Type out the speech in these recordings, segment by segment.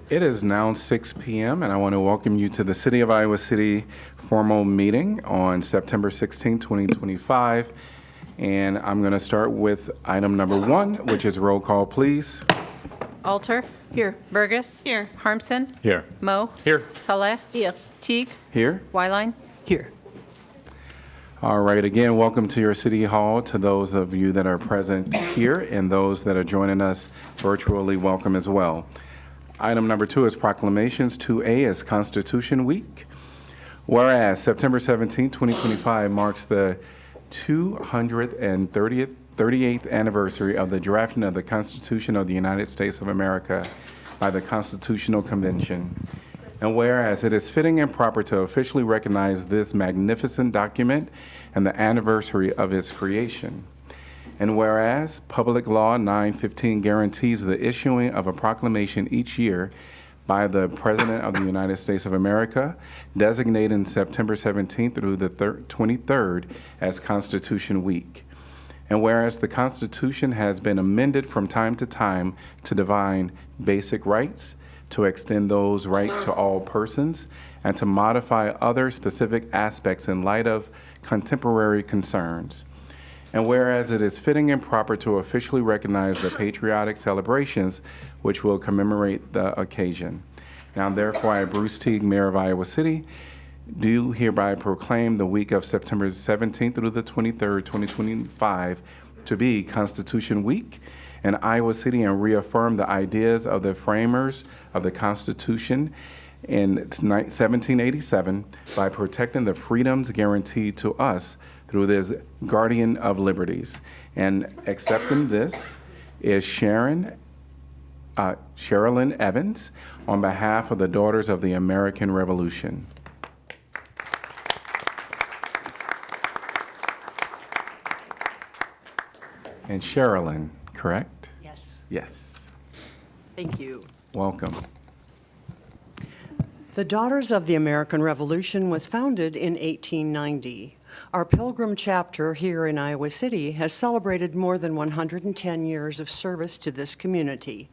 It is now 6 p.m. and I want to welcome you to the City of Iowa City formal meeting on September 16, 2025. And I'm going to start with item number 1, which is roll call, please. Alter. Here. Burgess. Here. Harmson. Here. Mo. Here. Saleh. Here. Teague. Here. Wyline. Here. All right, again, welcome to your City Hall. To those of you that are present here and those that are joining us virtually, welcome as well. Item number 2 is proclamations. 2A is Constitution Week. Whereas September 17, 2025 marks the 238th anniversary of the drafting of the Constitution of the United States of America by the Constitutional Convention. And whereas it is fitting and proper to officially recognize this magnificent document and the anniversary of its creation. And whereas Public Law 915 guarantees the issuing of a proclamation each year by the President of the United States of America, designating September 17th through the 23rd as Constitution Week. And whereas the Constitution has been amended from time to time to define basic rights, to extend those rights to all persons, and to modify other specific aspects in light of contemporary concerns. And whereas it is fitting and proper to officially recognize the patriotic celebrations which will commemorate the occasion. Now therefore, I, Bruce Teague, Mayor of Iowa City, do hereby proclaim the week of September 17th through the 23rd, 2025 to be Constitution Week in Iowa City, and reaffirm the ideas of the framers of the Constitution in 1787 by protecting the freedoms guaranteed to us through this guardian of liberties. And accepting this is Sherilyn Evans on behalf of the Daughters of the American Revolution. And Sherilyn, correct? Yes. Yes. Thank you. Welcome. The Daughters of the American Revolution was founded in 1890. Our Pilgrim chapter here in Iowa City has celebrated more than 110 years of service to this community.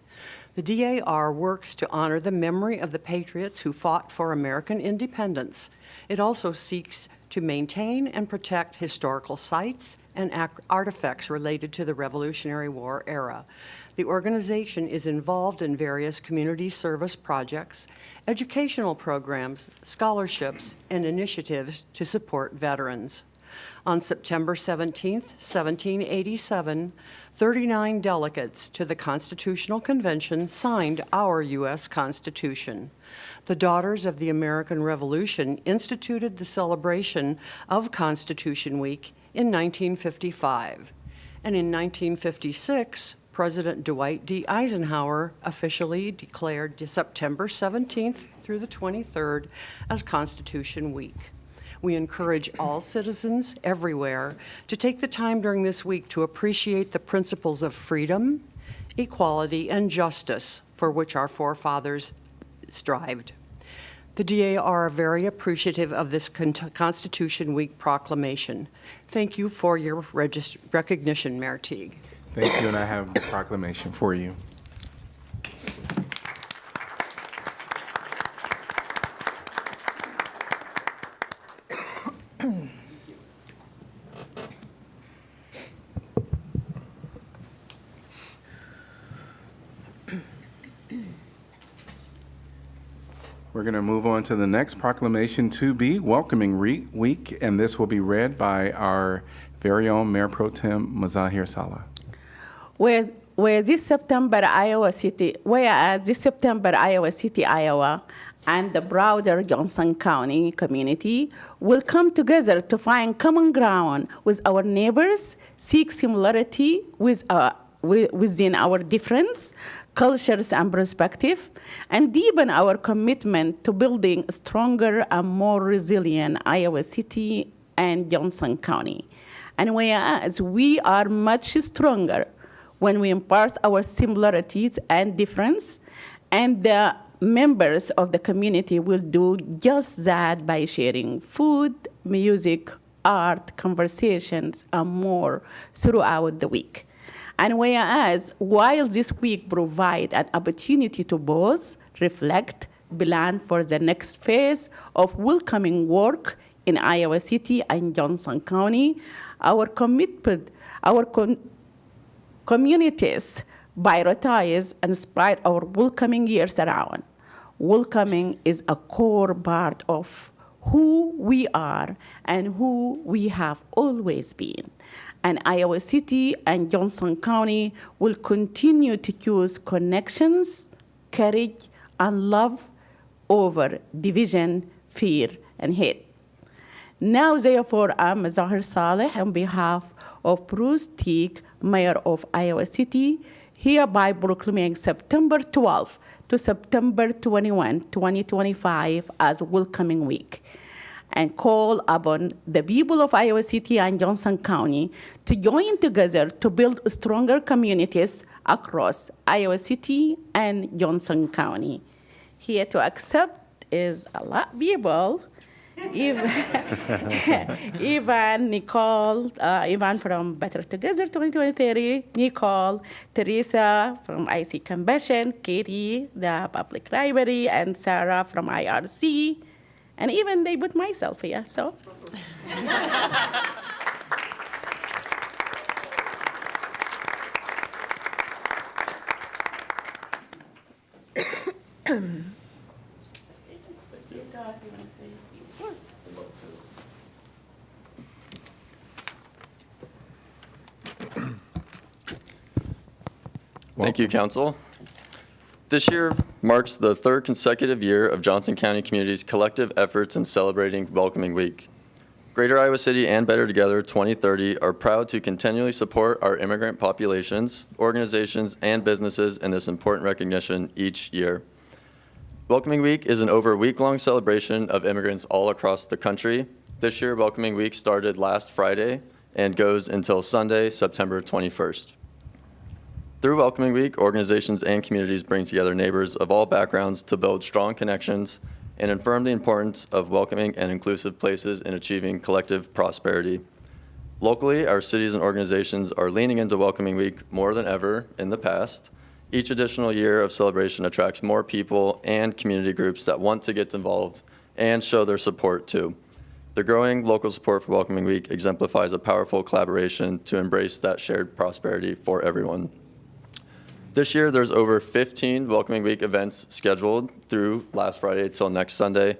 The DAR works to honor the memory of the patriots who fought for American independence. It also seeks to maintain and protect historical sites and artifacts related to the Revolutionary War era. The organization is involved in various community service projects, educational programs, scholarships, and initiatives to support veterans. On September 17, 1787, 39 delegates to the Constitutional Convention signed our U.S. Constitution. The Daughters of the American Revolution instituted the celebration of Constitution Week in 1955. And in 1956, President Dwight D. Eisenhower officially declared September 17th through the 23rd as Constitution Week. We encourage all citizens everywhere to take the time during this week to appreciate the principles of freedom, equality, and justice for which our forefathers strived. The DAR are very appreciative of this Constitution Week proclamation. Thank you for your recognition, Mayor Teague. Thank you, and I have the proclamation for you. We're going to move on to the next proclamation, 2B, Welcoming Week, and this will be read by our very own Mayor Pro Tem Mazahir Salah. Whereas this September, Iowa City, Iowa, and the broader Johnson County community will come together to find common ground with our neighbors, seek similarity within our difference, cultures and perspective, and deepen our commitment to building a stronger and more resilient Iowa City and Johnson County. And whereas we are much stronger when we impart our similarities and difference, and the members of the community will do just that by sharing food, music, art, conversations, and more throughout the week. And whereas while this week provides an opportunity to pause, reflect, plan for the next phase of welcoming work in Iowa City and Johnson County. Our commitment, communities prioritize and spread our welcoming years around. Welcoming is a core part of who we are and who we have always been. And Iowa City and Johnson County will continue to choose connections, courage, and love over division, fear, and hate. Now, therefore, I'm Zahir Saleh on behalf of Bruce Teague, Mayor of Iowa City, hereby proclaiming September 12 to September 21, 2025 as Welcoming Week, and call upon the people of Iowa City and Johnson County to join together to build stronger communities across Iowa City and Johnson County. Here to accept is a lot of people. Ivan, Nicole, Ivan from Better Together 2023, Nicole, Teresa from IC Convention, Katie, the Public Library, and Sarah from IRC. And even they put myself here, so. Thank you, Council. This year marks the third consecutive year of Johnson County Community's collective efforts in celebrating Welcoming Week. Greater Iowa City and Better Together 2030 are proud to continually support our immigrant populations, organizations, and businesses in this important recognition each year. Welcoming Week is an over week-long celebration of immigrants all across the country. This year, Welcoming Week started last Friday and goes until Sunday, September 21st. Through Welcoming Week, organizations and communities bring together neighbors of all backgrounds to build strong connections and affirm the importance of welcoming and inclusive places in achieving collective prosperity. Locally, our cities and organizations are leaning into Welcoming Week more than ever in the past. Each additional year of celebration attracts more people and community groups that want to get involved and show their support too. The growing local support for Welcoming Week exemplifies a powerful collaboration to embrace that shared prosperity for everyone. This year, there's over 15 Welcoming Week events scheduled through last Friday till next Sunday,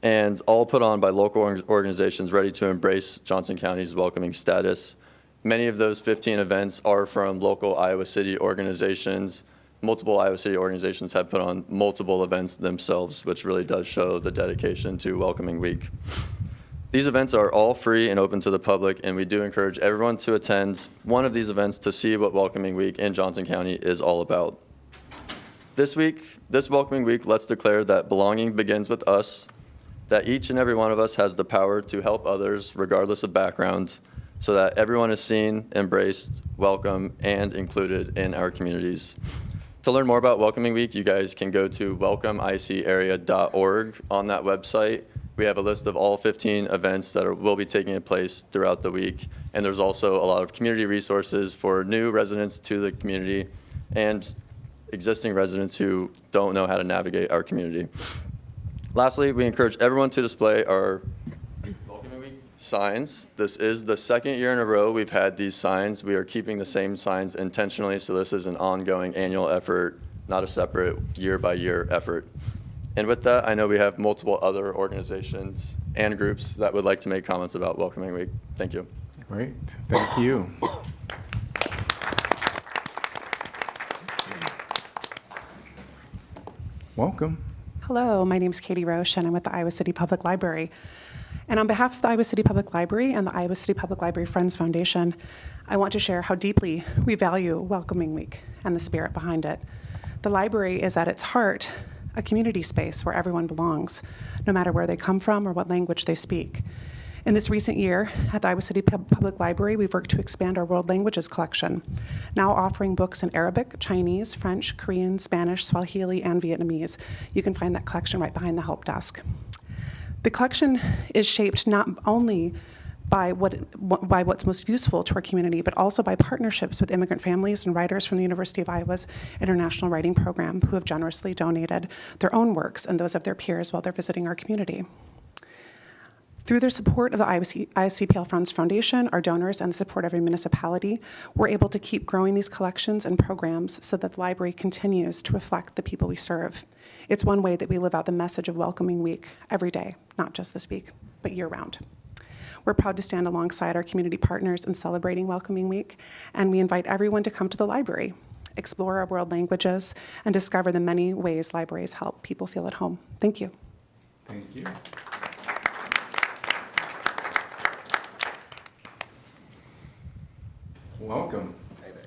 and all put on by local organizations ready to embrace Johnson County's welcoming status. Many of those 15 events are from local Iowa City organizations. Multiple Iowa City organizations have put on multiple events themselves, which really does show the dedication to Welcoming Week. These events are all free and open to the public, and we do encourage everyone to attend one of these events to see what Welcoming Week in Johnson County is all about. This Welcoming Week, let's declare that belonging begins with us, that each and every one of us has the power to help others regardless of background, so that everyone is seen, embraced, welcome, and included in our communities. To learn more about Welcoming Week, you guys can go to welcomeicarea.org. On that website, we have a list of all 15 events that will be taking place throughout the week. And there's also a lot of community resources for new residents to the community and existing residents who don't know how to navigate our community. Lastly, we encourage everyone to display our Welcoming Week signs. This is the second year in a row we've had these signs. We are keeping the same signs intentionally, so this is an ongoing annual effort, not a separate year-by-year effort. And with that, I know we have multiple other organizations and groups that would like to make comments about Welcoming Week. Thank you. Great, thank you. Welcome. Hello, my name is Katie Roche, and I'm with the Iowa City Public Library. And on behalf of the Iowa City Public Library and the Iowa City Public Library Friends Foundation, I want to share how deeply we value Welcoming Week and the spirit behind it. The library is at its heart a community space where everyone belongs, no matter where they come from or what language they speak. In this recent year, at the Iowa City Public Library, we've worked to expand our world languages collection, now offering books in Arabic, Chinese, French, Korean, Spanish, Swahili, and Vietnamese. You can find that collection right behind the help desk. The collection is shaped not only by what's most useful to our community, but also by partnerships with immigrant families and writers from the University of Iowa's International Writing Program who have generously donated their own works and those of their peers while they're visiting our community. Through their support of the ISCPL Funds Foundation, our donors, and the support of every municipality, we're able to keep growing these collections and programs so that the library continues to reflect the people we serve. It's one way that we live out the message of Welcoming Week every day, not just this week, but year-round. We're proud to stand alongside our community partners in celebrating Welcoming Week, and we invite everyone to come to the library, explore our world languages, and discover the many ways libraries help people feel at home. Thank you. Thank you. Welcome. Hi there.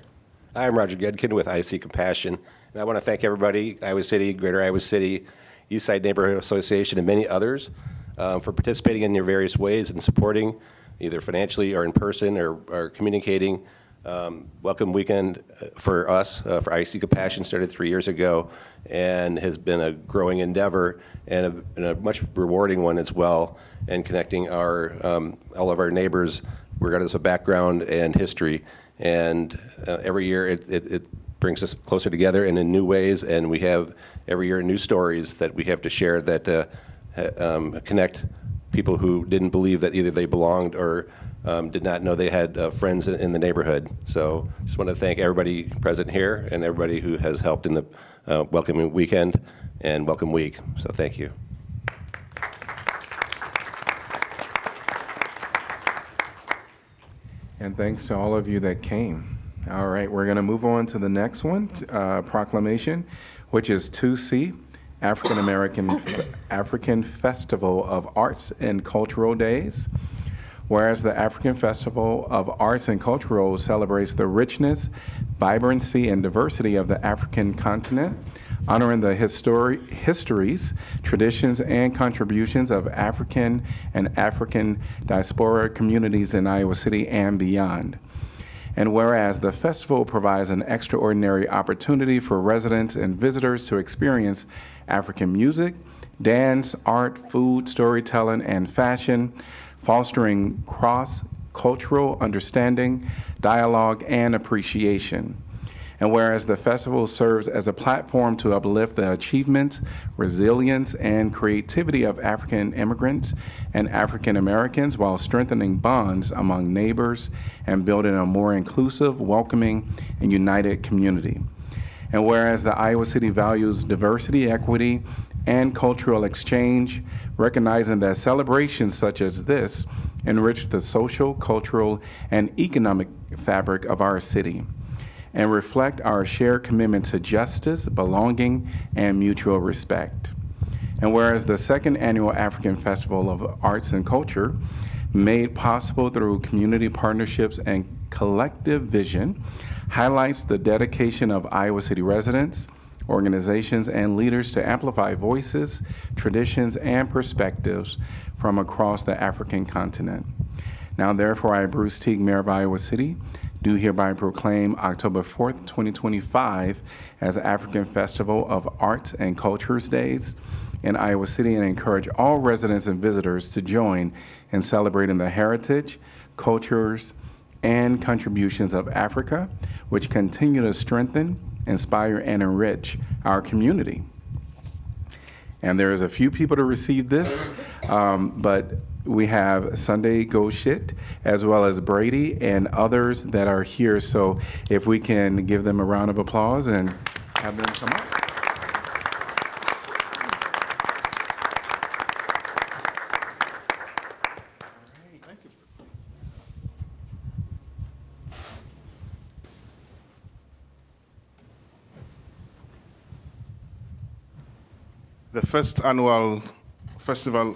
I'm Roger Gedkin with IC Compassion, and I want to thank everybody, Iowa City, Greater Iowa City, Eastside Neighborhood Association, and many others for participating in your various ways and supporting, either financially or in person or communicating. Welcome Weekend for us, for IC Compassion, started 3 years ago and has been a growing endeavor and a much rewarding one as well, and connecting all of our neighbors regardless of background and history. And every year it brings us closer together and in new ways, and we have every year new stories that we have to share that connect people who didn't believe that either they belonged or did not know they had friends in the neighborhood. So just want to thank everybody present here and everybody who has helped in the Welcoming Weekend and Welcome Week. So thank you. And thanks to all of you that came. All right, we're going to move on to the next one, Proclamation, which is 2C, African Festival of Arts and Cultural Days. Whereas the African Festival of Arts and Cultural celebrates the richness, vibrancy, and diversity of the African continent, honoring the histories, traditions, and contributions of African and African diaspora communities in Iowa City and beyond. And whereas the festival provides an extraordinary opportunity for residents and visitors to experience African music, dance, art, food, storytelling, and fashion, fostering cross-cultural understanding, dialogue, and appreciation. And whereas the festival serves as a platform to uplift the achievements, resilience, and creativity of African immigrants and African Americans while strengthening bonds among neighbors and building a more inclusive, welcoming, and united community. And whereas the Iowa City values diversity, equity, and cultural exchange, recognizing that celebrations such as this enrich the social, cultural, and economic fabric of our city, and reflect our shared commitment to justice, belonging, and mutual respect. And whereas the second annual African Festival of Arts and Culture, made possible through community partnerships and collective vision, highlights the dedication of Iowa City residents, organizations, and leaders to amplify voices, traditions, and perspectives from across the African continent. Now, therefore, I, Bruce Teague, Mayor of Iowa City, do hereby proclaim October 4th, 2025 as African Festival of Arts and Cultures Days in Iowa City, and encourage all residents and visitors to join in celebrating the heritage, cultures, and contributions of Africa, which continue to strengthen, inspire, and enrich our community. And there is a few people to receive this, but we have Sunday Go Shit, as well as Brady and others that are here. So if we can give them a round of applause and have them come up. The first annual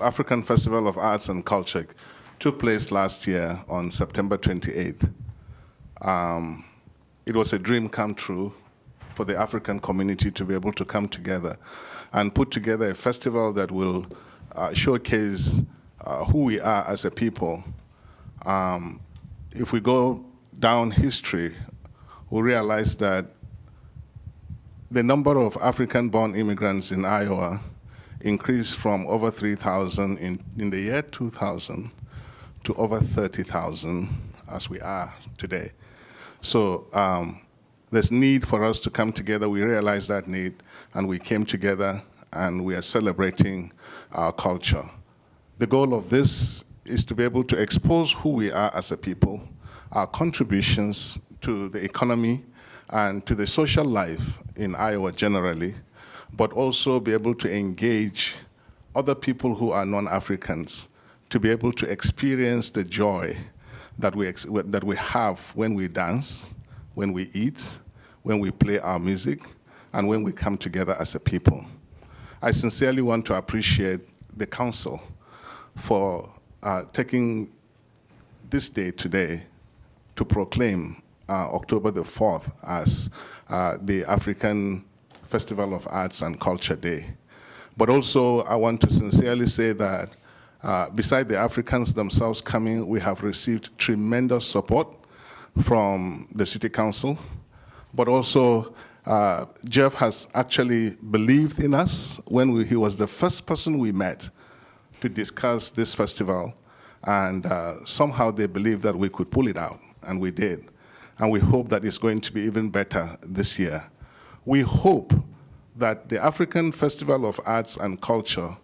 African Festival of Arts and Culture took place last year on September 28th. It was a dream come true for the African community to be able to come together and put together a festival that will showcase who we are as a people. If we go down history, we realize that the number of African-born immigrants in Iowa increased from over 3,000 in the year 2000 to over 30,000 as we are today. So there's need for us to come together. We realized that need, and we came together, and we are celebrating our culture. The goal of this is to be able to expose who we are as a people, our contributions to the economy and to the social life in Iowa generally, but also be able to engage other people who are non-Africans to be able to experience the joy that we have when we dance, when we eat, when we play our music, and when we come together as a people. I sincerely want to appreciate the council for taking this day today to proclaim October the 4th as the African Festival of Arts and Culture Day. But also, I want to sincerely say that beside the Africans themselves coming, we have received tremendous support from the City Council, but also Jeff has actually believed in us when he was the first person we met to discuss this festival, and somehow they believed that we could pull it out, and we did. And we hope that it's going to be even better this year. We hope that the African Festival of Arts and Culture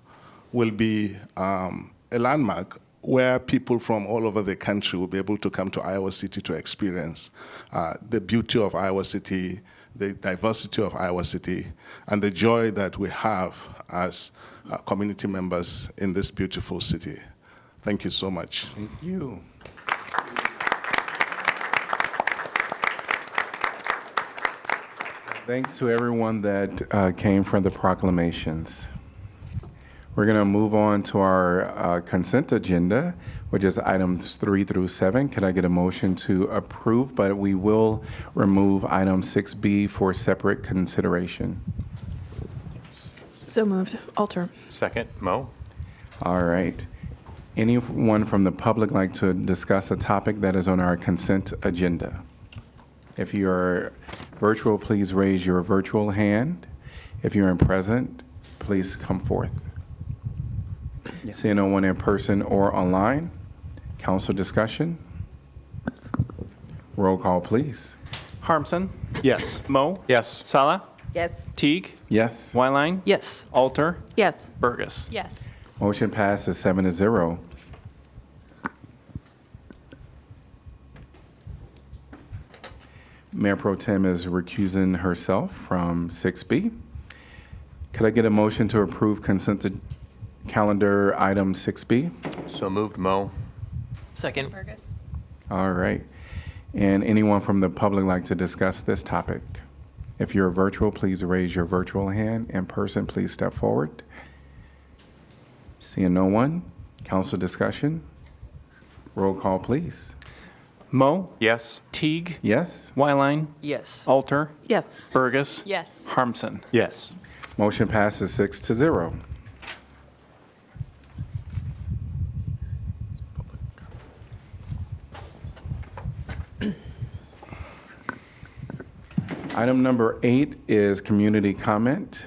will be a landmark where people from all over the country will be able to come to Iowa City to experience the beauty of Iowa City, the diversity of Iowa City, and the joy that we have as community members in this beautiful city. Thank you so much. Thank you. Thanks to everyone that came for the proclamations. We're going to move on to our consent agenda, which is items 3 through 7. Could I get a motion to approve? But we will remove item 6B for separate consideration. So moved. Alter. Second, Mo. All right. Anyone from the public like to discuss a topic that is on our consent agenda? If you're virtual, please raise your virtual hand. If you're in present, please come forth. Seeing no one in person or online, council discussion. Roll call, please. Harmson. Yes. Mo. Yes. Sala. Yes. Teague. Yes. Wyline. Yes. Alter. Yes. Burgess. Yes. Motion passes 7-0. Mayor Pro Tem is recusing herself from 6B. Could I get a motion to approve consent calendar item 6B? So moved, Mo. Second. Burgess. All right. And anyone from the public like to discuss this topic? If you're virtual, please raise your virtual hand. In person, please step forward. Seeing no one, council discussion. Roll call, please. Mo. Yes. Teague. Yes? Wyline. Yes. Alter. Yes. Burgess. Yes. Harmson. Yes. Motion passes 6-0. Item number 8 is community comment.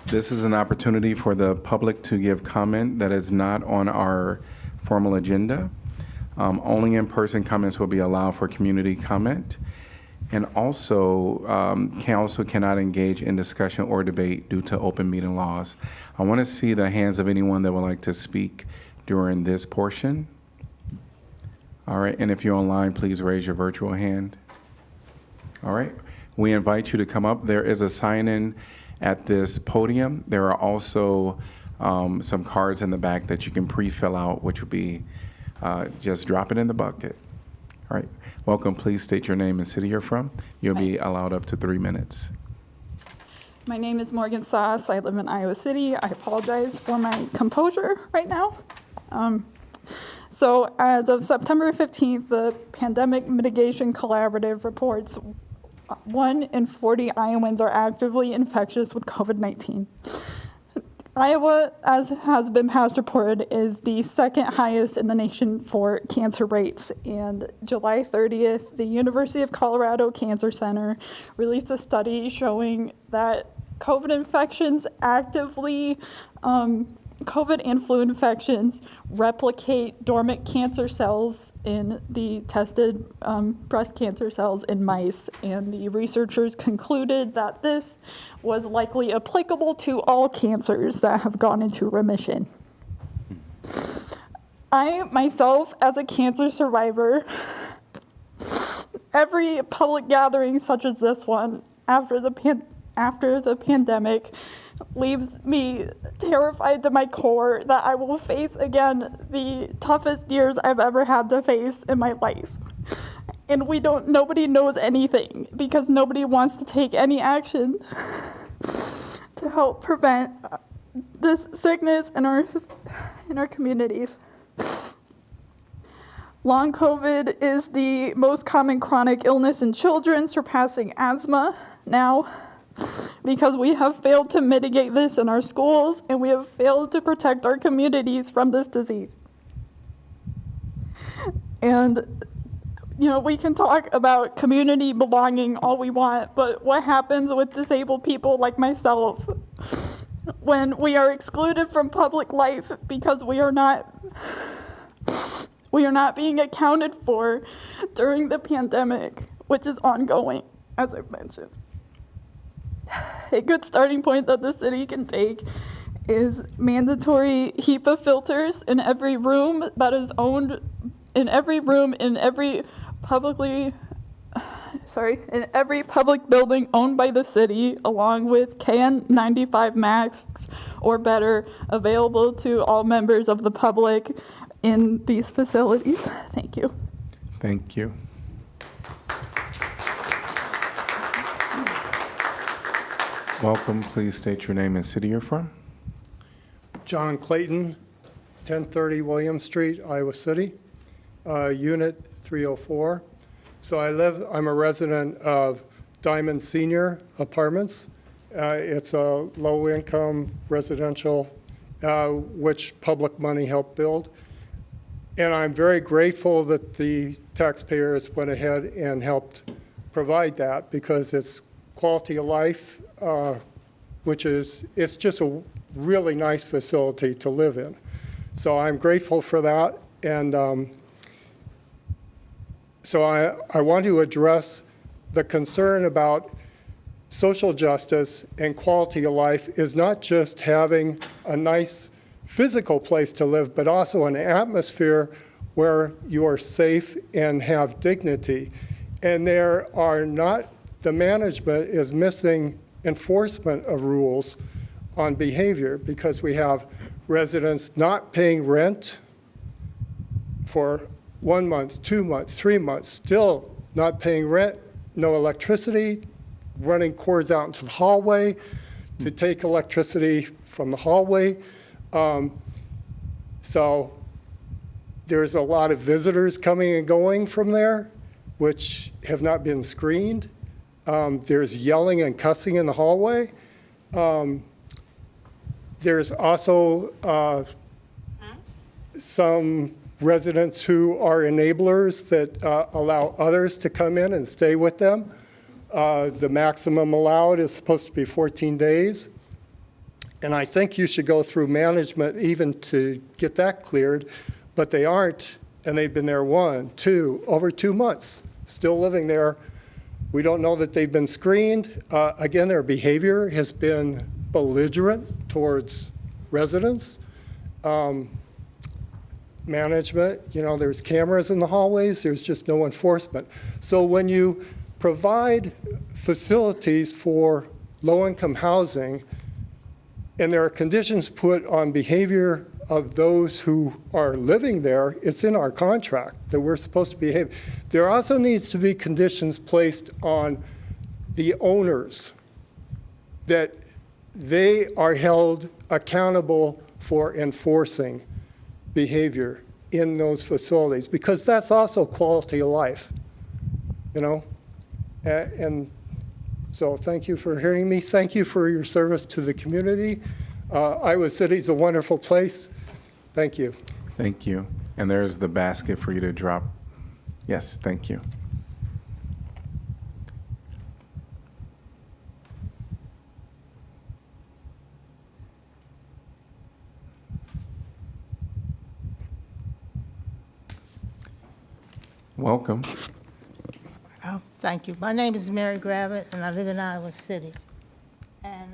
This is an opportunity for the public to give comment that is not on our formal agenda. Only in-person comments will be allowed for community comment. And also, council cannot engage in discussion or debate due to open meeting laws. I want to see the hands of anyone that would like to speak during this portion. All right, and if you're online, please raise your virtual hand. All right, we invite you to come up. There is a sign-in at this podium. There are also some cards in the back that you can pre-fill out, which will be just drop it in the bucket. All right, welcome. Please state your name and city you're from. You'll be allowed up to 3 minutes. My name is Morgan Sauce. I live in Iowa City. I apologize for my composure right now. So as of September 15th, the Pandemic Mitigation Collaborative reports 1 in 40 Iowans are actively infectious with COVID-19. Iowa, as has been past reported, is the second highest in the nation for cancer rates. And July 30th, the University of Colorado Cancer Center released a study showing that COVID infections actively COVID and flu infections replicate dormant cancer cells in the tested breast cancer cells in mice, and the researchers concluded that this was likely applicable to all cancers that have gone into remission. I, myself, as a cancer survivor, every public gathering such as this one after the pandemic leaves me terrified to my core that I will face again the toughest years I've ever had to face in my life. And nobody knows anything because nobody wants to take any action to help prevent this sickness in our communities. Long COVID is the most common chronic illness in children, surpassing asthma now, because we have failed to mitigate this in our schools and we have failed to protect our communities from this disease. And, we can talk about community belonging all we want, but what happens with disabled people like myself when we are excluded from public life because we are not being accounted for during the pandemic, which is ongoing, as I've mentioned. A good starting point that the city can take is mandatory HEPA filters in every room that is owned, in every public building owned by the city, along with KN95 masks or better available to all members of the public in these facilities. Thank you. Thank you. Welcome. Please state your name and city you're from. John Clayton, 1030 William Street, Iowa City, Unit 304. So I'm a resident of Diamond Senior Apartments. It's a low-income residential, which public money helped build. And I'm very grateful that the taxpayers went ahead and helped provide that because it's quality of life, it's just a really nice facility to live in. So I'm grateful for that. And so I want to address the concern about social justice and quality of life is not just having a nice physical place to live, but also an atmosphere where you are safe and have dignity. And the management is missing enforcement of rules on behavior because we have residents not paying rent for 1 month, 2 months, 3 months, still not paying rent, no electricity, running cords out into the hallway to take electricity from the hallway. So there's a lot of visitors coming and going from there, which have not been screened. There's yelling and cussing in the hallway. There's also some residents who are enablers that allow others to come in and stay with them. The maximum allowed is supposed to be 14 days. And I think you should go through management even to get that cleared, but they aren't, and they've been there over 2 months, still living there. We don't know that they've been screened. Again, their behavior has been belligerent towards residents. Management, there's cameras in the hallways, there's just no enforcement. So when you provide facilities for low-income housing, and there are conditions put on behavior of those who are living there, it's in our contract that we're supposed to behave. There also needs to be conditions placed on the owners that they are held accountable for enforcing behavior in those facilities, because that's also quality of life, And so thank you for hearing me. Thank you for your service to the community. Iowa City is a wonderful place. Thank you. Thank you. And there's the basket for you to drop. Yes, thank you. Welcome. Oh, thank you. My name is Mary Gravitt, and I live in Iowa City. And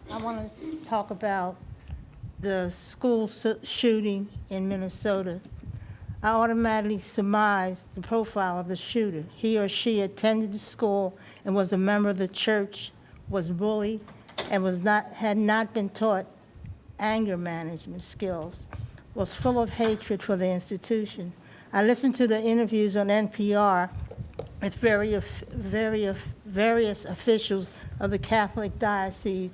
I want to talk about the school shooting in Minnesota. I automatically surmised the profile of the shooter. He or she attended the school and was a member of the church, was bullied, and had not been taught anger management skills, was full of hatred for the institution. I listened to the interviews on NPR with various officials of the Catholic Diocese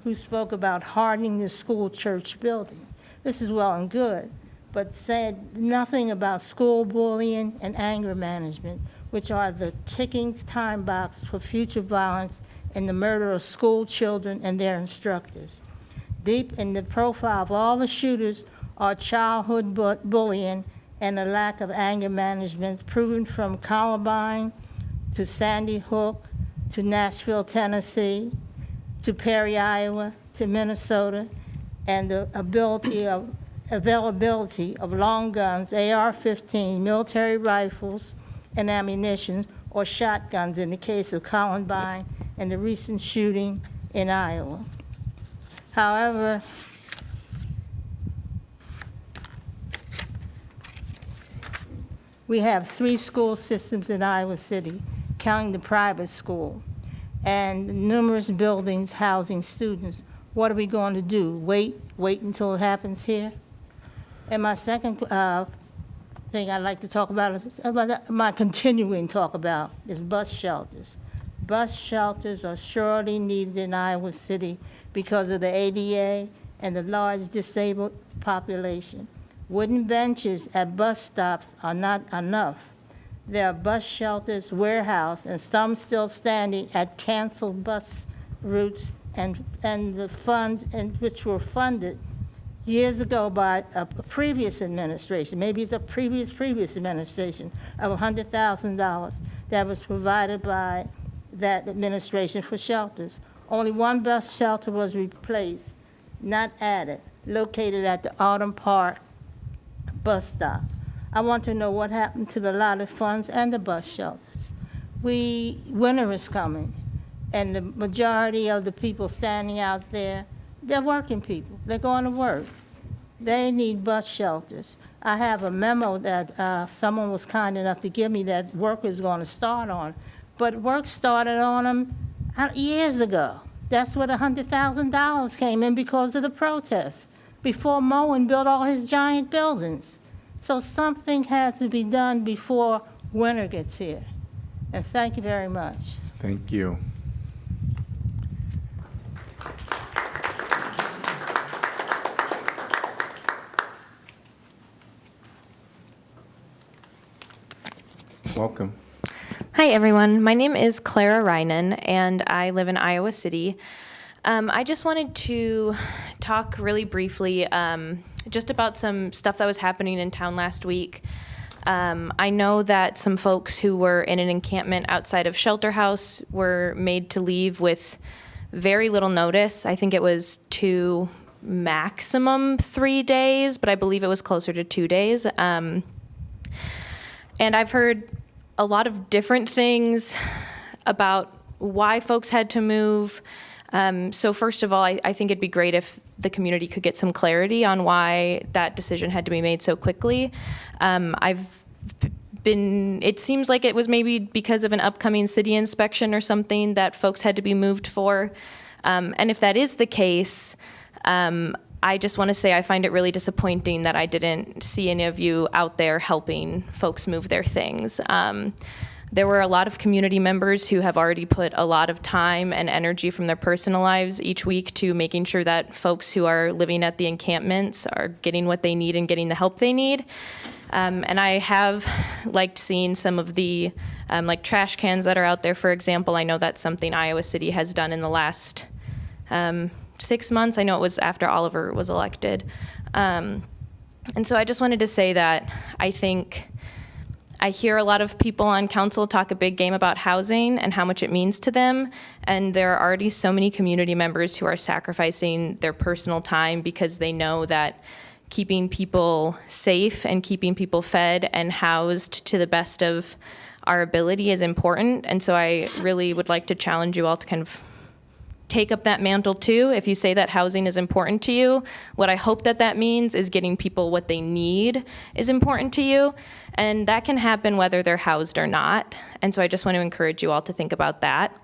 who spoke about hardening the school church building. This is well and good, but said nothing about school bullying and anger management, which are the ticking time box for future violence and the murder of school children and their instructors. Deep in the profile of all the shooters are childhood bullying and a lack of anger management proven from Columbine to Sandy Hook to Nashville, Tennessee, to Perry, Iowa, to Minnesota, and the availability of long guns, AR-15, military rifles, and ammunition, or shotguns in the case of Columbine and the recent shooting in Iowa. However, we have 3 school systems in Iowa City, counting the private school, and numerous buildings housing students. What are we going to do? Wait until it happens here? And my second thing I'd like to talk about is my continuing talk about is bus shelters. Bus shelters are surely needed in Iowa City because of the ADA and the large disabled population. Wooden benches at bus stops are not enough. There are bus shelters, warehouse, and some still standing at canceled bus routes and the funds which were funded years ago by a previous administration, maybe it's a previous administration, of $100,000 that was provided by that administration for shelters. Only one bus shelter was replaced, not added, located at the Autumn Park bus stop. I want to know what happened to the allotted funds and the bus shelters. Winter is coming, and the majority of the people standing out there, they're working people. They're going to work. They need bus shelters. I have a memo that someone was kind enough to give me that work is going to start on, but work started on them years ago. That's where the $100,000 came in because of the protests, before Moen built all his giant buildings. So something has to be done before winter gets here. And thank you very much. Thank you. Welcome. Hi, everyone. My name is Clara Reinen, and I live in Iowa City. I just wanted to talk really briefly just about some stuff that was happening in town last week. I know that some folks who were in an encampment outside of Shelter House were made to leave with very little notice. I think it was 2, maximum 3 days, but I believe it was closer to 2 days. And I've heard a lot of different things about why folks had to move. So first of all, I think it'd be great if the community could get some clarity on why that decision had to be made so quickly. It seems like it was maybe because of an upcoming city inspection or something that folks had to be moved for. And if that is the case, I just want to say I find it really disappointing that I didn't see any of you out there helping folks move their things. There were a lot of community members who have already put a lot of time and energy from their personal lives each week to making sure that folks who are living at the encampments are getting what they need and getting the help they need. And I have liked seeing some of the like trash cans that are out there, for example. I know that's something Iowa City has done in the last 6 months. I know it was after Oliver was elected. And so I just wanted to say that I think I hear a lot of people on council talk a big game about housing and how much it means to them. And there are already so many community members who are sacrificing their personal time because they know that keeping people safe and keeping people fed and housed to the best of our ability is important. And so I really would like to challenge you all to kind of take up that mantle too. If you say that housing is important to you, what I hope that that means is getting people what they need is important to you. And that can happen whether they're housed or not. And so I just want to encourage you all to think about that.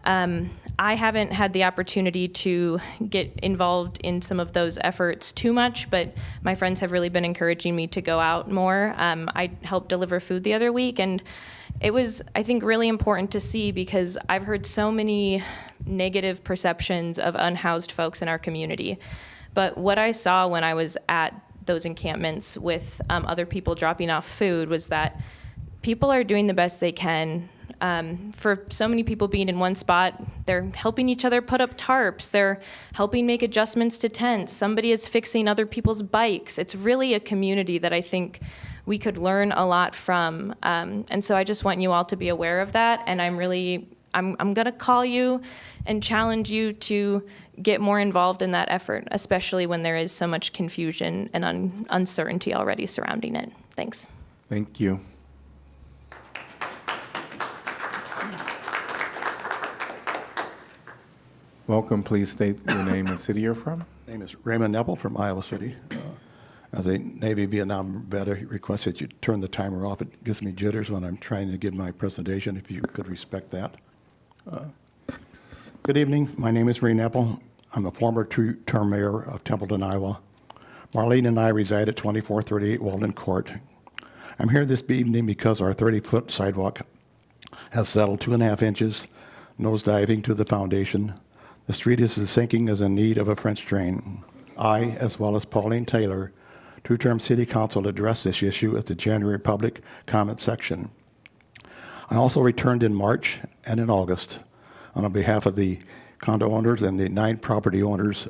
I haven't had the opportunity to get involved in some of those efforts too much, but my friends have really been encouraging me to go out more. I helped deliver food the other week, and it was, I think, really important to see because I've heard so many negative perceptions of unhoused folks in our community. But what I saw when I was at those encampments with other people dropping off food was that people are doing the best they can. For so many people being in one spot, they're helping each other put up tarps, they're helping make adjustments to tents, somebody is fixing other people's bikes. It's really a community that I think we could learn a lot from. And so I just want you all to be aware of that, and I'm gonna call you and challenge you to get more involved in that effort, especially when there is so much confusion and uncertainty already surrounding it. Thanks. Thank you. Welcome. Please state your name and city you're from. My name is Raymond Nepple from Iowa City. As a Navy Vietnam vet, I request that you turn the timer off. It gives me jitters when I'm trying to give my presentation, if you could respect that. Good evening. My name is Ray Nepple. I'm a former two-term mayor of Templeton, Iowa. Marlene and I reside at 2438 Walden Court. I'm here this evening because our 30-foot sidewalk has settled 2.5 inches, nosediving to the foundation. The street is as sinking as in need of a French drain. I, as well as Pauline Taylor, two-term city council, addressed this issue at the January public comment section. I also returned in March and in August on behalf of the condo owners and the 9 property owners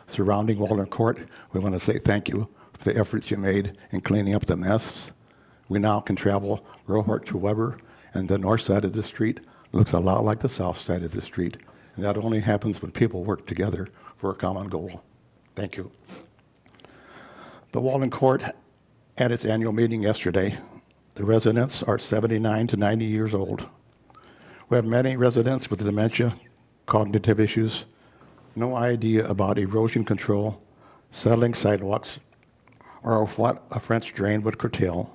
surrounding Walden Court. We want to say thank you for the efforts you made in cleaning up the mess. We now can travel Rohart to Weber, and the north side of the street looks a lot like the south side of the street. And that only happens when people work together for a common goal. Thank you. The Walden Court had its annual meeting yesterday. The residents are 79 to 90 years old. We have many residents with dementia, cognitive issues, no idea about erosion control, settling sidewalks, or of what a French drain would curtail.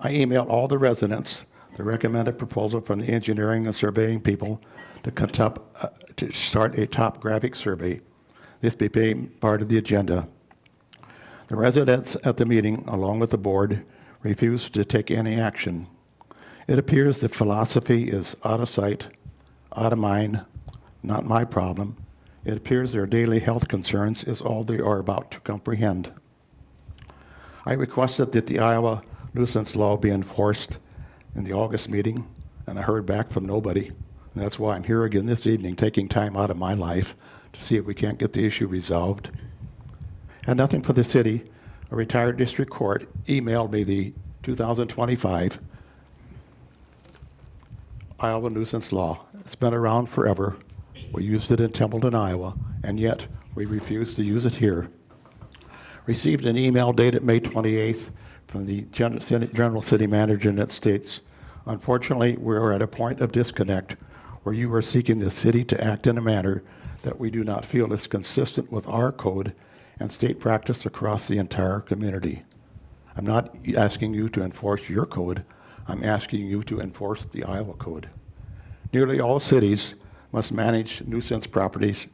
I emailed all the residents the recommended proposal from the engineering and surveying people to start a topographic survey. This became part of the agenda. The residents at the meeting, along with the board, refused to take any action. It appears the philosophy is out of sight, out of mind, not my problem. It appears their daily health concerns is all they are about to comprehend. I requested that the Iowa nuisance law be enforced in the August meeting, and I heard back from nobody. And that's why I'm here again this evening, taking time out of my life to see if we can't get the issue resolved. And nothing for the city. A retired district court emailed me the 2025 Iowa nuisance law. It's been around forever. We used it in Templeton, Iowa, and yet we refuse to use it here. Received an email dated May 28th from the General City Manager, and it states, unfortunately, we are at a point of disconnect where you are seeking the city to act in a manner that we do not feel is consistent with our code and state practice across the entire community. I'm not asking you to enforce your code. I'm asking you to enforce the Iowa code. Nearly all cities must manage nuisance properties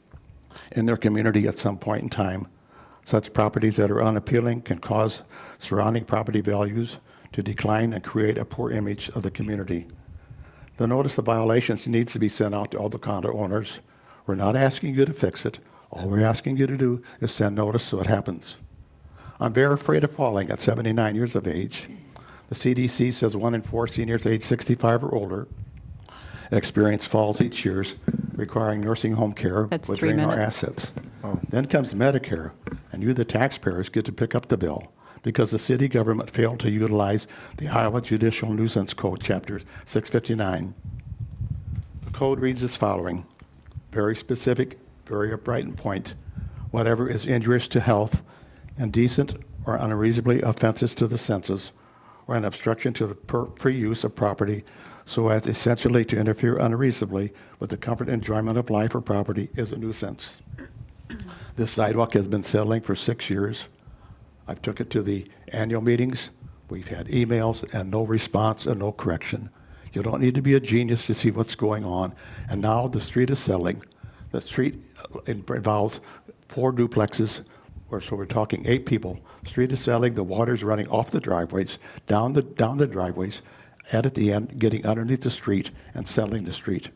in their community at some point in time. Such properties that are unappealing can cause surrounding property values to decline and create a poor image of the community. The notice of violations needs to be sent out to all the condo owners. We're not asking you to fix it. All we're asking you to do is send notice so it happens. I'm very afraid of falling at 79 years of age. The CDC says 1 in 4 seniors age 65 or older experience falls each year, requiring nursing home care That's would 3 drain our minutes. assets. Then comes Medicare, and you, the taxpayers, get to pick up the bill because the city government failed to utilize the Iowa Judicial Nuisance Code, Chapter 659. The code reads as following, very specific, very upright and point. Whatever is injurious to health indecent or unreasonably offenses to the senses, or an obstruction to the free use of property so as essentially to interfere unreasonably with the comfort and enjoyment of life or property is a nuisance. This sidewalk has been settling for 6 years. I've took it to the annual meetings. We've had emails and no response and no correction. You don't need to be a genius to see what's going on. And now the street is settling. The street involves 4 duplexes, so we're talking 8 people. The street is settling, the water's running off the driveways, down the driveways, and at the end, getting underneath the street and settling the street.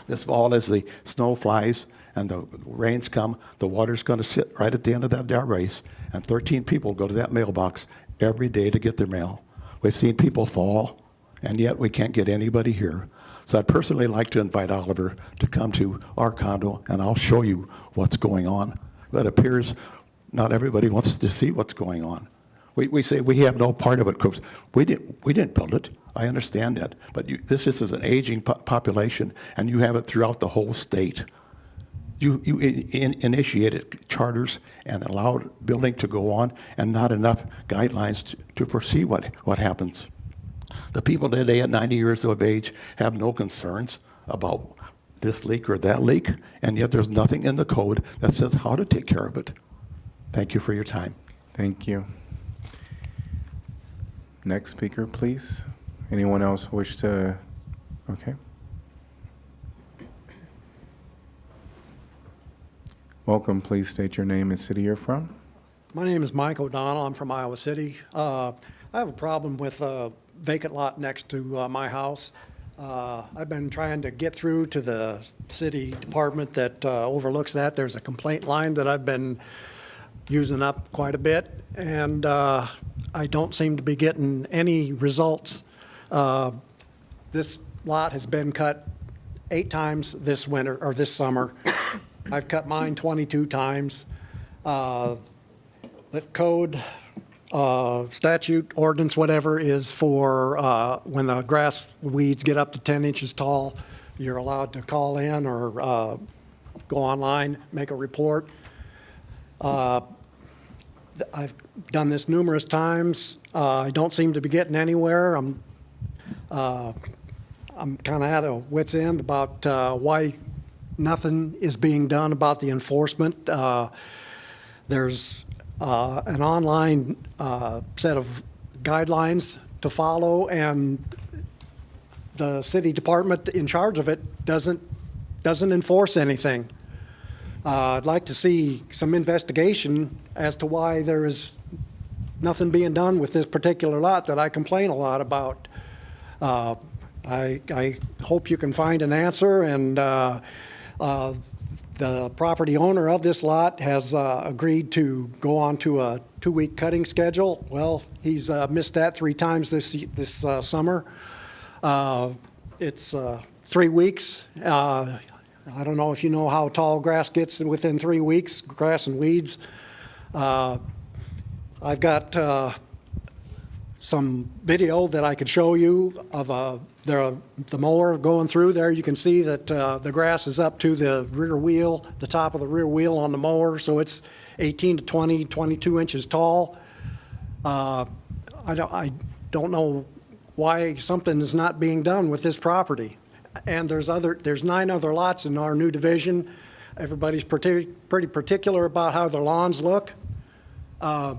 This fall, as the snow flies and the rains come, the water's going to sit right at the end of that driveway, and 13 people go to that mailbox every day to get their mail. We've seen people fall, and yet we can't get anybody here. So I'd personally like to invite Oliver to come to our condo, and I'll show you what's going on. But it appears not everybody wants to see what's going on. We say we have no part of it because we didn't build it. I understand that. But this is an aging population, and you have it throughout the whole state. You initiated charters and allowed building to go on, and not enough guidelines to foresee what happens. The people today at 90 years of age have no concerns about this leak or that leak, and yet there's nothing in the code that says how to take care of it. Thank you for your time. Thank you. Next speaker, please. Anyone else wish to? Okay. Welcome. Please state your name and city you're from. My name is Mike O'Donnell. I'm from Iowa City. I have a problem with a vacant lot next to my house. I've been trying to get through to the city department that overlooks that. There's a complaint line that I've been using up quite a bit, and I don't seem to be getting any results. This lot has been cut 8 times this winter or this summer. I've cut mine 22 times. The code, statute, ordinance, whatever, is for when the grass weeds get up to 10 inches tall, you're allowed to call in or go online, make a report. I've done this numerous times. I don't seem to be getting anywhere. I'm kind of at a wit's end about why nothing is being done about the enforcement. There's an online set of guidelines to follow, and the city department in charge of it doesn't enforce anything. I'd like to see some investigation as to why there is nothing being done with this particular lot that I complain a lot about. I hope you can find an answer, and the property owner of this lot has agreed to go on to a 2-week cutting schedule. Well, he's missed that 3 times this summer. It's 3 weeks. I don't know if you know how tall grass gets within 3 weeks, grass and weeds. I've got some video that I could show you of the mower going through there. You can see that the grass is up to the rear wheel, the top of the rear wheel on the mower, so it's 18 to 22 inches tall. I don't know why something is not being done with this property. And there's 9 other lots in our new division. Everybody's pretty particular about how their lawns look. I'd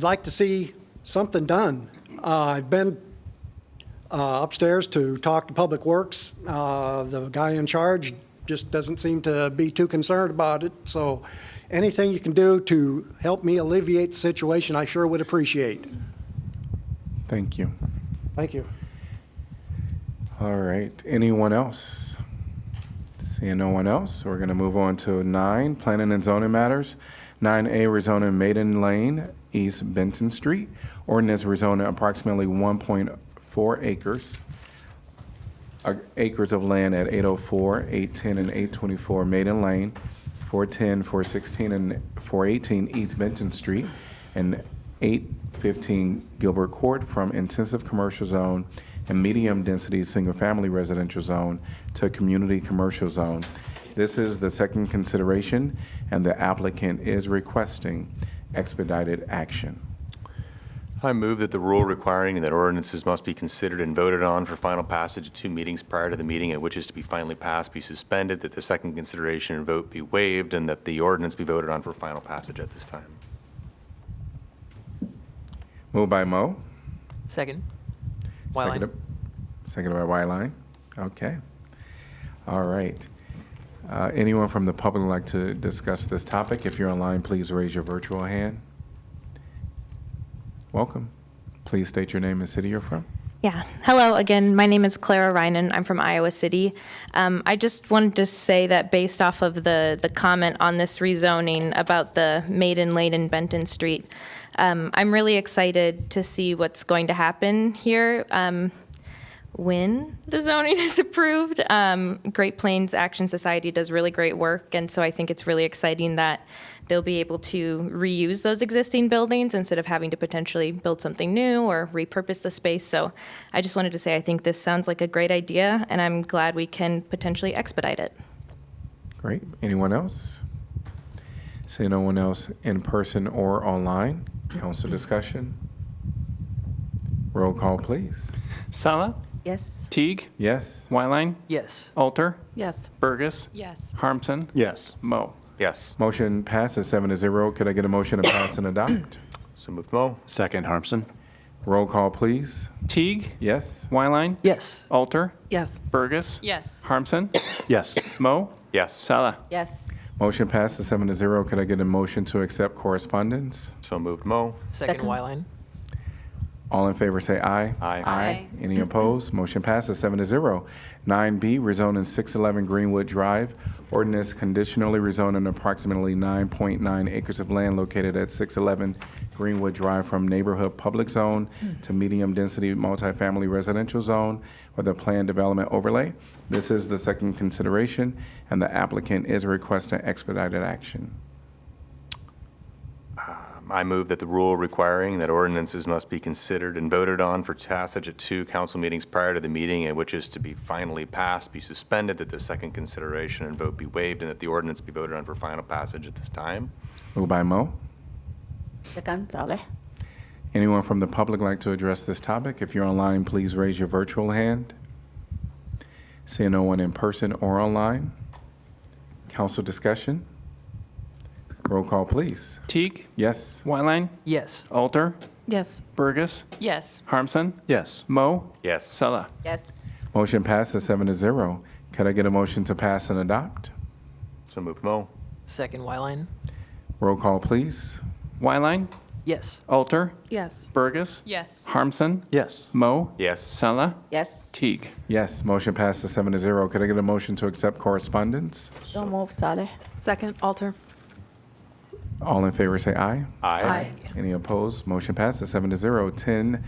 like to see something done. I've been upstairs to talk to Public Works. The guy in charge just doesn't seem to be too concerned about it. So anything you can do to help me alleviate the situation, I sure would appreciate. Thank you. Thank you. All right. Anyone else? Seeing no one else, we're going to move on to 9, Planning and Zoning Matters. 9A, rezoning Maiden Lane, East Benton Street. Ordinance rezoning approximately 1.4 acres of land at 804, 810, and 824 Maiden Lane, 410, 416, and 418 East Benton Street, and 815 Gilbert Court from intensive commercial zone and medium-density single-family residential zone to community commercial zone. This is the second consideration, and the applicant is requesting expedited action. I move that the rule requiring that ordinances must be considered and voted on for final passage at 2 meetings prior to the meeting at which is to be finally passed be suspended, that the second consideration and vote be waived, and that the ordinance be voted on for final passage at this time. Moved by Mo. Second. Wyline. Seconded by Wyline. Okay. All right. Anyone from the public would like to discuss this topic? If you're online, please raise your virtual hand. Welcome. Please state your name and city you're from. Yeah. Hello again. My name is Clara Reinen. I'm from Iowa City. I just wanted to say that based off of the comment on this rezoning about the Maiden, and Benton Street, I'm really excited to see what's going to happen here when the zoning is approved. Great Plains Action Society does really great work, and so I think it's really exciting that they'll be able to reuse those existing buildings instead of having to potentially build something new or repurpose the space. So I just wanted to say I think this sounds like a great idea, and I'm glad we can potentially expedite it. Great. Anyone else? Say no one else in person or online. Council discussion. Roll call, please. Sala? Yes. Teague? Yes. Wyline? Yes. Alter? Yes. Burgess? Yes. Harmson? Yes. Mo? Yes. Motion passes 7-0. Could I get a motion to pass and adopt? So moved, Mo. Second, Harmson. Roll call, please. Teague? Yes. Wyline? Yes. Alter? Yes. Burgess? Yes. Harmson? Yes. Mo? Yes. Sala? Yes. Motion passes 7-0. Could I get a motion to accept correspondence? So moved, Mo. Second, Second. Wyline. All in favor say aye. Aye. Aye. Any opposed? Motion passes 7-0. 9B, rezoning 611 Greenwood Drive. Ordinance conditionally rezoning approximately 9.9 acres of land located at 611 Greenwood Drive from neighborhood public zone to medium-density multifamily residential zone with a planned development overlay. This is the second consideration, and the applicant is requesting expedited action. I move that the rule requiring that ordinances must be considered and voted on for passage at 2 council meetings prior to the meeting at which is to be finally passed be suspended, that the second consideration and vote be waived, and that the ordinance be voted on for final passage at this time. Moved by Mo. Second, Saleh. Anyone from the public like to address this topic? If you're online, please raise your virtual hand. Seeing no one in person or online. Council discussion. Roll call, please. Teague? Yes. Wyline? Yes. Alter? Yes. Burgess? Yes. Harmson? Yes. Mo? Yes. Sala? Yes. Motion passes 7-0. Could I get a motion to pass and adopt? So moved, Mo. Second, Wyline. Roll call, please. Wyline? Yes. Alter? Yes. Burgess? Yes. Harmson? Yes. Mo? Yes. Sala? Yes. Teague? Yes, motion passes 7-0. Could I get a motion to accept correspondence? So move, Saleh. Second, Alter. All in favor say aye. Aye. Any opposed? Motion passes 7-0.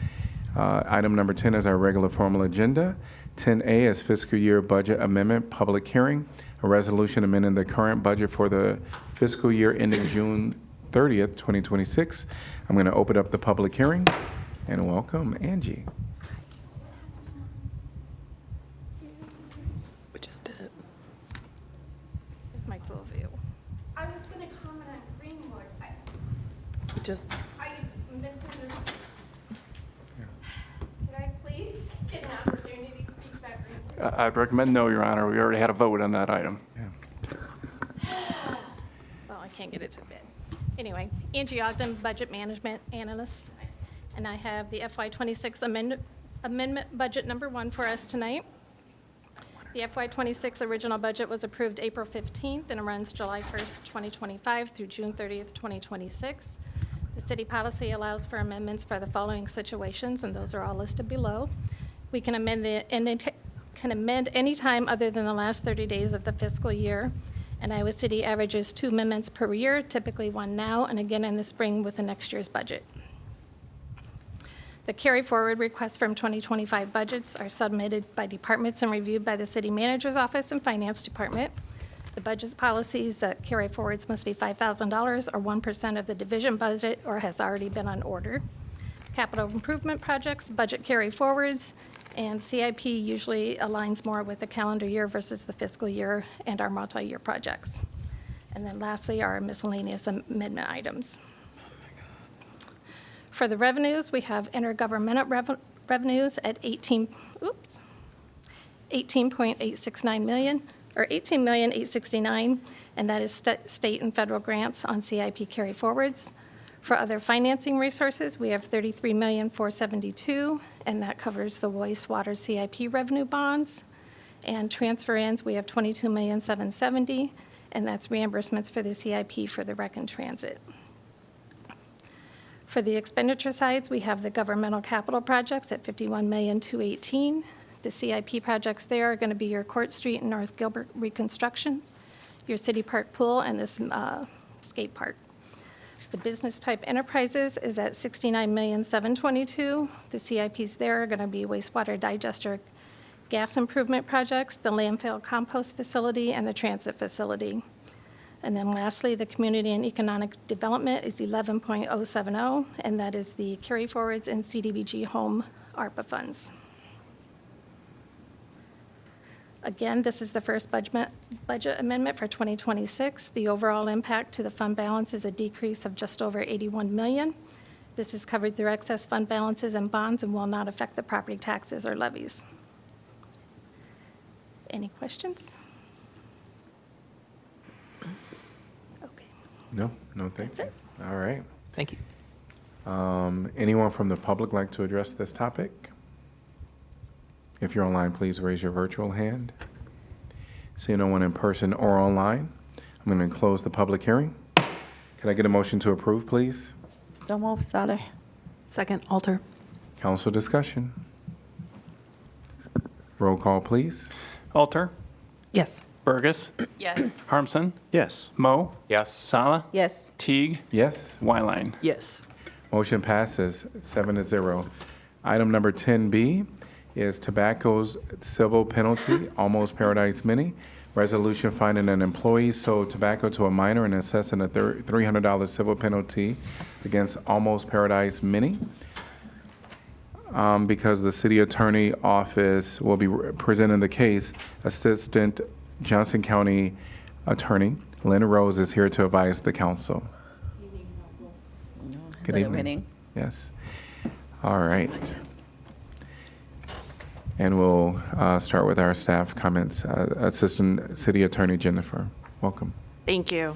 Item number 10 is our regular formal agenda. 10A is fiscal year budget amendment, public hearing, a resolution amending the current budget for the fiscal year ending June 30th, 2026. I'm going to open up the public hearing and welcome Angie. We just did it. Here's my full view. I was going to comment on Greenwood. We just. I misunderstood. Could I please get an opportunity to speak about Greenwood? I'd recommend no, Your Honor. We already had a vote on that item. Well, I can't get it to fit. Anyway, Angie Ogden, Budget Management Analyst, and I have the FY26 amendment budget number 1 for us tonight. The FY26 original budget was approved April 15th and it runs July 1st, 2025 through June 30th, 2026. The city policy allows for amendments for the following situations, and those are all listed below. We can amend any time other than the last 30 days of the fiscal year. And Iowa City averages 2 amendments per year, typically 1 now and again in the spring with the next year's budget. The carry forward requests from 2025 budgets are submitted by departments and reviewed by the city manager's office and finance department. The budget policies that carry forwards must be $5,000 or 1% of the division budget or has already been on order. Capital improvement projects, budget carry forwards, and CIP usually aligns more with the calendar year versus the fiscal year and our multi-year projects. And then lastly, our miscellaneous amendment items. For the revenues, we have intergovernmental revenues at 18.869 million, or 18,869,000, and that is state and federal grants on CIP carry forwards. For other financing resources, we have 33,472,000, and that covers the wastewater CIP revenue bonds. And transfer ins, we have 22,770,000, and that's reimbursements for the CIP for the rec and transit. For the expenditure sides, we have the governmental capital projects at 51,218,000. The CIP projects there are going to be your Court Street and North Gilbert reconstructions, your City Park pool, and this skate park. The business type enterprises is at 69,722,000. The CIPs there are going to be wastewater digester gas improvement projects, the landfill compost facility, and the transit facility. And then lastly, the community and economic development is 11.070, and that is the carry forwards and CDBG home ARPA funds. Again, this is the first budget amendment for 2026. The overall impact to the fund balance is a decrease of just over 81 million. This is covered through excess fund balances and bonds and will not affect the property taxes or levies. Any questions? Okay. No, thank you. That's it. All right. Thank you. Anyone from the public like to address this topic? If you're online, please raise your virtual hand. Seeing no one in person or online, I'm going to close the public hearing. Can I get a motion to approve, please? So move, Saleh. Second, Alter. Council discussion. Roll call, please. Alter, Yes. Burgess, Yes. Harmson, Yes. Moe, Yes. Sala, Yes. Teague, Yes. Wyline. Yes. Motion passes 7-0. Item number 10B is tobacco's civil penalty, Almost Paradise Mini. Resolution finding an employee sold tobacco to a minor and assessing a $300 civil penalty against Almost Paradise Mini. Because the city attorney office will be presenting the case, Assistant Johnson County Attorney Lynn Rose is here to advise the council. Good evening. Yes. All right. And we'll start with our staff comments. Assistant City Attorney Jennifer, welcome. Thank you.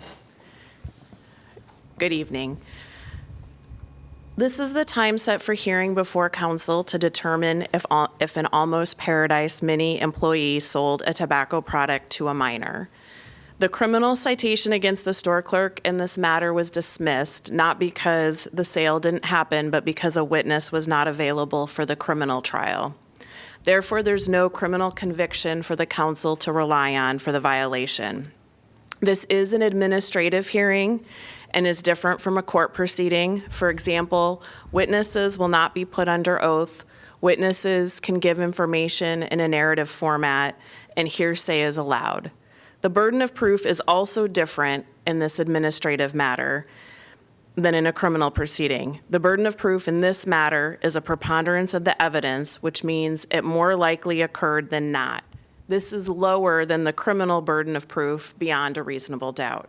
Good evening. This is the time set for hearing before council to determine if an Almost Paradise Mini employee sold a tobacco product to a minor. The criminal citation against the store clerk in this matter was dismissed, not because the sale didn't happen, but because a witness was not available for the criminal trial. Therefore, there's no criminal conviction for the council to rely on for the violation. This is an administrative hearing and is different from a court proceeding. For example, witnesses will not be put under oath. Witnesses can give information in a narrative format, and hearsay is allowed. The burden of proof is also different in this administrative matter than in a criminal proceeding. The burden of proof in this matter is a preponderance of the evidence, which means it more likely occurred than not. This is lower than the criminal burden of proof beyond a reasonable doubt.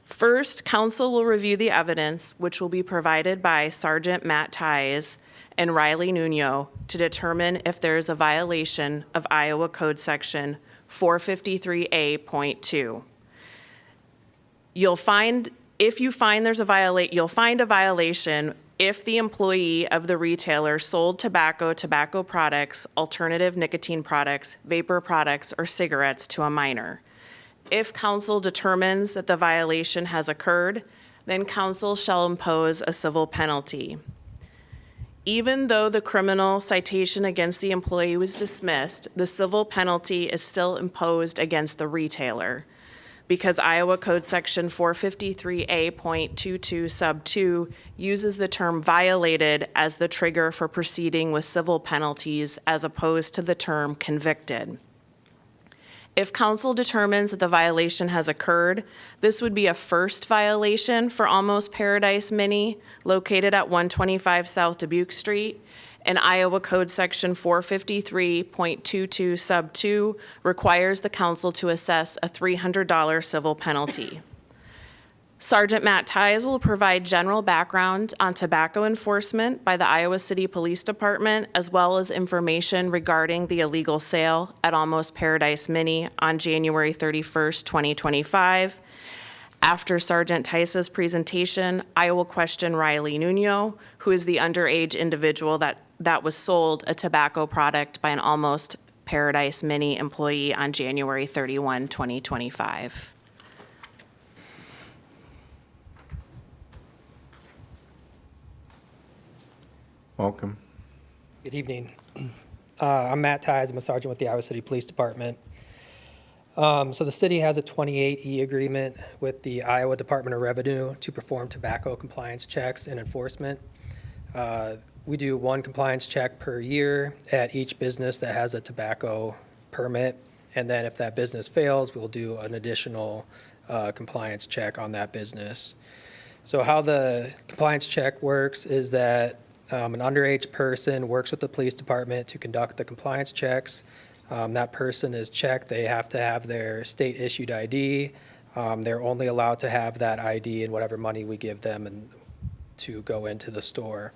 First, council will review the evidence, which will be provided by Sergeant Matt Ties and Riley Nuno, to determine if there is a violation of Iowa Code Section 453A.2. You'll find a violation if the employee of the retailer sold tobacco products, alternative nicotine products, vapor products, or cigarettes to a minor. If council determines that the violation has occurred, then council shall impose a civil penalty. Even though the criminal citation against the employee was dismissed, the civil penalty is still imposed against the retailer, because Iowa Code Section 453A.22 sub 2 uses the term violated as the trigger for proceeding with civil penalties as opposed to the term convicted. If council determines that the violation has occurred, this would be a first violation for Almost Paradise Mini, located at 125 South Dubuque Street, and Iowa Code Section 453.22 sub 2 requires the council to assess a $300 civil penalty. Sergeant Matt Ties will provide general background on tobacco enforcement by the Iowa City Police Department, as well as information regarding the illegal sale at Almost Paradise Mini on January 31st, 2025. After Sergeant Tice's presentation, I will question Riley Nuno, who is the underage individual that was sold a tobacco product by an Almost Paradise Mini employee on January 31, 2025. Welcome. Good evening. I'm Matt Ties. I'm a sergeant with the Iowa City Police Department. So the city has a 28E agreement with the Iowa Department of Revenue to perform tobacco compliance checks and enforcement. We do one compliance check per year at each business that has a tobacco permit. And then if that business fails, we'll do an additional compliance check on that business. So how the compliance check works is that an underage person works with the police department to conduct the compliance checks. That person is checked. They have to have their state-issued ID. They're only allowed to have that ID and whatever money we give them and to go into the store.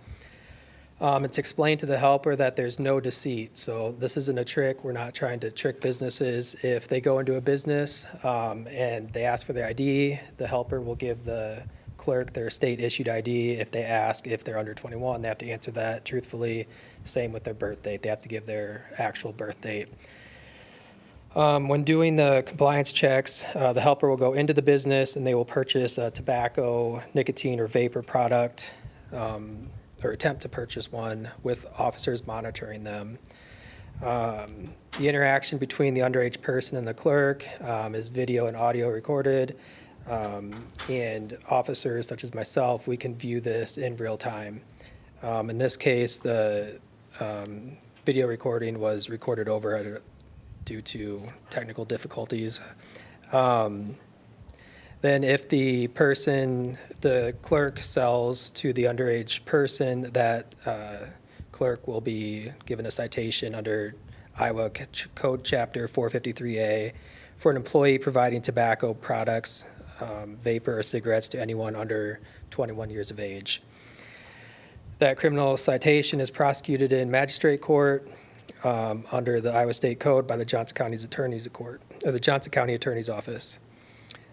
It's explained to the helper that there's no deceit. So this isn't a trick. We're not trying to trick businesses. If they go into a business and they ask for their ID, the helper will give the clerk their state-issued ID. If they ask if they're under 21, they have to answer that truthfully. Same with their birth date. They have to give their actual birth date. When doing the compliance checks, the helper will go into the business and they will purchase a tobacco, nicotine, or vapor product, or attempt to purchase one with officers monitoring them. The interaction between the underage person and the clerk is video and audio recorded. And officers such as myself, we can view this in real time. In this case, the video recording was recorded over due to technical difficulties. Then if the clerk sells to the underage person, that clerk will be given a citation under Iowa Code Chapter 453A for an employee providing tobacco products, vapor or cigarettes to anyone under 21 years of age. That criminal citation is prosecuted in magistrate court under the Iowa State Code by the Johnson County's Attorney's Court, or the Johnson County Attorney's Office.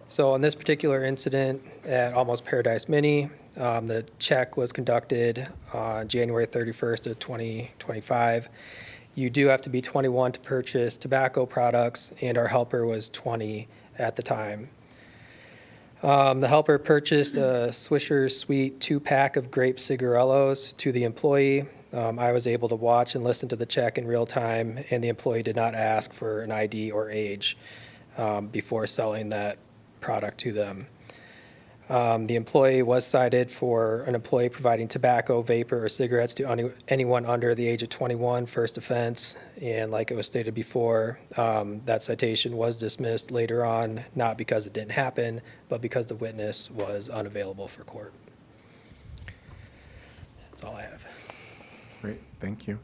So on this particular incident at Almost Paradise Mini, the check was conducted on January 31st of 2025. You do have to be 21 to purchase tobacco products, and our helper was 20 at the time. The helper purchased a Swisher Sweet 2-pack of grape cigarillos to the employee. I was able to watch and listen to the check in real time, and the employee did not ask for an ID or age before selling that product to them. The employee was cited for an employee providing tobacco, vapor, or cigarettes to anyone under the age of 21, first offense. And like it was stated before, that citation was dismissed later on, not because it didn't happen, but because the witness was unavailable for court. That's all I have. Great, thank you.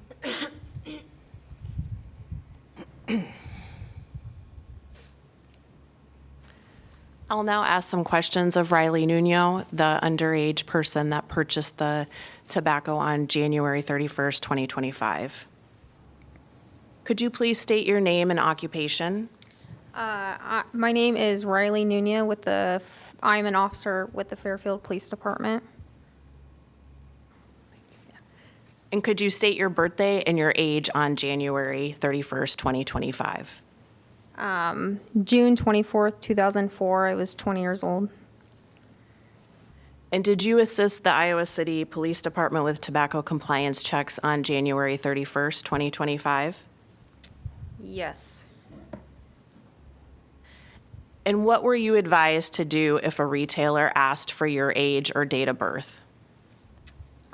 I'll now ask some questions of Riley Nuno, the underage person that purchased the tobacco on January 31st, 2025. Could you please state your name and occupation? My name is Riley Nuno with I'm an officer with the Fairfield Police Department. And could you state your birthday and your age on January 31st, 2025? June 24th, 2004, I was 20 years old. And did you assist the Iowa City Police Department with tobacco compliance checks on January 31st, 2025? Yes. And what were you advised to do if a retailer asked for your age or date of birth?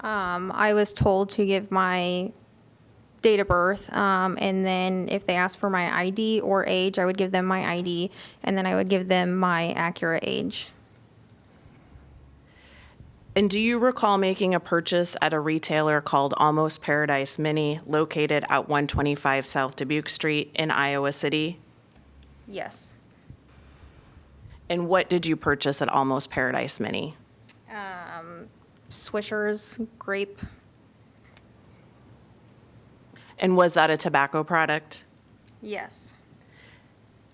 I was told to give my date of birth, and then if they asked for my ID or age, I would give them my ID, and then I would give them my accurate age. And do you recall making a purchase at a retailer called Almost Paradise Mini located at 125 South Dubuque Street in Iowa City? Yes. And what did you purchase at Almost Paradise Mini? Swishers, grape. And was that a tobacco product? Yes.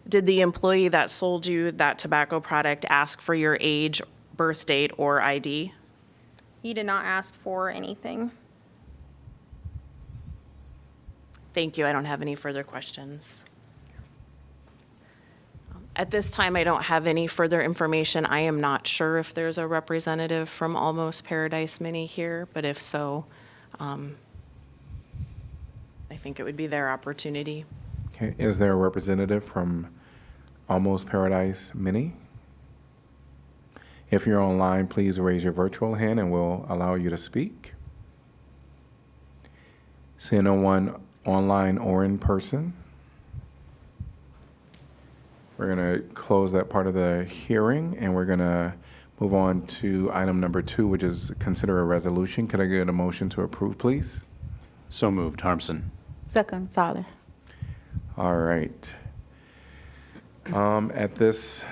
Did the employee that sold you that tobacco product ask for your age, birth date, or ID? He did not ask for anything. Thank you. I don't have any further questions. At this time, I don't have any further information. I am not sure if there's a representative from Almost Paradise Mini here, but if so, I think it would be their opportunity. Okay, is there a representative from Almost Paradise Mini? If you're online, please raise your virtual hand and we'll allow you to speak. Seeing no one online or in person, we're going to close that part of the hearing and we're going to move on to item number 2, which is consider a resolution. Could I get a motion to approve, please? So moved. Harmson. Second, Soller. All right. At this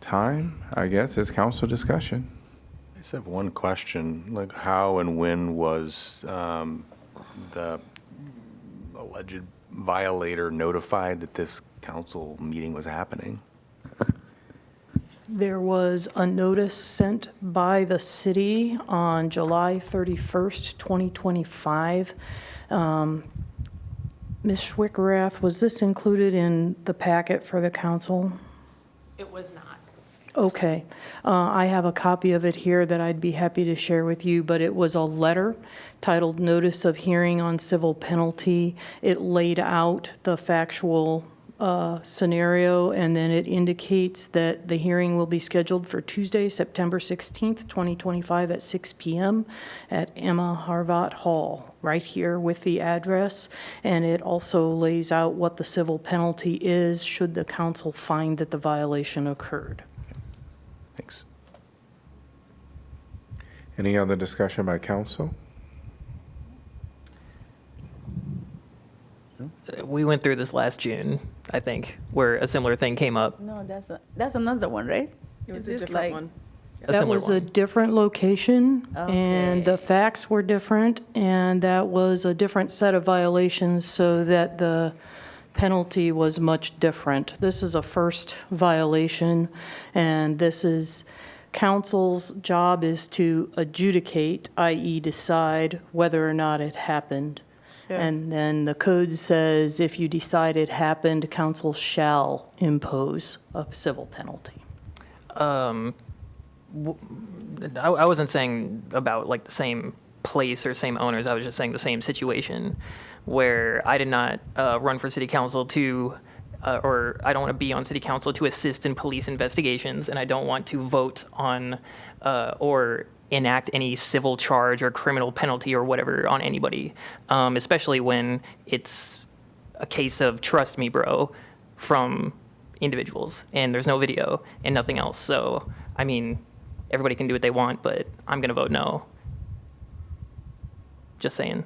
time, I guess, is council discussion. I just have one question, like how and when was the alleged violator notified that this council meeting was happening? There was a notice sent by the city on July 31st, 2025. Ms. Schwickerath, was this included in the packet for the council? It was not. Okay. I have a copy of it here that I'd be happy to share with you, but it was a letter titled Notice of Hearing on Civil Penalty. It laid out the factual scenario, and then it indicates that the hearing will be scheduled for Tuesday, September 16th, 2025 at 6 p.m. at Emma Harvat Hall, right here with the address. And it also lays out what the civil penalty is should the council find that the violation occurred. Thanks. Any other discussion by council? We went through this last June, I think, where a similar thing came up. No, that's another one, right? It was Is a this different like- one. That was a different location, and the facts were different, and that was a different set of violations, so that the penalty was much different. This is a first violation, and this is, council's job is to adjudicate, i.e. decide whether or not it happened. Sure. And then the code says if you decide it happened, council shall impose a civil penalty. I wasn't saying about like the same place or same owners. I was just saying the same situation where I did not run for city council to, or I don't want to be on city council to assist in police investigations, and I don't want to vote on or enact any civil charge or criminal penalty or whatever on anybody, especially when it's a case of trust me, bro, from individuals, and there's no video and nothing else. So, I mean, everybody can do what they want, but I'm going to vote no. Just saying.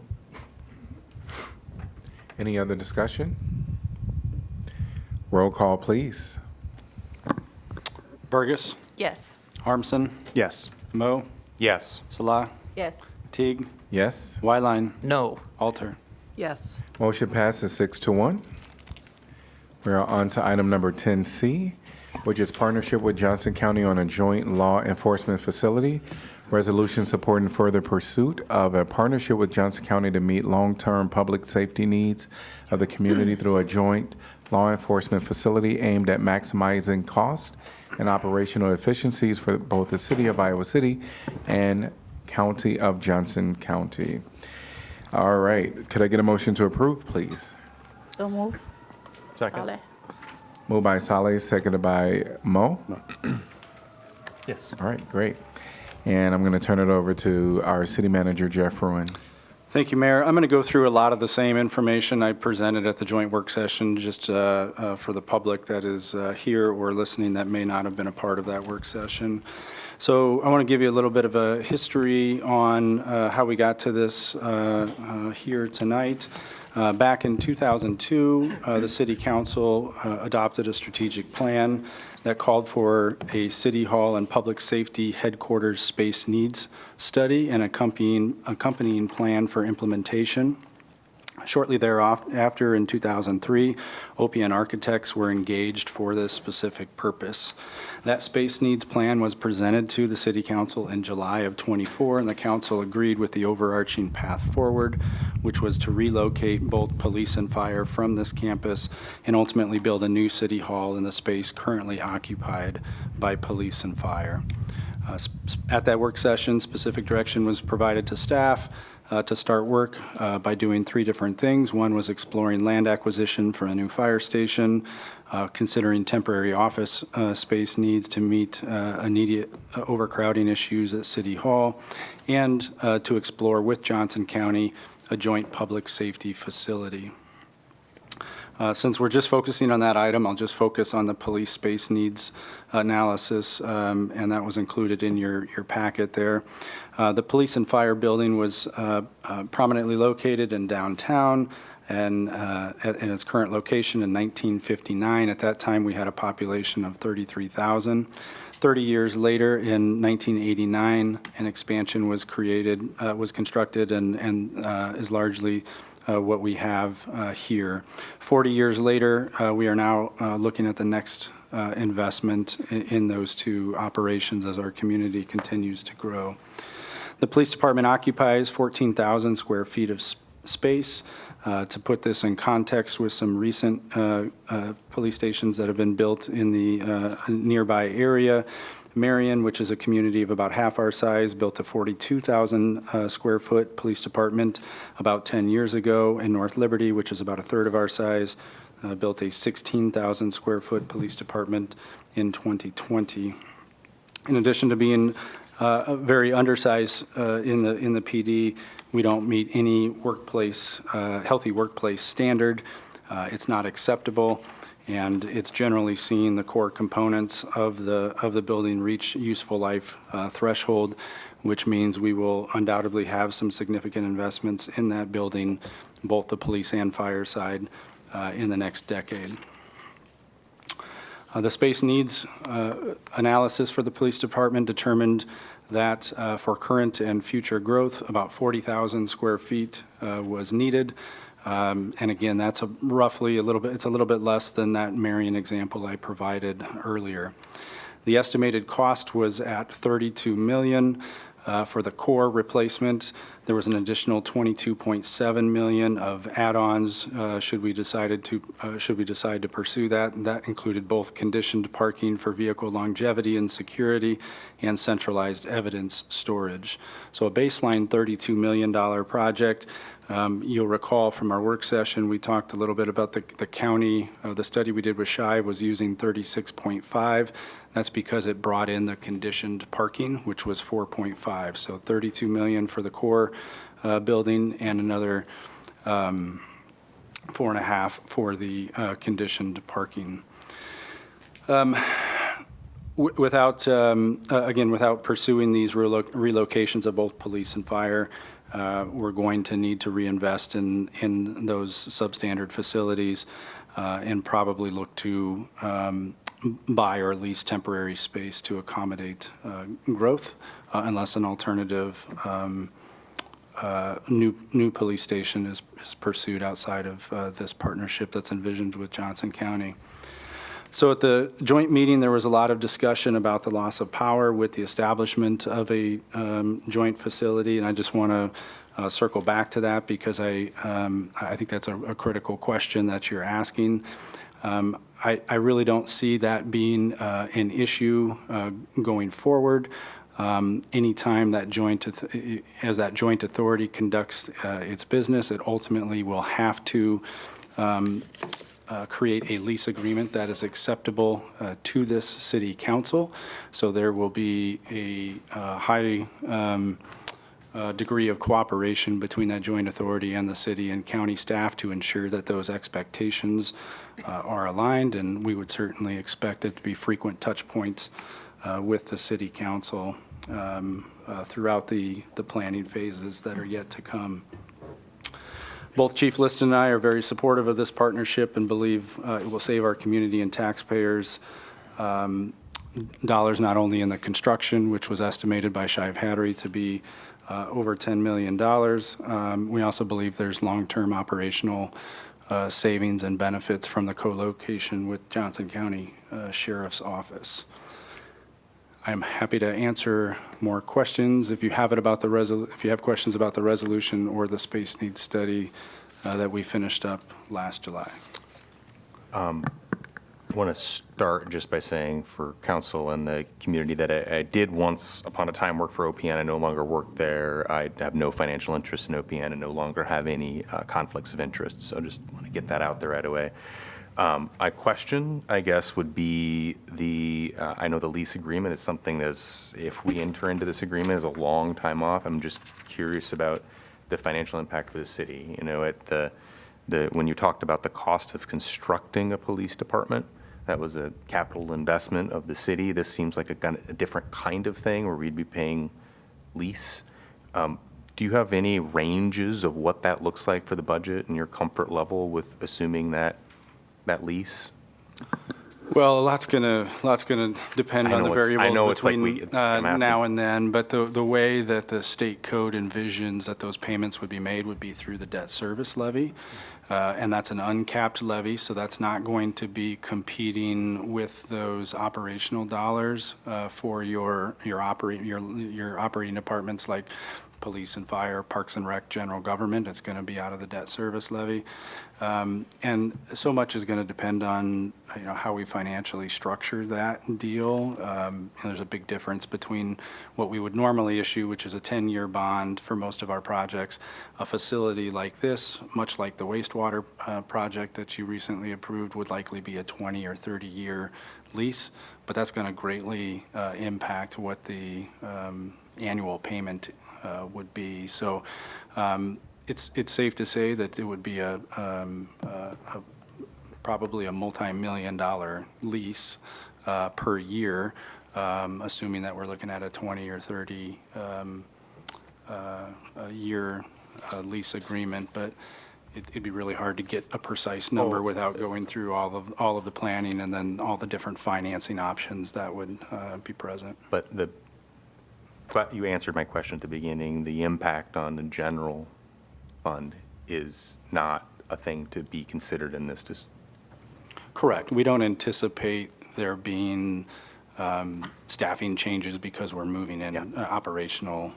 Any other discussion? Roll call, please. Burgess. Yes. Harmson. Yes. Moe. Yes. Salah. Yes. Teague. Yes. Wyline. No. Alter. Yes. Motion passes 6-1. We're on to item number 10C, which is partnership with Johnson County on a joint law enforcement facility. Resolution supporting further pursuit of a partnership with Johnson County to meet long-term public safety needs of the community through a joint law enforcement facility aimed at maximizing cost and operational efficiencies for both the city of Iowa City and county of Johnson County. All right, could I get a motion to approve, please? So move. Second. Soller. Moved by Saleh, seconded by Mo. Yes. All right, great. And I'm going to turn it over to our city manager, Jeff Ruin. Thank you, Mayor. I'm going to go through a lot of the same information I presented at the joint work session, just for the public that is here or listening that may not have been a part of that work session. So I want to give you a little bit of a history on how we got to this here tonight. Back in 2002, the City Council adopted a strategic plan that called for a City Hall and Public Safety Headquarters space needs study and accompanying plan for implementation. Shortly thereafter, in 2003, OPN architects were engaged for this specific purpose. That space needs plan was presented to the City Council in July of '24, and the Council agreed with the overarching path forward, which was to relocate both police and fire from this campus and ultimately build a new City Hall in the space currently occupied by police and fire. At that work session, specific direction was provided to staff to start work by doing three different things. One was exploring land acquisition for a new fire station, considering temporary office space needs to meet immediate overcrowding issues at City Hall, and to explore with Johnson County a joint public safety facility. Since we're just focusing on that item, I'll just focus on the police space needs analysis, and that was included in your packet there. The police and fire building was prominently located in downtown and in its current location in 1959. At that time, we had a population of 33,000. 30 years later, in 1989, an expansion was constructed and is largely what we have here. 40 years later, we are now looking at the next investment in those two operations as our community continues to grow. The police department occupies 14,000 square feet of space. To put this in context with some recent police stations that have been built in the nearby area, Marion, which is a community of about half our size, built a 42,000 square foot police department about 10 years ago. And North Liberty, which is about a third of our size, built a 16,000 square foot police department in 2020. In addition to being very undersized in the PD, we don't meet any workplace, healthy workplace standard. It's not acceptable, and it's generally seen the core components of the building reach useful life threshold, which means we will undoubtedly have some significant investments in that building, both the police and fire side, in the next decade. The space needs analysis for the police department determined that for current and future growth, about 40,000 square feet was needed. And again, that's roughly it's a little bit less than that Marion example I provided earlier. The estimated cost was at $32 million. For the core replacement, there was an additional $22.7 million of add-ons should we decide to pursue that. And that included both conditioned parking for vehicle longevity and security and centralized evidence storage. So a baseline $32 million project. You'll recall from our work session, we talked a little bit about the county. The study we did with Shive was using 36.5. That's because it brought in the conditioned parking, which was 4.5. So 32 million for the core building and another 4.5 for the conditioned parking. Without pursuing these relocations of both police and fire, we're going to need to reinvest in those substandard facilities and probably look to buy or lease temporary space to accommodate growth unless an alternative new police station is pursued outside of this partnership that's envisioned with Johnson County. So at the joint meeting, there was a lot of discussion about the loss of power with the establishment of a joint facility, and I just want to circle back to that because I think that's a critical question that you're asking. I really don't see that being an issue going forward. Anytime that as that joint authority conducts its business, it ultimately will have to create a lease agreement that is acceptable to this city council. So there will be a high degree of cooperation between that joint authority and the city and county staff to ensure that those expectations are aligned, and we would certainly expect it to be frequent touch points with the city council throughout the planning phases that are yet to come. Both Chief Liston and I are very supportive of this partnership and believe it will save our community and taxpayers dollars, not only in the construction, which was estimated by Shive Hattery to be over $10 million. We also believe there's long-term operational savings and benefits from the co-location with Johnson County Sheriff's Office. I'm happy to answer more questions if you have if you have questions about the resolution or the space needs study that we finished up last July. I want to start just by saying for council and the community that I did once upon a time work for OPN. I no longer work there. I have no financial interest in OPN and no longer have any conflicts of interest. So just want to get that out there right away. I question, I guess, would be I know the lease agreement is something that's, if we enter into this agreement, is a long time off. I'm just curious about the financial impact for the city. You know, at when you talked about the cost of constructing a police department, that was a capital investment of the city. This seems like a different kind of thing where we'd be paying lease. Do you have any ranges of what that looks like for the budget and your comfort level with assuming that lease? Well, a lot's gonna depend on the variables between now and then, but the way that the state code envisions that those payments would be made would be through the debt service levy, and that's an uncapped levy, so that's not going to be competing with those operational dollars for your operating departments like police and fire, parks and rec, general government. It's going to be out of the debt service levy. And so much is going to depend on how we financially structure that deal. There's a big difference between what we would normally issue, which is a 10-year bond for most of our projects. A facility like this, much like the wastewater project that you recently approved, would likely be a 20 or 30-year lease, but that's going to greatly impact what the annual payment would be. So it's safe to say that it would be probably a multi-million-dollar lease per year, assuming that we're looking at a 20 or 30 year lease agreement. But it'd be really hard to get a precise number without going through all of the planning and then all the different financing options that would be present. But you answered my question at the beginning. The impact on the general fund is not a thing to be considered in this. Correct. We don't anticipate there being staffing changes because we're moving in operational,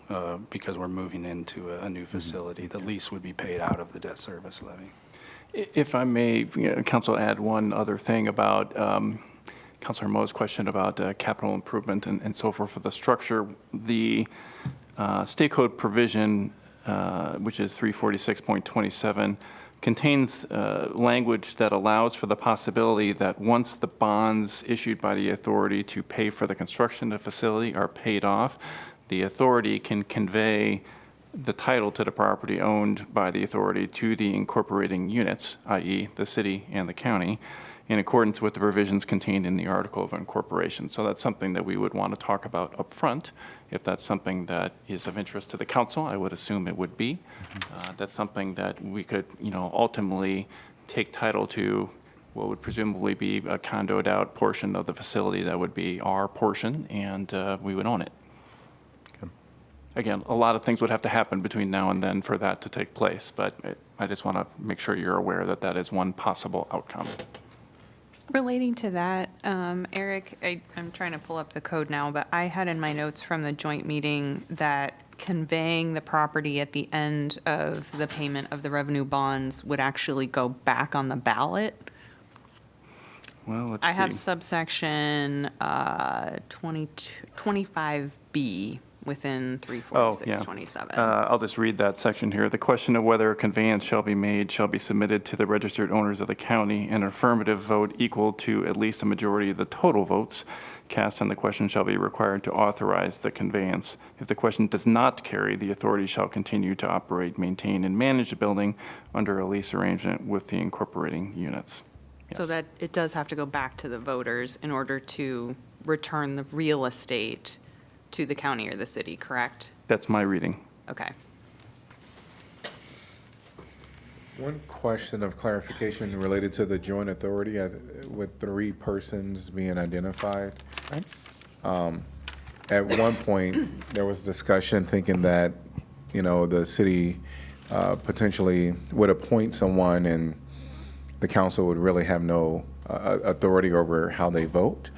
because we're moving into a new facility. The lease would be paid out of the debt service levy. If I may, Council, add one other thing about Councilor Mo's question about capital improvement and so forth for the structure. The state code provision, which is 346.27, contains language that allows for the possibility that once the bonds issued by the authority to pay for the construction of the facility are paid off, the authority can convey the title to the property owned by the authority to the incorporating units, i.e. the city and the county, in accordance with the provisions contained in the Article of Incorporation. So that's something that we would want to talk about up front. If that's something that is of interest to the council, I would assume it would be. That's something that we could, ultimately take title to what would presumably be a condoed out portion of the facility that would be our portion, and we would own it. Again, a lot of things would have to happen between now and then for that to take place, but I just want to make sure you're aware that that is one possible outcome. Relating to that, Eric, I'm trying to pull up the code now, but I had in my notes from the joint meeting that conveying the property at the end of the payment of the revenue bonds would actually go back on the ballot. Well, let's I have see. subsection 25B within 34627. I'll just read that section here. The question of whether a conveyance shall be made shall be submitted to the registered owners of the county. An affirmative vote equal to at least a majority of the total votes cast on the question shall be required to authorize the conveyance. If the question does not carry, the authority shall continue to operate, maintain, and manage the building under a lease arrangement with the incorporating units. So that it does have to go back to the voters in order to return the real estate to the county or the city, correct? That's my reading. Okay. One question of clarification related to the joint authority with 3 persons being identified. At one point, there was discussion thinking that, the city potentially would appoint someone and the council would really have no authority over how they vote.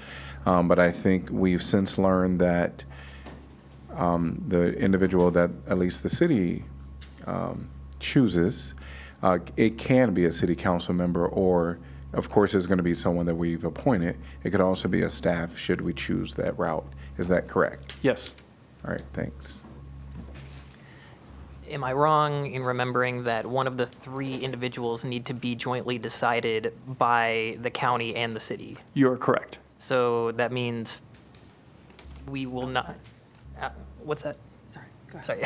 But I think we've since learned that the individual that at least the city chooses, it can be a city council member, or of course it's going to be someone that we've appointed. It could also be a staff should we choose that route. Is that correct? Yes. All right, thanks. Am I wrong in remembering that one of the 3 individuals need to be jointly decided by the county and the city? You're correct. So that means we will not, what's that? Sorry.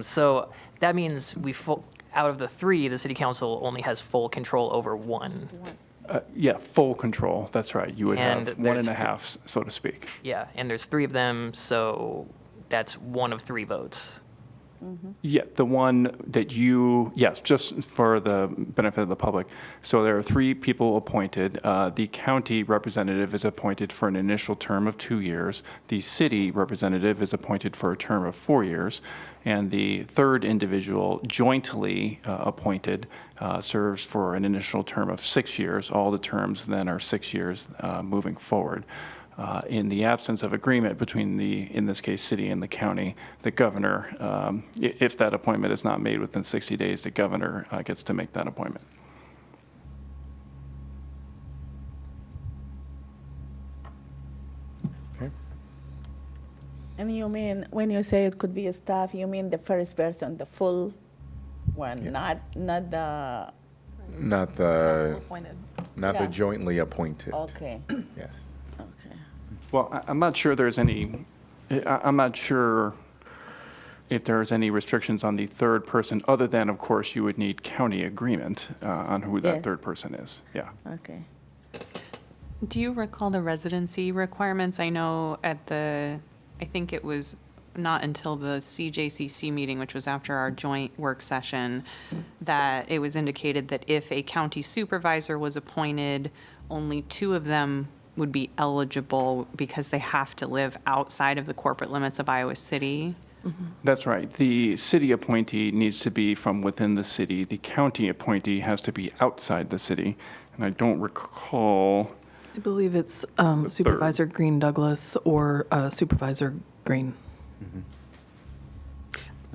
So that means out of the 3, the city council only has full control over 1. Yeah, full control. That's right. You would And have 1 there's and a half, so to speak. Yeah, and there's 3 of them, so that's 1 of 3 votes. Yeah, the one that yes, just for the benefit of the public. So there are 3 people appointed. The county representative is appointed for an initial term of 2 years. The city representative is appointed for a term of 4 years. And the 3rd individual, jointly appointed, serves for an initial term of 6 years. All the terms then are 6 years moving forward. In the absence of agreement between in this case, city and the county, the governor, if that appointment is not made within 60 days, the governor gets to make that appointment. Okay. And you mean, when you say it could be a staff, you mean the first person, the full one, Yes. not the, Not the Appointed. the jointly appointed. okay, Yes. okay. Well, I'm not sure there's any, I'm not sure if there's any restrictions on the 3rd person, other than, of course, you would need county agreement on who that Yes. 3rd person is. Yeah. Okay. Do you recall the residency requirements? I know I think it was not until the CJCC meeting, which was after our joint work session, that it was indicated that if a county supervisor was appointed, only 2 of them would be eligible because they have to live outside of the corporate limits of Iowa City. That's right. The city appointee needs to be from within the city. The county appointee has to be outside the city. And I don't recall. I believe it's Supervisor Green Douglas or Supervisor Green.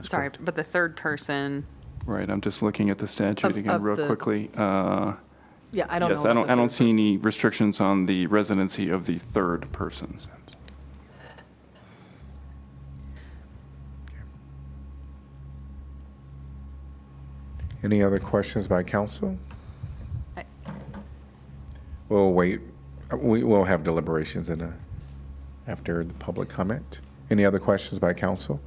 Sorry, but the 3rd person, Right. I'm just looking at the statute Of- again of real the- quickly. Yeah, I don't Yes, know. I what don't the see third any restrictions on the residency of the 3rd person. Any other questions by council? I- We'll wait. We will have deliberations after the public comment. Any other questions by council?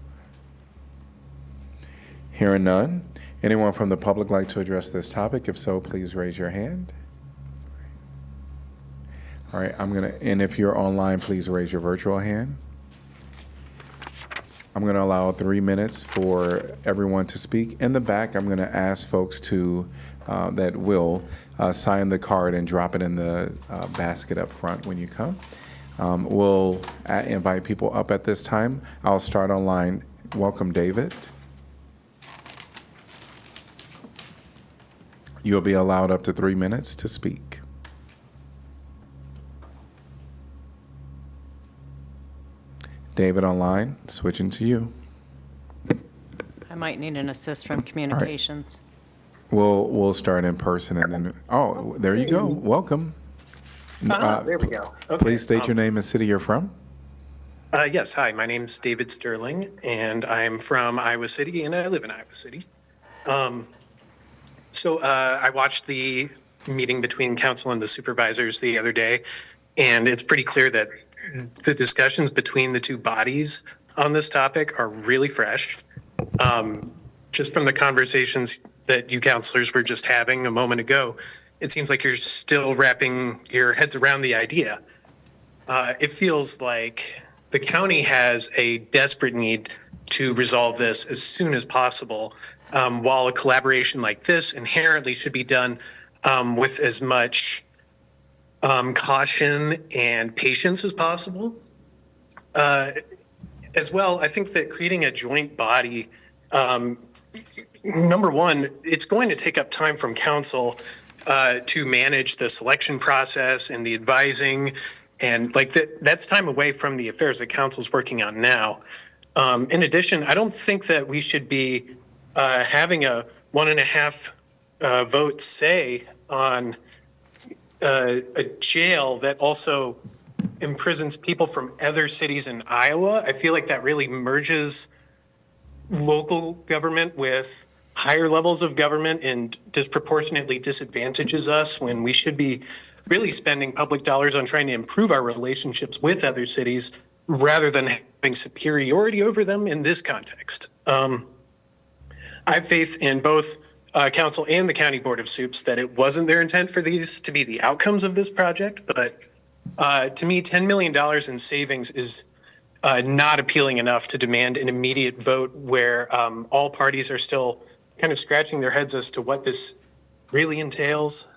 Hearing none. Anyone from the public like to address this topic? If so, please raise your hand. All right, and if you're online, please raise your virtual hand. I'm going to allow 3 minutes for everyone to speak. In the back, I'm going to ask folks that will sign the card and drop it in the basket up front when you come. We'll invite people up at this time. I'll start online. Welcome, David. You'll be allowed up to 3 minutes to speak. David online, switching to you. I might need an assist from communications. We'll start in person and then, there you go. Welcome. There we go. Okay. Please state your name and city you're from. Yes, hi, my name's David Sterling, and I'm from Iowa City, and I live in Iowa City. So I watched the meeting between council and the supervisors the other day, and it's pretty clear that the discussions between the 2 bodies on this topic are really fresh. Just from the conversations that you counselors were just having a moment ago, it seems like you're still wrapping your heads around the idea. It feels like the county has a desperate need to resolve this as soon as possible. while a collaboration like this inherently should be done with as much caution and patience as possible. As well, I think that creating a joint body, number one, it's going to take up time from council to manage the selection process and the advising, and like that's time away from the affairs that council's working on now. In addition, I don't think that we should be having a 1.5 vote say on a jail that also imprisons people from other cities in Iowa. I feel like that really merges local government with higher levels of government and disproportionately disadvantages us when we should be really spending public dollars on trying to improve our relationships with other cities rather than having superiority over them in this context. I have faith in both council and the County Board of Soups that it wasn't their intent for these to be the outcomes of this project, but to me, $10 million in savings is not appealing enough to demand an immediate vote where all parties are still kind of scratching their heads as to what this really entails.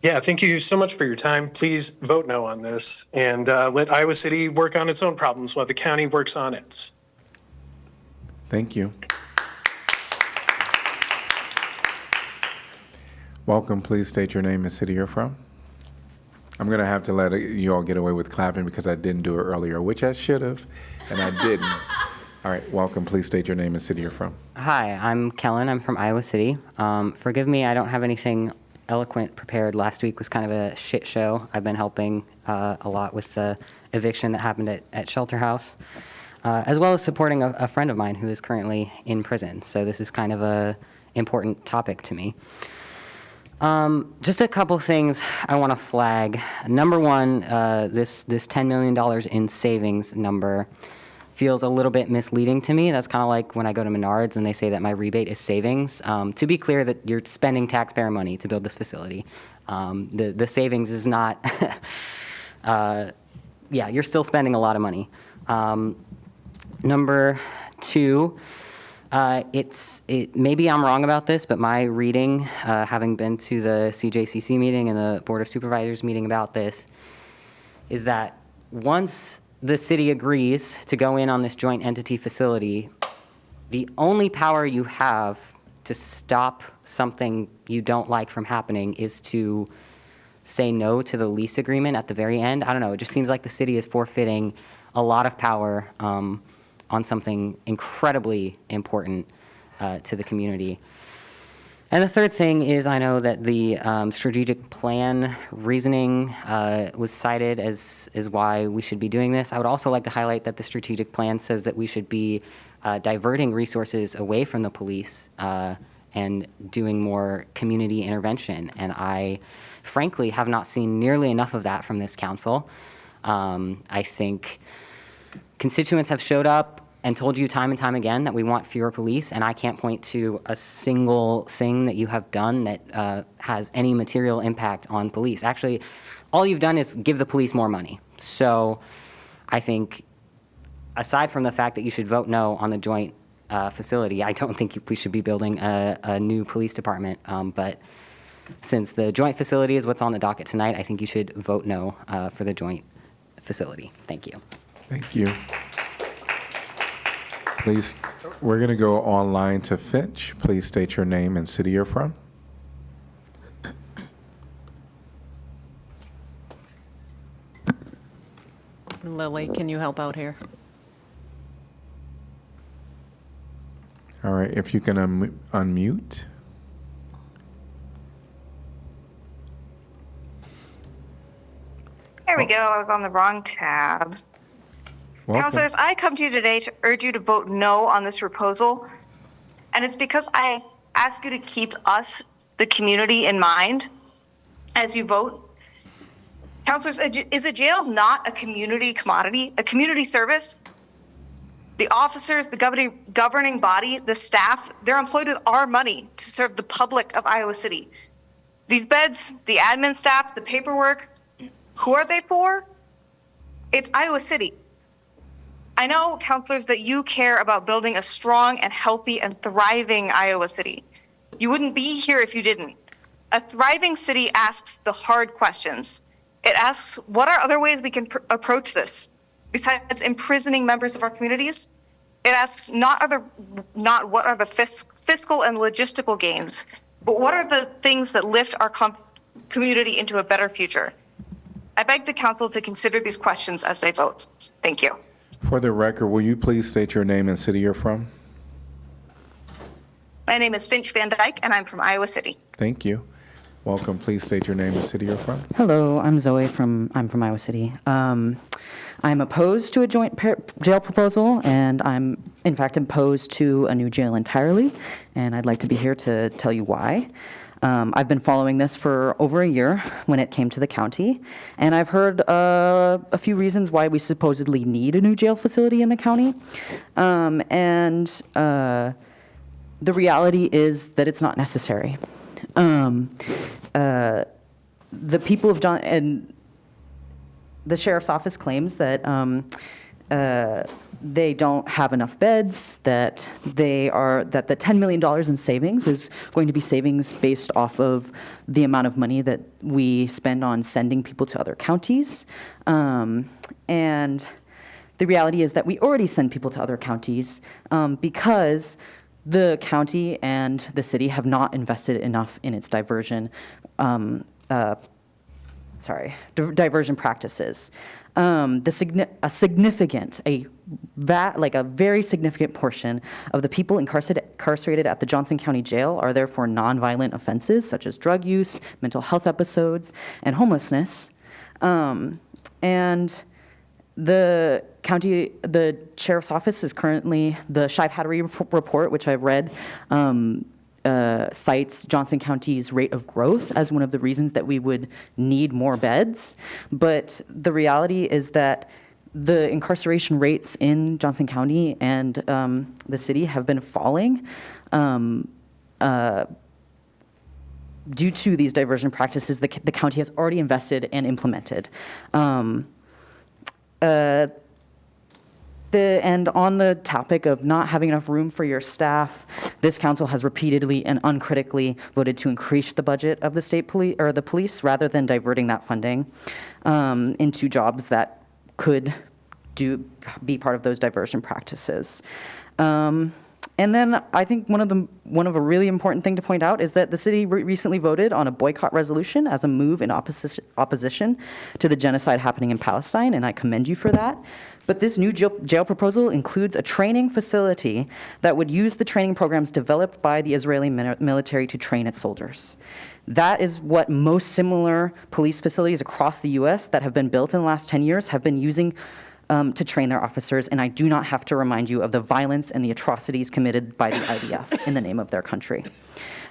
Yeah, thank you so much for your time. Please vote no on this and let Iowa City work on its own problems while the county works on its. Thank you. Welcome. Please state your name and city you're from. I'm going to have to let you all get away with clapping because I didn't do it earlier, which I should have, and I didn't. All right, welcome. Please state your name and city you're from. Hi, I'm Kellen. I'm from Iowa City. Forgive me, I don't have anything eloquent prepared. Last week was kind of a shit show. I've been helping a lot with the eviction that happened at Shelter House, as well as supporting a friend of mine who is currently in prison. So this is kind of a important topic to me. Just a couple things I want to flag. Number one, this $10 million in savings number feels a little bit misleading to me. That's kind of like when I go to Menards and they say that my rebate is savings. To be clear, that you're spending taxpayer money to build this facility. The savings is not, yeah, you're still spending a lot of money. Number two, maybe I'm wrong about this, but my reading, having been to the CJCC meeting and the Board of Supervisors meeting about this, is that once the city agrees to go in on this joint entity facility, the only power you have to stop something you don't like from happening is to say no to the lease agreement at the very end. I don't know, it just seems like the city is forfeiting a lot of power on something incredibly important to the community. And the third thing is, I know that the strategic plan reasoning was cited as why we should be doing this. I would also like to highlight that the strategic plan says that we should be diverting resources away from the police and doing more community intervention. And I, frankly, have not seen nearly enough of that from this council. I think constituents have showed up and told you time and time again that we want fewer police, and I can't point to a single thing that you have done that has any material impact on police. Actually, all you've done is give the police more money. So I think, aside from the fact that you should vote no on the joint facility, I don't think we should be building a new police department. But since the joint facility is what's on the docket tonight, I think you should vote no for the joint facility. Thank you. Thank you. Please, we're going to go online to Finch. Please state your name and city you're from. Lily, can you help out here? All right, if you can unmute. There we go. I was on the wrong tab. Welcome. Councilors, I come to you today to urge you to vote no on this proposal. And it's because I ask you to keep us, the community, in mind as you vote. Councilors, is a jail not a community commodity, a community service? The officers, the governing body, the staff, they're employed with our money to serve the public of Iowa City. These beds, the admin staff, the paperwork, who are they for? It's Iowa City. I know, counselors, that you care about building a strong and healthy and thriving Iowa City. You wouldn't be here if you didn't. A thriving city asks the hard questions. It asks, what are other ways we can approach this? Besides imprisoning members of our communities, it asks not what are the fiscal and logistical gains, but what are the things that lift our community into a better future? I beg the council to consider these questions as they vote. Thank you. For the record, will you please state your name and city you're from? My name is Finch Van Dyke, and I'm from Iowa City. Thank you. Welcome. Please state your name and city you're from. Hello, I'm Zoe I'm from Iowa City. I'm opposed to a joint jail proposal, and I'm in fact opposed to a new jail entirely, and I'd like to be here to tell you why. I've been following this for over a year when it came to the county, and I've heard a few reasons why we supposedly need a new jail facility in the county. The reality is that it's not necessary. The people have done, and the sheriff's office claims that they don't have enough beds, that the $10 million in savings is going to be savings based off of the amount of money that we spend on sending people to other counties. And the reality is that we already send people to other counties because the county and the city have not invested enough in its diversion practices. A very significant portion of the people incarcerated at the Johnson County Jail are there for nonviolent offenses such as drug use, mental health episodes, and homelessness. And the sheriff's office is currently, the Shive Hattery report, which I've read, cites Johnson County's rate of growth as one of the reasons that we would need more beds. But the reality is that the incarceration rates in Johnson County and the city have been falling due to these diversion practices the county has already invested and implemented. And on the topic of not having enough room for your staff, this council has repeatedly and uncritically voted to increase the budget of the state police or the police rather than diverting that funding into jobs that could be part of those diversion practices. And then I think one of a really important thing to point out is that the city recently voted on a boycott resolution as a move in opposition to the genocide happening in Palestine, and I commend you for that. But this new jail proposal includes a training facility that would use the training programs developed by the Israeli military to train its soldiers. That is what most similar police facilities across the U.S. that have been built in the last 10 years have been using to train their officers, and I do not have to remind you of the violence and the atrocities committed by the IDF in the name of their country.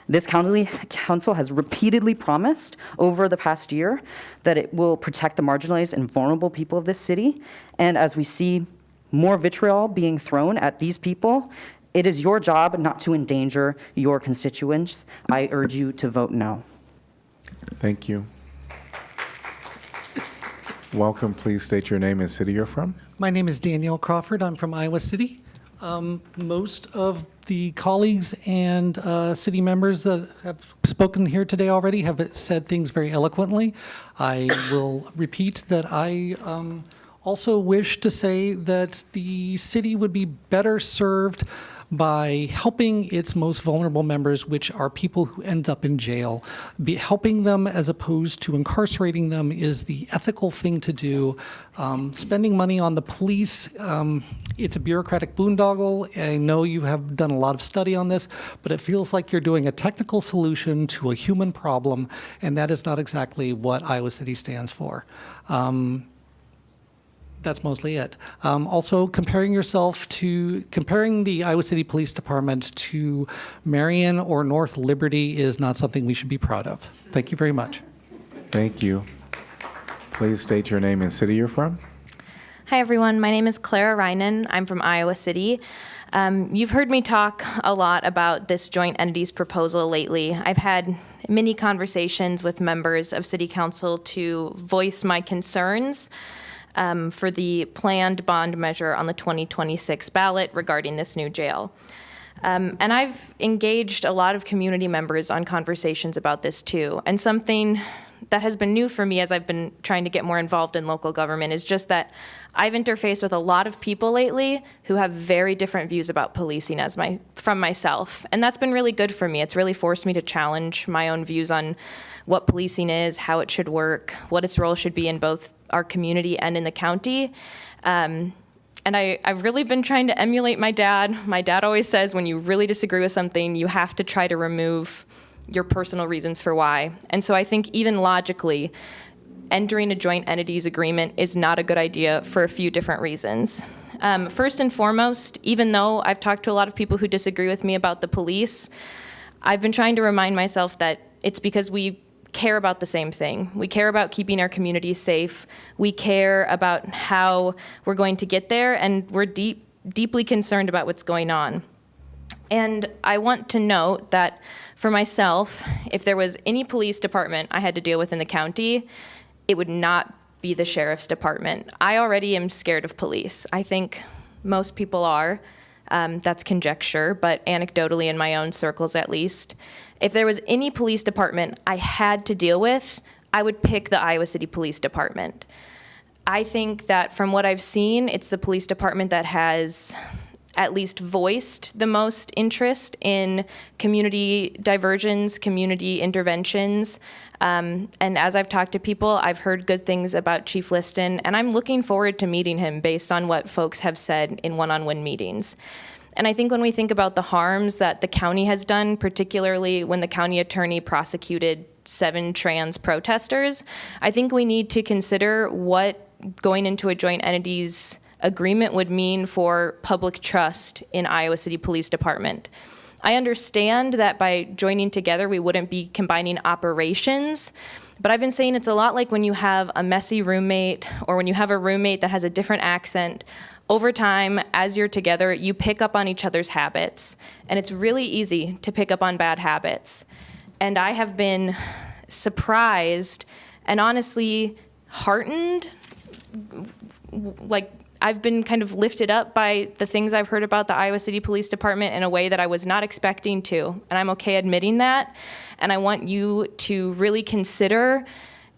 This council has repeatedly promised over the past year that it will protect the marginalized and vulnerable people of this city, and as we see more vitriol being thrown at these people, it is your job not to endanger your constituents. I urge you to vote no. Thank you. Welcome. Please state your name and city you're from. My name is Danielle Crawford. I'm from Iowa City. Most of the colleagues and city members that have spoken here today already have said things very eloquently. I will repeat that I also wish to say that the city would be better served by helping its most vulnerable members, which are people who end up in jail. Helping them as opposed to incarcerating them is the ethical thing to do. Spending money on the police, it's a bureaucratic boondoggle. I know you have done a lot of study on this, but it feels like you're doing a technical solution to a human problem, and that is not exactly what Iowa City stands for. That's mostly it. Also, comparing the Iowa City Police Department to Marion or North Liberty is not something we should be proud of. Thank you very much. Thank you. Please state your name and city you're from. Hi, everyone. My name is Clara Reinen. I'm from Iowa City. You've heard me talk a lot about this joint entities proposal lately. I've had many conversations with members of City Council to voice my concerns for the planned bond measure on the 2026 ballot regarding this new jail. And I've engaged a lot of community members on conversations about this too. And something that has been new for me as I've been trying to get more involved in local government is just that I've interfaced with a lot of people lately who have very different views about policing from myself. And that's been really good for me. It's really forced me to challenge my own views on what policing is, how it should work, what its role should be in both our community and in the county. And I've really been trying to emulate my dad. My dad always says when you really disagree with something, you have to try to remove your personal reasons for why. And so I think even logically, entering a joint entities agreement is not a good idea for a few different reasons. First and foremost, even though I've talked to a lot of people who disagree with me about the police, I've been trying to remind myself that it's because we care about the same thing. We care about keeping our communities safe. We care about how we're going to get there, and we're deeply concerned about what's going on. And I want to note that for myself, if there was any police department I had to deal with in the county, it would not be the sheriff's department. I already am scared of police. I think most people are. That's conjecture, but anecdotally in my own circles at least. If there was any police department I had to deal with, I would pick the Iowa City Police Department. I think that from what I've seen, it's the police department that has at least voiced the most interest in community diversions, community interventions. And as I've talked to people, I've heard good things about Chief Liston, and I'm looking forward to meeting him based on what folks have said in one-on-one meetings. And I think when we think about the harms that the county has done, particularly when the county attorney prosecuted 7 trans protesters, I think we need to consider what going into a joint entities agreement would mean for public trust in Iowa City Police Department. I understand that by joining together, we wouldn't be combining operations, but I've been saying it's a lot like when you have a messy roommate or when you have a roommate that has a different accent. Over time, as you're together, you pick up on each other's habits, and it's really easy to pick up on bad habits. And I have been surprised and honestly heartened, like I've been kind of lifted up by the things I've heard about the Iowa City Police Department in a way that I was not expecting to, and I'm okay admitting that. And I want you to really consider,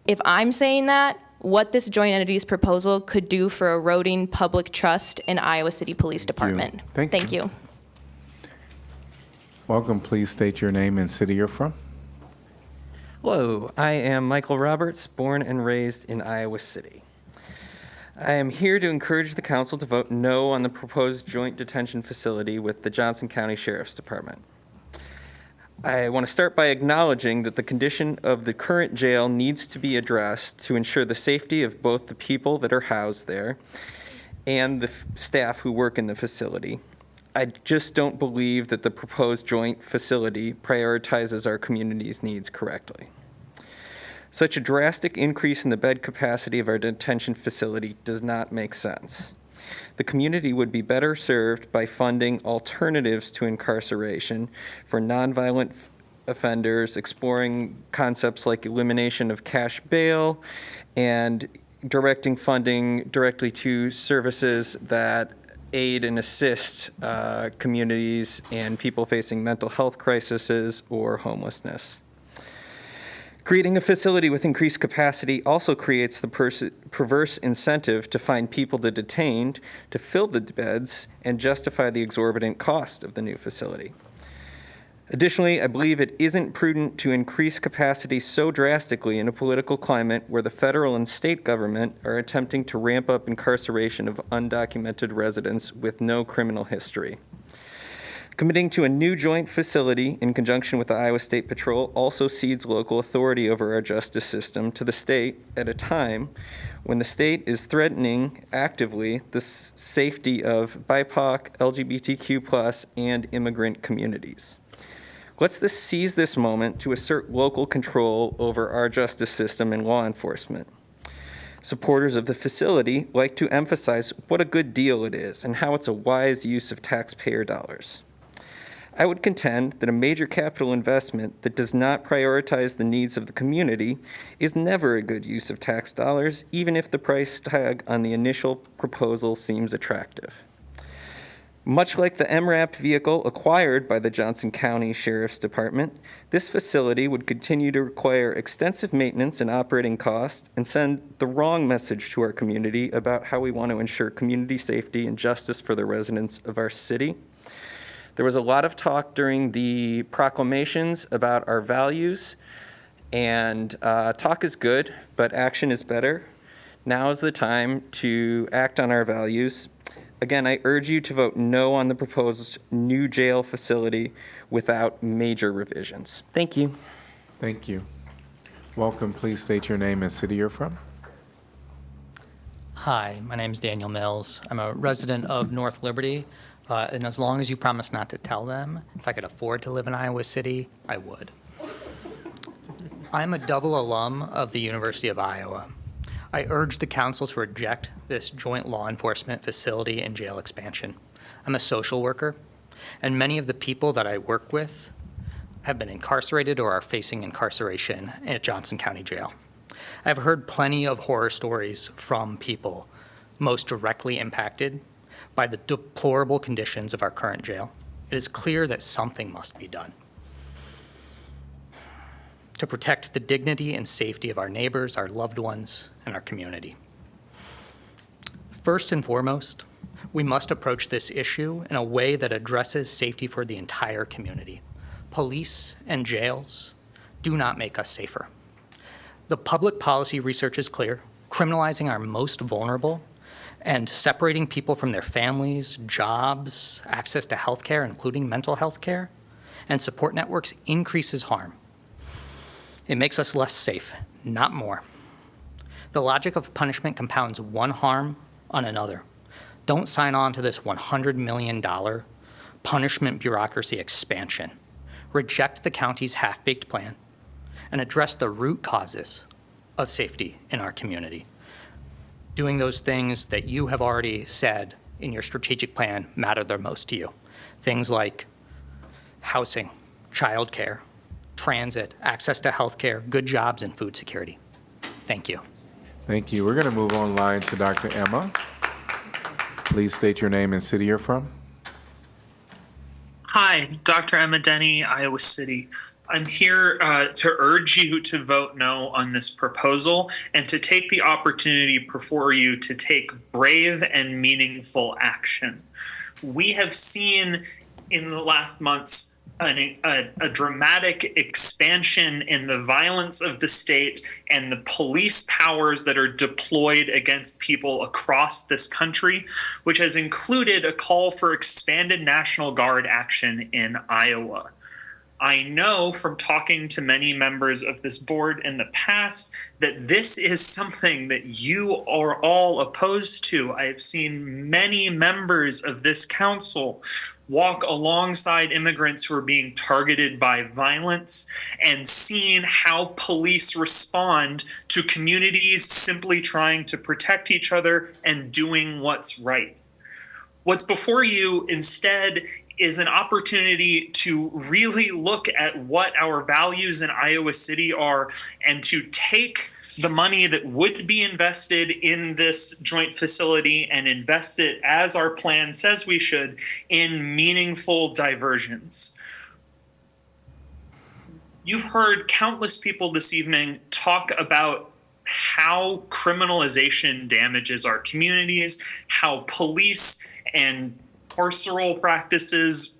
if I'm saying that, what this joint entities proposal could do for eroding public trust in Iowa City Police Department. Thank you. Welcome. Please state your name and city you're from. Hello, I am Michael Roberts, born and raised in Iowa City. I am here to encourage the council to vote no on the proposed joint detention facility with the Johnson County Sheriff's Department. I want to start by acknowledging that the condition of the current jail needs to be addressed to ensure the safety of both the people that are housed there and the staff who work in the facility. I just don't believe that the proposed joint facility prioritizes our community's needs correctly. Such a drastic increase in the bed capacity of our detention facility does not make sense. The community would be better served by funding alternatives to incarceration for nonviolent offenders, exploring concepts like elimination of cash bail, and directing funding directly to services that aid and assist communities and people facing mental health crises or homelessness. Creating a facility with increased capacity also creates the perverse incentive to find people to detain to fill the beds and justify the exorbitant cost of the new facility. Additionally, I believe it isn't prudent to increase capacity so drastically in a political climate where the federal and state government are attempting to ramp up incarceration of undocumented residents with no criminal history. Committing to a new joint facility in conjunction with the Iowa State Patrol also cedes local authority over our justice system to the state at a time when the state is threatening actively the safety of BIPOC, LGBTQ+, and immigrant communities. Let's seize this moment to assert local control over our justice system and law enforcement. Supporters of the facility like to emphasize what a good deal it is and how it's a wise use of taxpayer dollars. I would contend that a major capital investment that does not prioritize the needs of the community is never a good use of tax dollars, even if the price tag on the initial proposal seems attractive. Much like the MRAP vehicle acquired by the Johnson County Sheriff's Department, this facility would continue to require extensive maintenance and operating costs and send the wrong message to our community about how we want to ensure community safety and justice for the residents of our city. There was a lot of talk during the proclamations about our values, and talk is good, but action is better. Now is the time to act on our values. Again, I urge you to vote no on the proposed new jail facility without major revisions. Thank you. Thank you. Welcome. Please state your name and city you're from. Hi, my name is Daniel Mills. I'm a resident of North Liberty, and as long as you promise not to tell them, if I could afford to live in Iowa City, I would. I'm a double alum of the University of Iowa. I urge the council to reject this joint law enforcement facility and jail expansion. I'm a social worker, and many of the people that I work with have been incarcerated or are facing incarceration at Johnson County Jail. I've heard plenty of horror stories from people most directly impacted by the deplorable conditions of our current jail. It is clear that something must be done to protect the dignity and safety of our neighbors, our loved ones, and our community. First and foremost, we must approach this issue in a way that addresses safety for the entire community. Police and jails do not make us safer. The public policy research is clear. Criminalizing our most vulnerable and separating people from their families, jobs, access to health care, including mental health care, and support networks increases harm. It makes us less safe, not more. The logic of punishment compounds one harm on another. Don't sign on to this $100 million punishment bureaucracy expansion. Reject the county's half-baked plan and address the root causes of safety in our community. Doing those things that you have already said in your strategic plan matter the most to you. Things like housing, childcare, transit, access to healthcare, good jobs, and food security. Thank you. Thank you. We're going to move online to Dr. Emma. Please state your name and city you're from. Hi, Dr. Emma Denny, Iowa City. I'm here to urge you to vote no on this proposal and to take the opportunity before you to take brave and meaningful action. We have seen in the last months a dramatic expansion in the violence of the state and the police powers that are deployed against people across this country, which has included a call for expanded National Guard action in Iowa. I know from talking to many members of this board in the past that this is something that you are all opposed to. I have seen many members of this council walk alongside immigrants who are being targeted by violence and seen how police respond to communities simply trying to protect each other and doing what's right. What's before you instead is an opportunity to really look at what our values in Iowa City are and to take the money that would be invested in this joint facility and invest it, as our plan says we should, in meaningful diversions. You've heard countless people this evening talk about how criminalization damages our communities, how police and carceral practices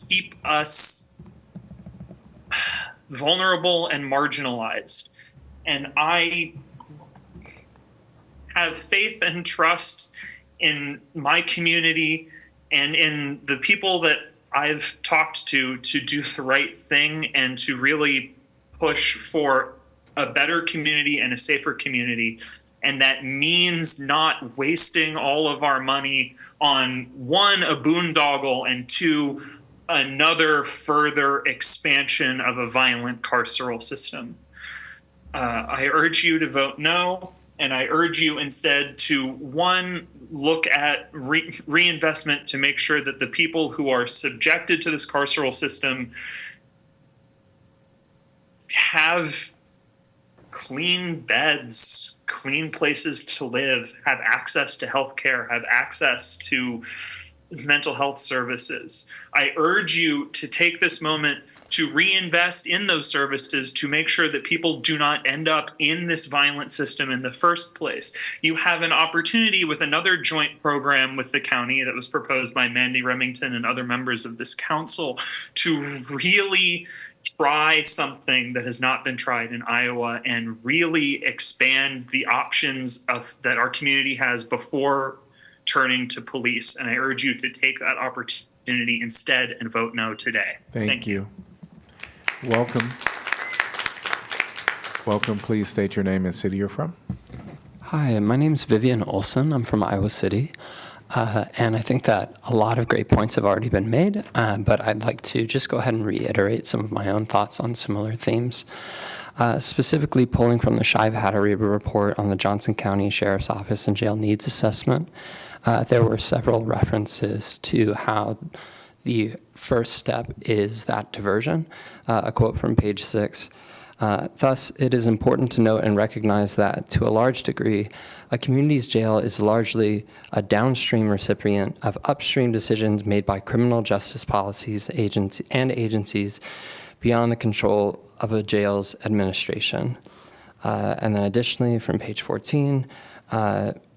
keep us vulnerable and marginalized. And I have faith and trust in my community and in the people that I've talked to do the right thing and to really push for a better community and a safer community. And that means not wasting all of our money on one, a boondoggle, and two, another further expansion of a violent carceral system. I urge you to vote no, And I urge you instead to, one, look at reinvestment to make sure that the people who are subjected to this carceral system have clean beds, clean places to live, have access to health care, have access to mental health services. I urge you to take this moment to reinvest in those services to make sure that people do not end up in this violent system in the first place. You have an opportunity with another joint program with the county that was proposed by Mandy Remington and other members of this council to really try something that has not been tried in Iowa and really expand the options that our community has before turning to police. And I urge you to take that opportunity instead and vote no today. Thank you. Welcome. Welcome. Please state your name and city you're from. Hi, my name is Vivian Olson. I'm from Iowa City. And I think that a lot of great points have already been made, but I'd like to just go ahead and reiterate some of my own thoughts on similar themes. Specifically, pulling from the Shive-Hattery report on the Johnson County Sheriff's Office and Jail Needs Assessment, there were several references to how the first step is that diversion. A quote from page 6. Thus, it is important to note and recognize that, to a large degree, a community's jail is largely a downstream recipient of upstream decisions made by criminal justice policies and agencies beyond the control of a jail's administration. And then additionally, from page 14,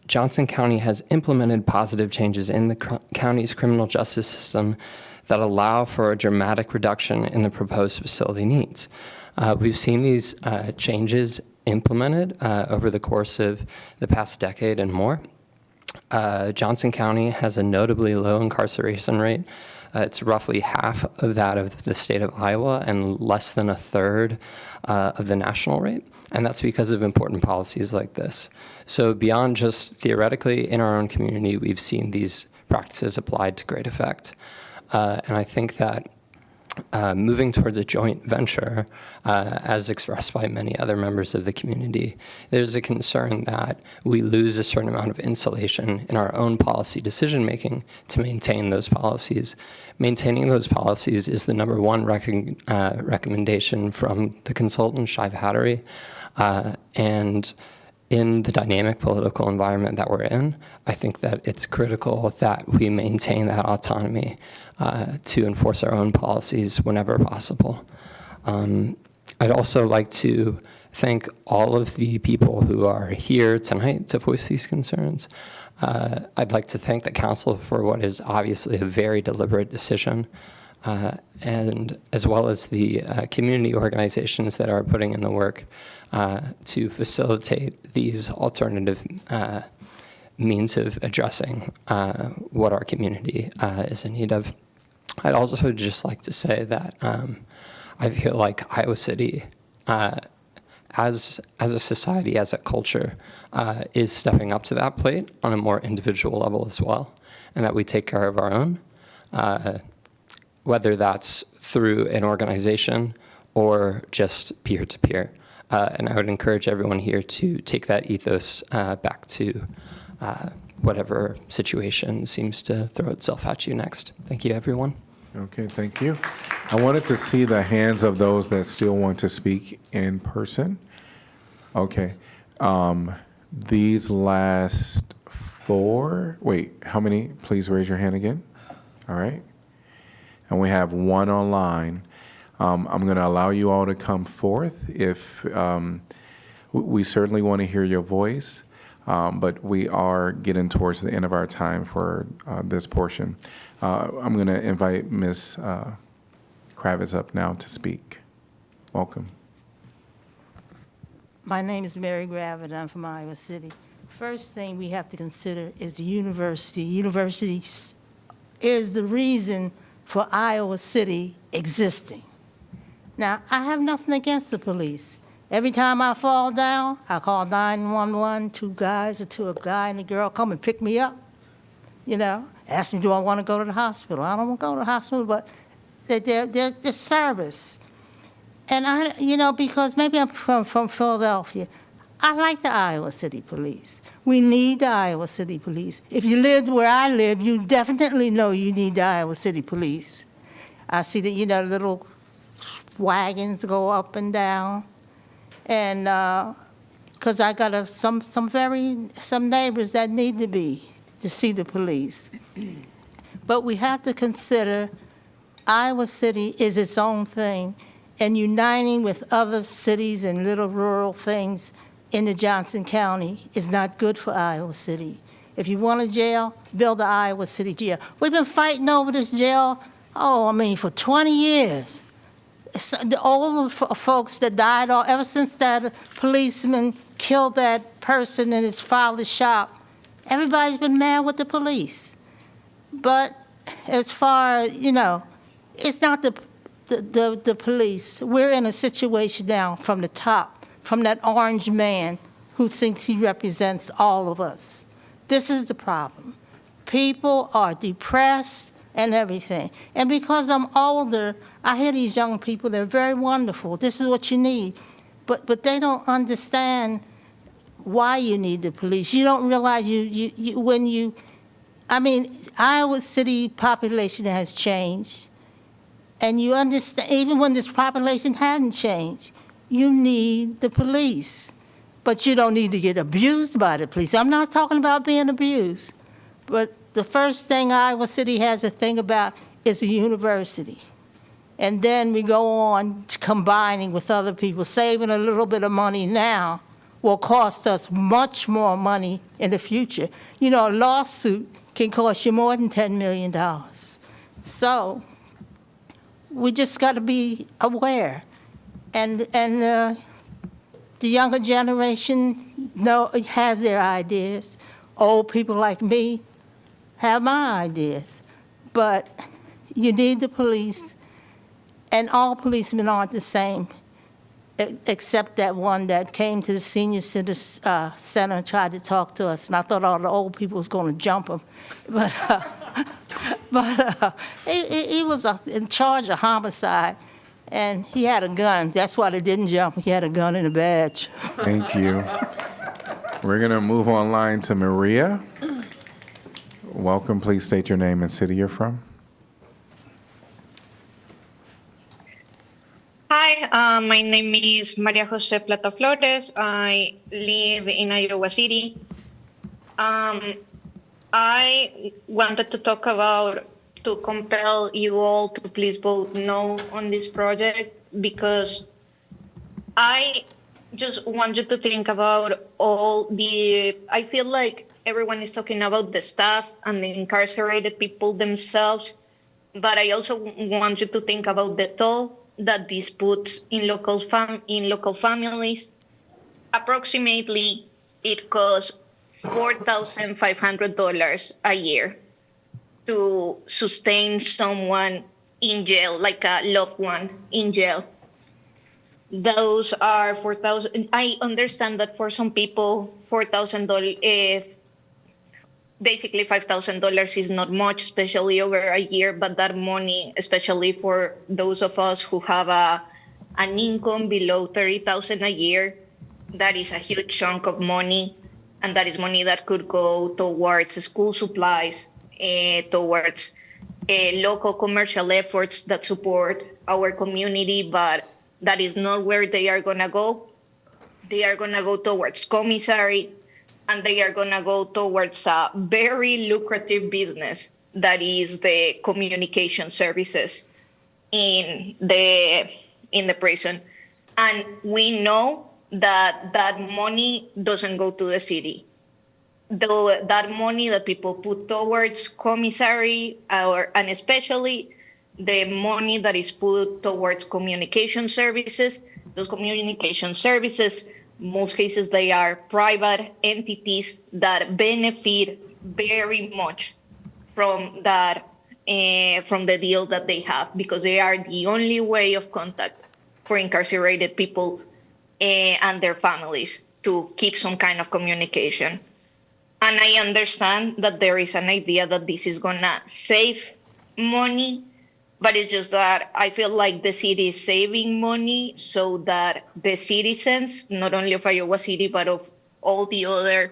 Johnson County has implemented positive changes in the county's criminal justice system that allow for a dramatic reduction in the proposed facility needs. We've seen these changes implemented over the course of the past decade and more. Johnson County has a notably low incarceration rate. It's roughly half of that of the state of Iowa and less than a third of the national rate. And that's because of important policies like this. So beyond just theoretically in our own community, we've seen these practices applied to great effect. And I think that moving towards a joint venture, as expressed by many other members of the community, there's a concern that we lose a certain amount of insulation in our own policy decision-making to maintain those policies. Maintaining those policies is the number one recommendation from the consultant, Shive-Hattery, and in the dynamic political environment that we're in, I think that it's critical that we maintain that autonomy to enforce our own policies whenever possible. I'd also like to thank all of the people who are here tonight to voice these concerns. I'd like to thank the council for what is obviously a very deliberate decision, and as well as the community organizations that are putting in the work to facilitate these alternative means of addressing what our community is in need of. I'd also just like to say that I feel like Iowa City, as a society, as a culture, is stepping up to that plate on a more individual level as well, and that we take care of our own, whether that's through an organization or just peer-to-peer. And I would encourage everyone here to take that ethos back to whatever situation seems to throw itself at you next. Thank you, everyone. Okay, thank you. I wanted to see the hands of those that still want to speak in person. Okay. These last four, wait, how many? Please raise your hand again. All right. And we have one online. I'm going to allow you all to come forth if we certainly want to hear your voice, but we are getting towards the end of our time for this portion. I'm going to invite Ms. Kravitz up now to speak. Welcome. My name is Mary Gravett. I'm from Iowa City. First thing we have to consider is the university. University is the reason for Iowa City existing. Now, I have nothing against the police. Every time I fall down, I call 911, two guys or a guy and a girl come and pick me up, ask me, do I want to go to the hospital? I don't want to go to the hospital, but they're service. And because maybe I'm from Philadelphia, I like the Iowa City Police. We need the Iowa City Police. If you lived where I live, you definitely know you need the Iowa City Police. I see that, little wagons go up and down. And, because I got some neighbors that need to see the police. But we have to consider Iowa City is its own thing, and uniting with other cities and little rural things in the Johnson County is not good for Iowa City. If you want a jail, build the Iowa City jail. We've been fighting over this jail, for 20 years. All the folks that died, ever since that policeman killed that person in his father's shop, everybody's been mad with the police. But as far as, it's not the police. We're in a situation now from the top, from that orange man who thinks he represents all of us. This is the problem. People are depressed and everything. And because I'm older, I hear these young people, they're very wonderful. This is what you need. But they don't understand why you need the police. You don't realize Iowa City population has changed. And you understand, even when this population hadn't changed, you need the police. But you don't need to get abused by the police. I'm not talking about being abused. But the first thing Iowa City has to think about is a university. And then we go on combining with other people. Saving a little bit of money now will cost us much more money in the future. A lawsuit can cost you more than $10 million. So we just got to be aware. And the younger generation has their ideas. Old people like me have my ideas. But you need the police, and all policemen aren't the same, except that one that came to the senior center and tried to talk to us, and I thought all the old people was going to jump him. But he was in charge of homicide, and he had a gun. That's why they didn't jump him. He had a gun and a badge. Thank you. We're going to move online to Maria. Welcome. Please state your name and city you're from. Hi, my name is Maria Jose Plata Flores. I live in Iowa City. I wanted to talk about to compel you all to please vote no on this project, because I just want you to think about I feel like everyone is talking about the staff and the incarcerated people themselves, but I also want you to think about the toll that this puts in local families. Approximately, it costs $4,500 a year to sustain someone in jail, like a loved one in jail. Those are $4,000. I understand that for some people, $4,000, basically $5,000 is not much, especially over a year, but that money, especially for those of us who have an income below $30,000 a year, that is a huge chunk of money, and that is money that could go towards school supplies, towards local commercial efforts that support our community, but that is not where they are gonna go. They are gonna go towards commissary, and they are gonna go towards a very lucrative business that is the communication services in the prison. And we know that that money doesn't go to the city. Though that money that people put towards commissary, and especially the money that is put towards communication services, those communication services, most cases they are private entities that benefit very much from that, from the deal that they have, because they are the only way of contact for incarcerated people and their families to keep some kind of communication. And I understand that there is an idea that this is gonna save money, But it's just that I feel like the city is saving money so that the citizens, not only of Iowa City, but of all the other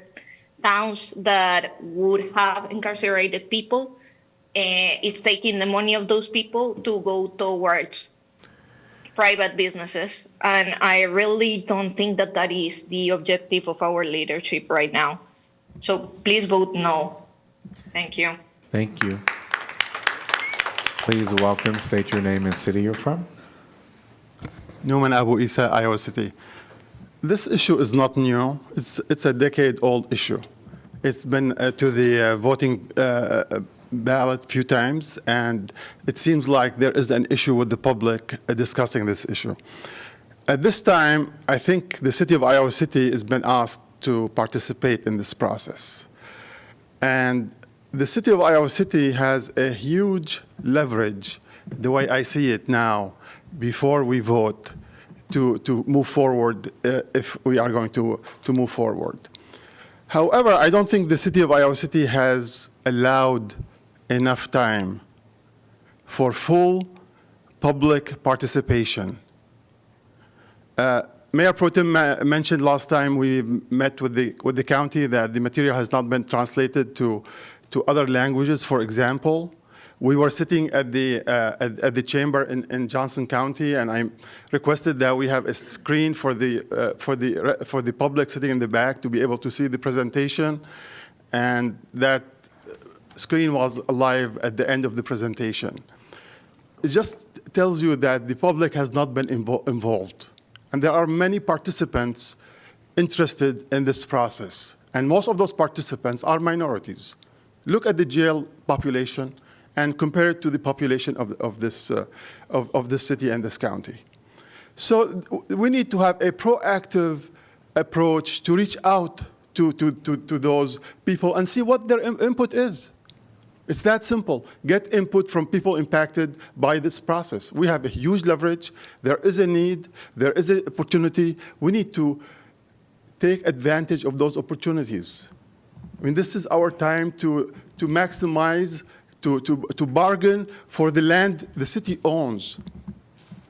towns that would have incarcerated people, is taking the money of those people to go towards private businesses. And I really don't think that that is the objective of our leadership right now. So please vote no. Thank you. Thank you. Please welcome, state your name and city you're from. Newman Abu Isa, Iowa City. This issue is not new. It's a decade-old issue. It's been to the voting ballot a few times, and it seems like there is an issue with the public discussing this issue. At this time, I think the city of Iowa City has been asked to participate in this process. And the city of Iowa City has a huge leverage, the way I see it now, before we vote to move forward, if we are going to move forward. However, I don't think the city of Iowa City has allowed enough time for full public participation. Mayor Pro Tem mentioned last time we met with the county that the material has not been translated to other languages. For example, we were sitting at the chamber in Johnson County, and I requested that we have a screen for the public sitting in the back to be able to see the presentation, and that screen was live at the end of the presentation. It just tells you that the public has not been involved, and there are many participants interested in this process, and most of those participants are minorities. Look at the jail population and compare it to the population of this city and this county. So we need to have a proactive approach to reach out to those people and see what their input is. It's that simple. Get input from people impacted by this process. We have a huge leverage. There is a need. There is an opportunity. We need to take advantage of those opportunities. I mean, this is our time to maximize, to bargain for the land the city owns.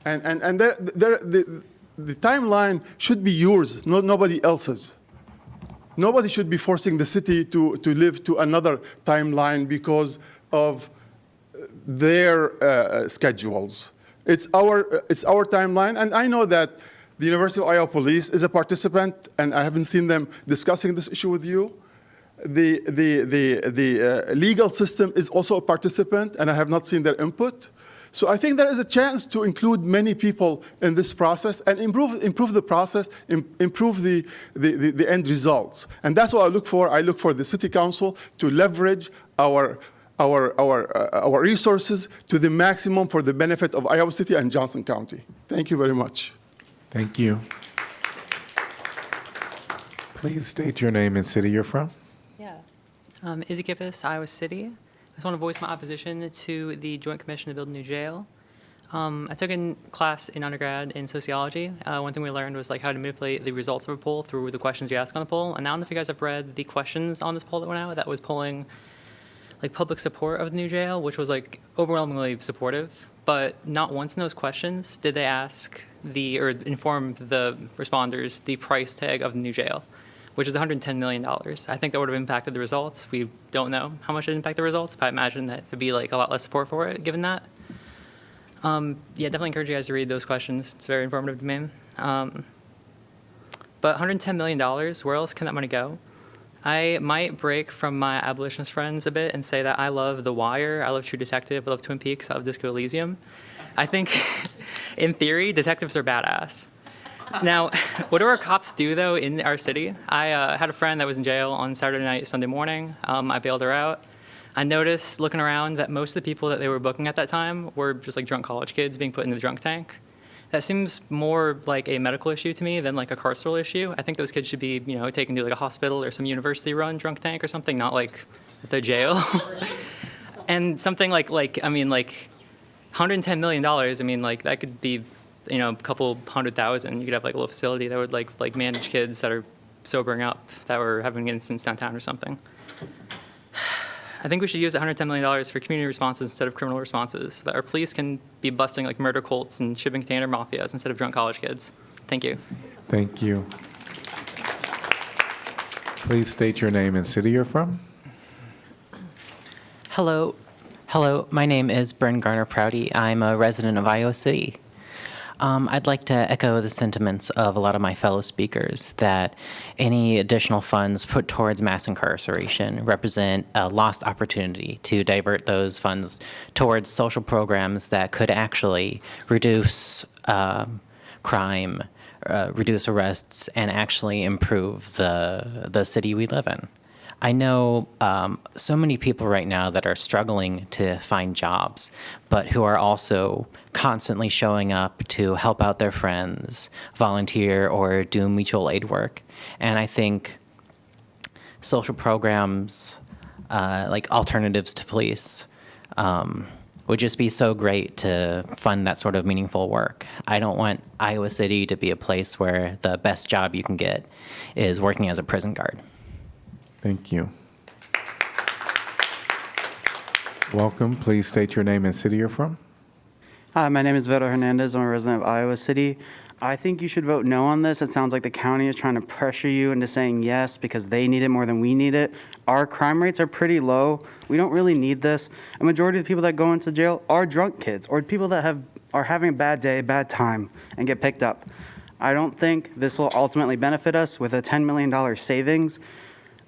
And the timeline should be yours, not nobody else's. Nobody should be forcing the city to live to another timeline because of their schedules. It's our timeline, and I know that the University of Iowa Police is a participant, and I haven't seen them discussing this issue with you. The legal system is also a participant, and I have not seen their input. So I think there is a chance to include many people in this process and improve the process, improve the end results. And that's what I look for. I look for the city council to leverage our resources to the maximum for the benefit of Iowa City and Johnson County. Thank you very much. Thank you. Please state your name and city you're from. Izzy Kippis, Iowa City. I just want to voice my opposition to the Joint Commission to build a new jail. I took a class in undergrad in sociology. One thing we learned was like how to manipulate the results of a poll through the questions you ask on the poll. And I don't know if you guys have read the questions on this poll that went out that was polling like public support of the new jail, which was like overwhelmingly supportive. But not once in those questions did they ask or inform the responders the price tag of the new jail, which is $110 million. I think that would have impacted the results. We don't know how much it impacted the results, but I imagine that it'd be like a lot less support for it given that. Yeah, definitely encourage you guys to read those questions. It's very informative to me. But $110 million, where else can that money go? I might break from my abolitionist friends a bit and say that I love The Wire, I love True Detective, I love Twin Peaks, I love Disco Elysium. I think, in theory, detectives are badass. Now, what do our cops do, though, in our city? I had a friend that was in jail on Saturday night, Sunday morning. I bailed her out. I noticed, looking around, that most of the people that they were booking at that time were just like drunk college kids being put in the drunk tank. That seems more like a medical issue to me than like a carceral issue. I think those kids should be, taken to like a hospital or some university-run drunk tank or something, not like at the jail. And something like $110 million, that could be, a couple 100,000. You could have like a little facility that would like manage kids that are sobering up that were having incidents downtown or something. I think we should use $110 million for community responses instead of criminal responses, so that our police can be busting like murder cults and shipping container mafias instead of drunk college kids. Thank you. Thank you. Please state your name and city you're from. Hello. My name is Bryn Garner-Prouty. I'm a resident of Iowa City. I'd like to echo the sentiments of a lot of my fellow speakers that any additional funds put towards mass incarceration represent a lost opportunity to divert those funds towards social programs that could actually reduce crime, reduce arrests, and actually improve the city we live in. I know so many people right now that are struggling to find jobs, but who are also constantly showing up to help out their friends, volunteer, or do mutual aid work. And I think social programs like alternatives to police would just be so great to fund that sort of meaningful work. I don't want Iowa City to be a place where the best job you can get is working as a prison guard. Thank you. Welcome. Please state your name and city you're from. Hi, my name is Vito Hernandez. I'm a resident of Iowa City. I think you should vote no on this. It sounds like the county is trying to pressure you into saying yes because they need it more than we need it. Our crime rates are pretty low. We don't really need this. A majority of the people that go into jail are drunk kids or people that are having a bad day, bad time, and get picked up. I don't think this will ultimately benefit us with a $10 million savings.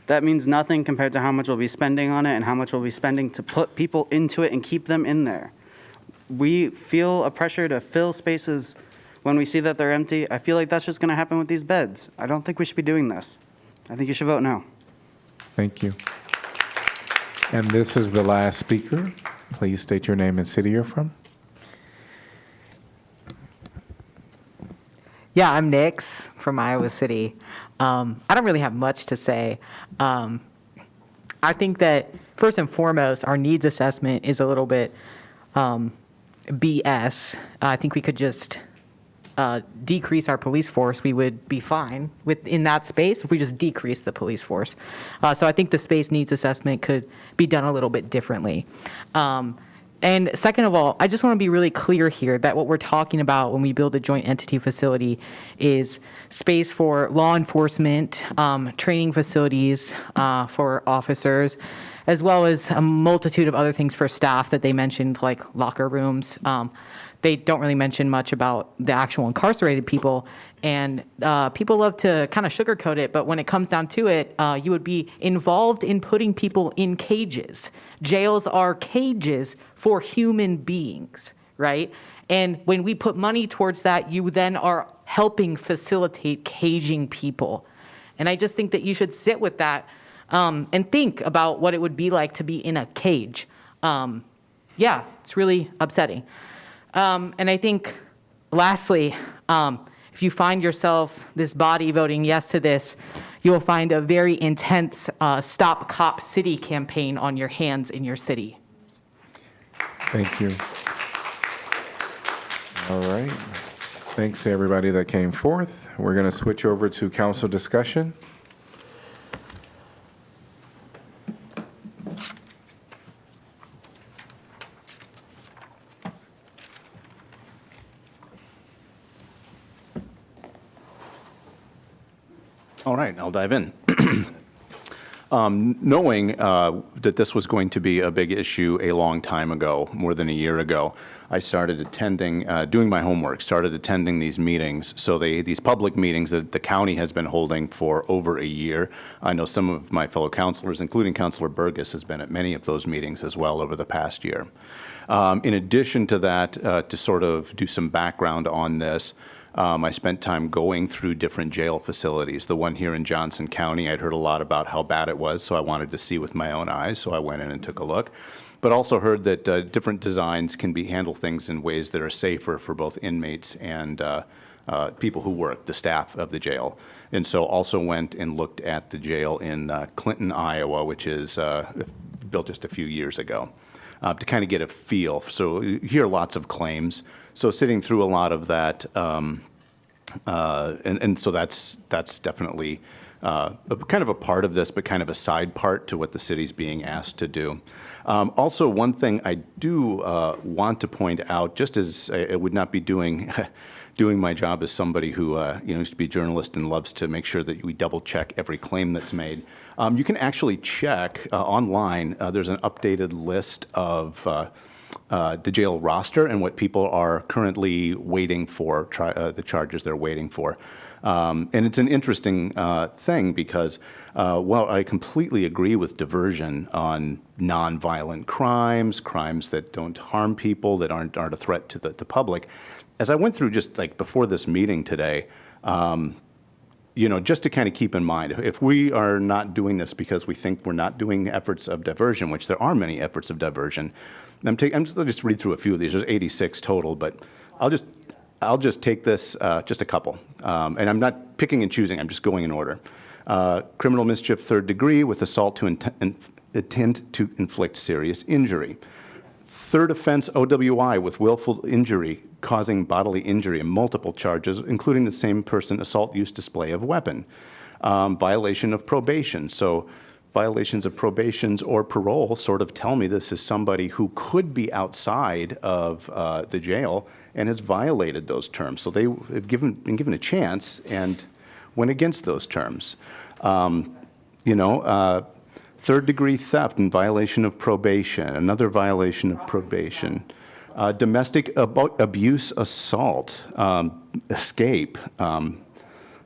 That means nothing compared to how much we'll be spending on it and how much we'll be spending to put people into it and keep them in there. We feel a pressure to fill spaces when we see that they're empty. I feel like that's just going to happen with these beds. I don't think we should be doing this. I think you should vote no. Thank you. And this is the last speaker. Please state your name and city you're from. Yeah, I'm Nix from Iowa City. I don't really have much to say. I think that first and foremost, our needs assessment is a little bit BS. I think we could just decrease our police force. We would be fine within that space if we just decrease the police force. So I think the space needs assessment could be done a little bit differently. And second of all, I just want to be really clear here that what we're talking about when we build a joint entity facility is space for law enforcement, training facilities for officers, as well as a multitude of other things for staff that they mentioned, like locker rooms. They don't really mention much about the actual incarcerated people. And people love to kind of sugarcoat it, but when it comes down to it, you would be involved in putting people in cages. Jails are cages for human beings, right? And when we put money towards that, you then are helping facilitate caging people. And I just think that you should sit with that and think about what it would be like to be in a cage. Yeah, it's really upsetting. And I think, lastly, if you find yourself, this body, voting yes to this, you will find a very intense Stop Cop City campaign on your hands in your city. Thank you. All right. Thanks to everybody that came forth. We're going to switch over to council discussion. All right, I'll dive in. Knowing that this was going to be a big issue a long time ago, more than a year ago, I started attending, doing my homework, started attending these meetings. So these public meetings that the county has been holding for over a year. I know some of my fellow councilors, including Councilor Burgess, has been at many of those meetings as well over the past year. In addition to that, to sort of do some background on this, I spent time going through different jail facilities. The one here in Johnson County, I'd heard a lot about how bad it was, so I wanted to see with my own eyes, so I went in and took a look. But also heard that different designs can handle things in ways that are safer for both inmates and people who work, the staff of the jail. And so also went and looked at the jail in Clinton, Iowa, which is built just a few years ago, to kind of get a feel. So you hear lots of claims. So sitting through a lot of that, and so that's definitely kind of a part of this, but kind of a side part to what the city's being asked to do. Also, one thing I do want to point out, just as I would not be doing doing my job as somebody who used to be a journalist and loves to make sure that we double check every claim that's made. You can actually check online. There's an updated list of the jail roster and what people are currently waiting for, the charges they're waiting for. And it's an interesting thing because while I completely agree with diversion on nonviolent crimes, crimes that don't harm people, that aren't a threat to the public, as I went through just like before this meeting today, just to kind of keep in mind, if we are not doing this because we think we're not doing efforts of diversion, which there are many efforts of diversion, I'll just read through a few of these. There's 86 total, but I'll just take this, just a couple. And I'm not picking and choosing, I'm just going in order. Criminal mischief third degree with assault to intent to inflict serious injury. Third offense OWI with willful injury causing bodily injury and multiple charges, including the same person assault use display of weapon. Violation of probation. So violations of probations or parole sort of tell me this is somebody who could be outside of the jail and has violated those terms. So they have been given a chance and went against those terms. Third degree theft in violation of probation, another violation of probation. Domestic abuse assault, escape.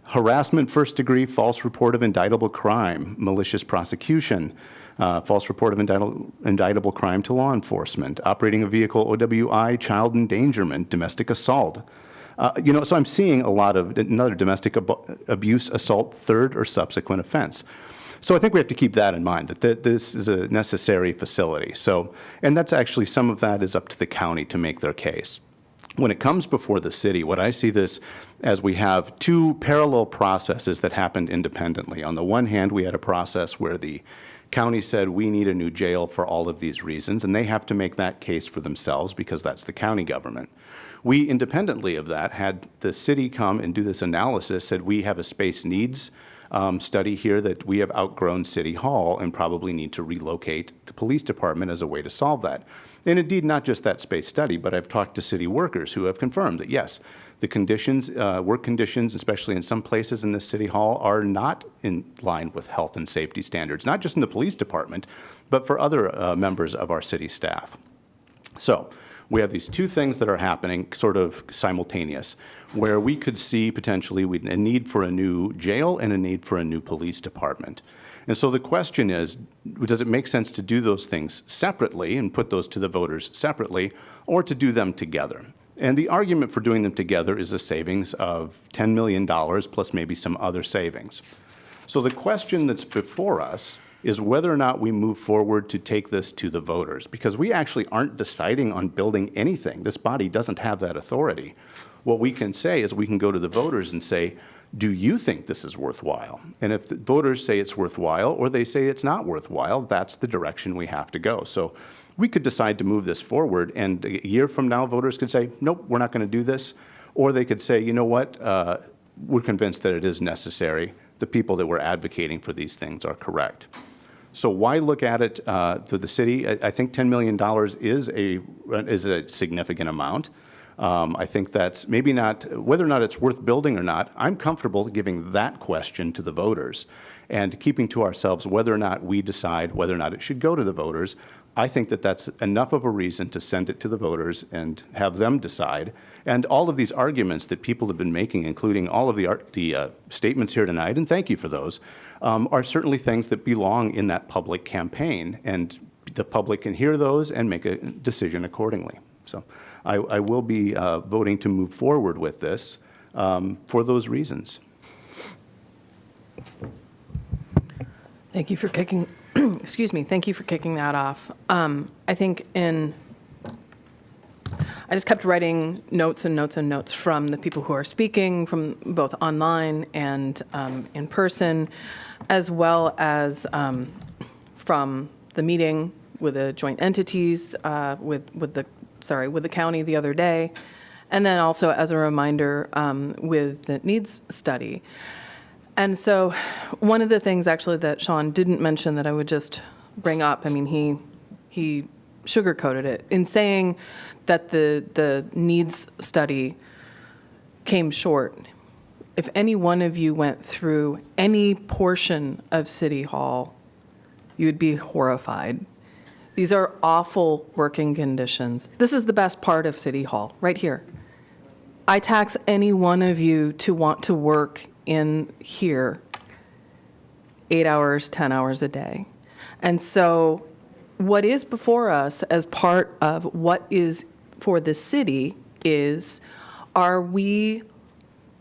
Harassment first degree, false report of indictable crime, malicious prosecution, false report of indictable crime to law enforcement, operating a vehicle OWI, child endangerment, domestic assault. So I'm seeing a lot of another domestic abuse assault, third or subsequent offense. So I think we have to keep that in mind, that this is a necessary facility. So, and that's actually, some of that is up to the county to make their case. When it comes before the city, what I see this as, we have two parallel processes that happened independently. On the one hand, we had a process where the county said we need a new jail for all of these reasons, and they have to make that case for themselves because that's the county government. We, independently of that, had the city come and do this analysis, said we have a space needs study here that we have outgrown City Hall and probably need to relocate the police department as a way to solve that. And indeed, not just that space study, but I've talked to city workers who have confirmed that yes, the conditions, work conditions, especially in some places in this City Hall, are not in line with health and safety standards, not just in the police department, but for other members of our city staff. So we have these two things that are happening sort of simultaneous, where we could see potentially a need for a new jail and a need for a new police department. And so the question is, does it make sense to do those things separately and put those to the voters separately, or to do them together? And the argument for doing them together is a savings of $10 million plus maybe some other savings. So the question that's before us is whether or not we move forward to take this to the voters, because we actually aren't deciding on building anything. This body doesn't have that authority. What we can say is we can go to the voters and say, do you think this is worthwhile? And if the voters say it's worthwhile or they say it's not worthwhile, that's the direction we have to go. So we could decide to move this forward, and a year from now, voters could say, nope, we're not going to do this. Or they could say, you know what, we're convinced that it is necessary. The people that we're advocating for these things are correct. So why look at it to the city? I think $10 million is a significant amount. I think that's maybe not, whether or not it's worth building or not, I'm comfortable giving that question to the voters and keeping to ourselves whether or not we decide whether or not it should go to the voters. I think that that's enough of a reason to send it to the voters and have them decide. And all of these arguments that people have been making, including all of the statements here tonight, and thank you for those, are certainly things that belong in that public campaign, and the public can hear those and make a decision accordingly. So I will be voting to move forward with this for those reasons. Thank you for kicking, excuse me, thank you for kicking that off. I think I just kept writing notes and notes and notes from the people who are speaking, from both online and in person, as well as from the meeting with the joint entities, with the county the other day, and then also as a reminder with the needs study. And so one of the things actually that Sean didn't mention that I would just bring up, I mean, he sugarcoated it in saying that the needs study came short. If any one of you went through any portion of City Hall, you would be horrified. These are awful working conditions. This is the best part of City Hall, right here. I tax any one of you to want to work in here 8 hours, 10 hours a day. And so what is before us as part of what is for the city is, are we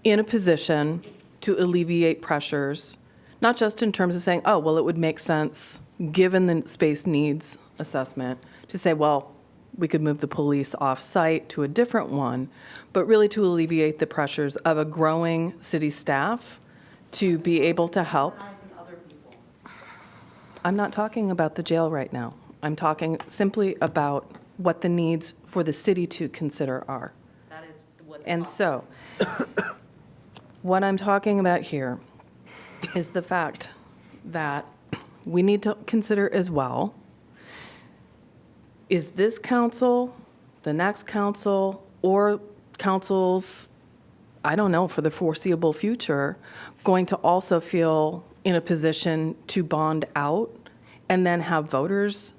in a position to alleviate pressures, not just in terms of saying, oh, well, it would make sense, given the space needs assessment, to say, well, we could move the police off-site to a different one, but really to alleviate the pressures of a growing city staff to be able to help. I'm not talking about the jail right now. I'm talking simply about what the needs for the city to consider are. That is what. And so, what I'm talking about here is the fact that we need to consider as well, is this council, the next council, or councils, I don't know, for the foreseeable future, going to also feel in a position to bond out and then have voters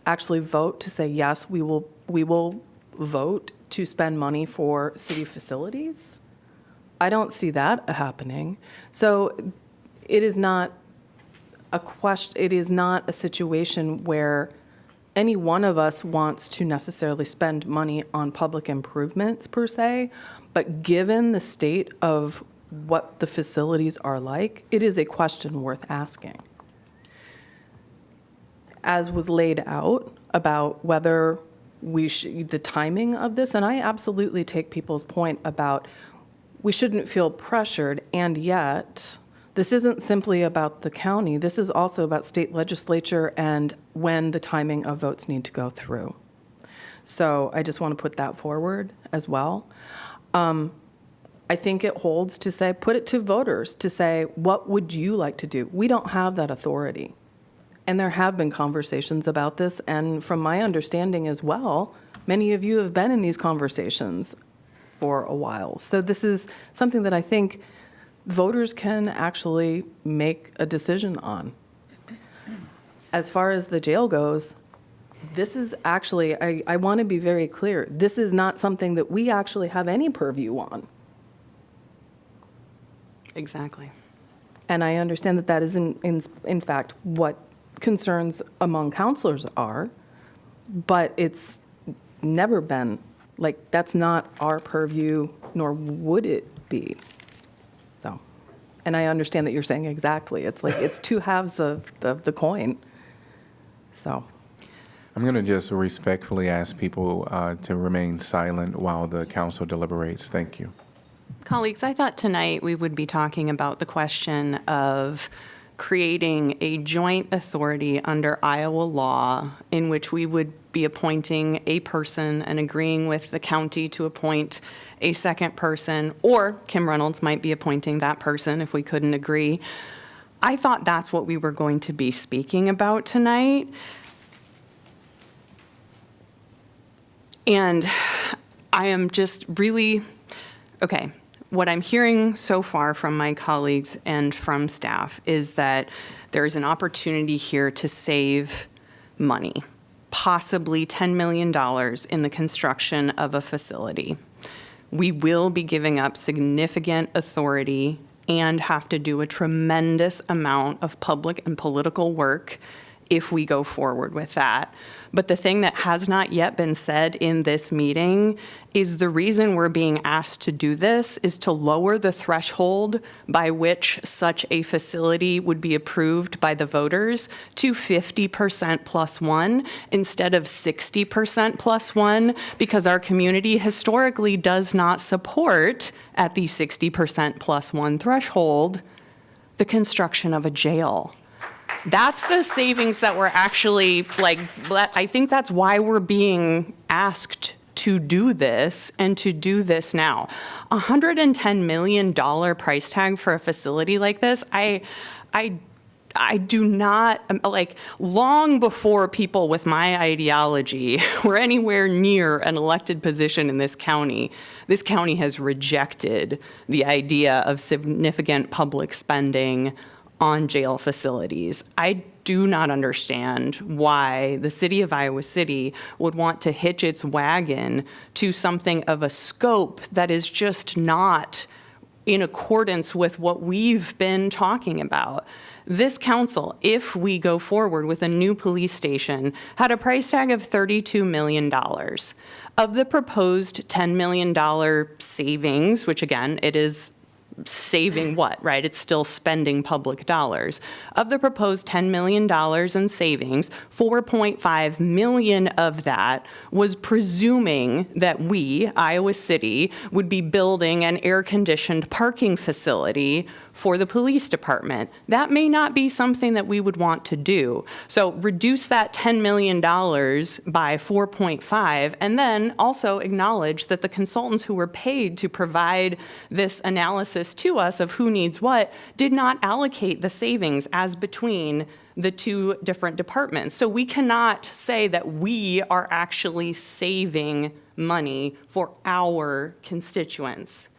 actually vote to say, yes, we will vote to spend money for city facilities? I don't see that happening. So it is not a question, it is not a situation where any one of us wants to necessarily spend money on public improvements per se, but given the state of what the facilities are like, it is a question worth asking. As was laid out about whether we should, the timing of this, and I absolutely take people's point about we shouldn't feel pressured, and yet this isn't simply about the county. This is also about state legislature and when the timing of votes need to go through. So I just want to put that forward as well. I think it holds to say, put it to voters to say, what would you like to do? We don't have that authority. And there have been conversations about this, and from my understanding as well, many of you have been in these conversations for a while. So this is something that I think voters can actually make a decision on. As far as the jail goes, this is actually, I want to be very clear, this is not something that we actually have any purview on. Exactly. And I understand that that is in fact what concerns among counselors are, but it's never been, like, that's not our purview, nor would it be. So, and I understand that you're saying exactly, it's like, it's two halves of the coin. So. I'm going to just respectfully ask people to remain silent while the council deliberates. Thank you. Colleagues, I thought tonight we would be talking about the question of creating a joint authority under Iowa law in which we would be appointing a person and agreeing with the county to appoint a second person, or Kim Reynolds might be appointing that person if we couldn't agree. I thought that's what we were going to be speaking about tonight. And I am just really, okay, what I'm hearing so far from my colleagues and from staff is that there's an opportunity here to save money, possibly $10 million in the construction of a facility. We will be giving up significant authority and have to do a tremendous amount of public and political work if we go forward with that. But the thing that has not yet been said in this meeting is the reason we're being asked to do this is to lower the threshold by which such a facility would be approved by the voters to 50% plus one instead of 60% plus one, because our community historically does not support at the 60% plus one threshold the construction of a jail. That's the savings that we're actually, like, I think that's why we're being asked to do this and to do this now. $110 million price tag for a facility like this, I do not, like, long before people with my ideology were anywhere near an elected position in this county has rejected the idea of significant public spending on jail facilities. I do not understand why the city of Iowa City would want to hitch its wagon to something of a scope that is just not in accordance with what we've been talking about. This council, if we go forward with a new police station, had a price tag of $32 million. Of the proposed $10 million savings, which again, it is saving what, right? It's still spending public dollars. Of the proposed $10 million in savings, 4.5 million of that was presuming that we, Iowa City, would be building an air-conditioned parking facility for the police department. That may not be something that we would want to do. So reduce that $10 million by 4.5, and then also acknowledge that the consultants who were paid to provide this analysis to us of who needs what did not allocate the savings as between the two different departments. So we cannot say that we are actually saving money for our constituents.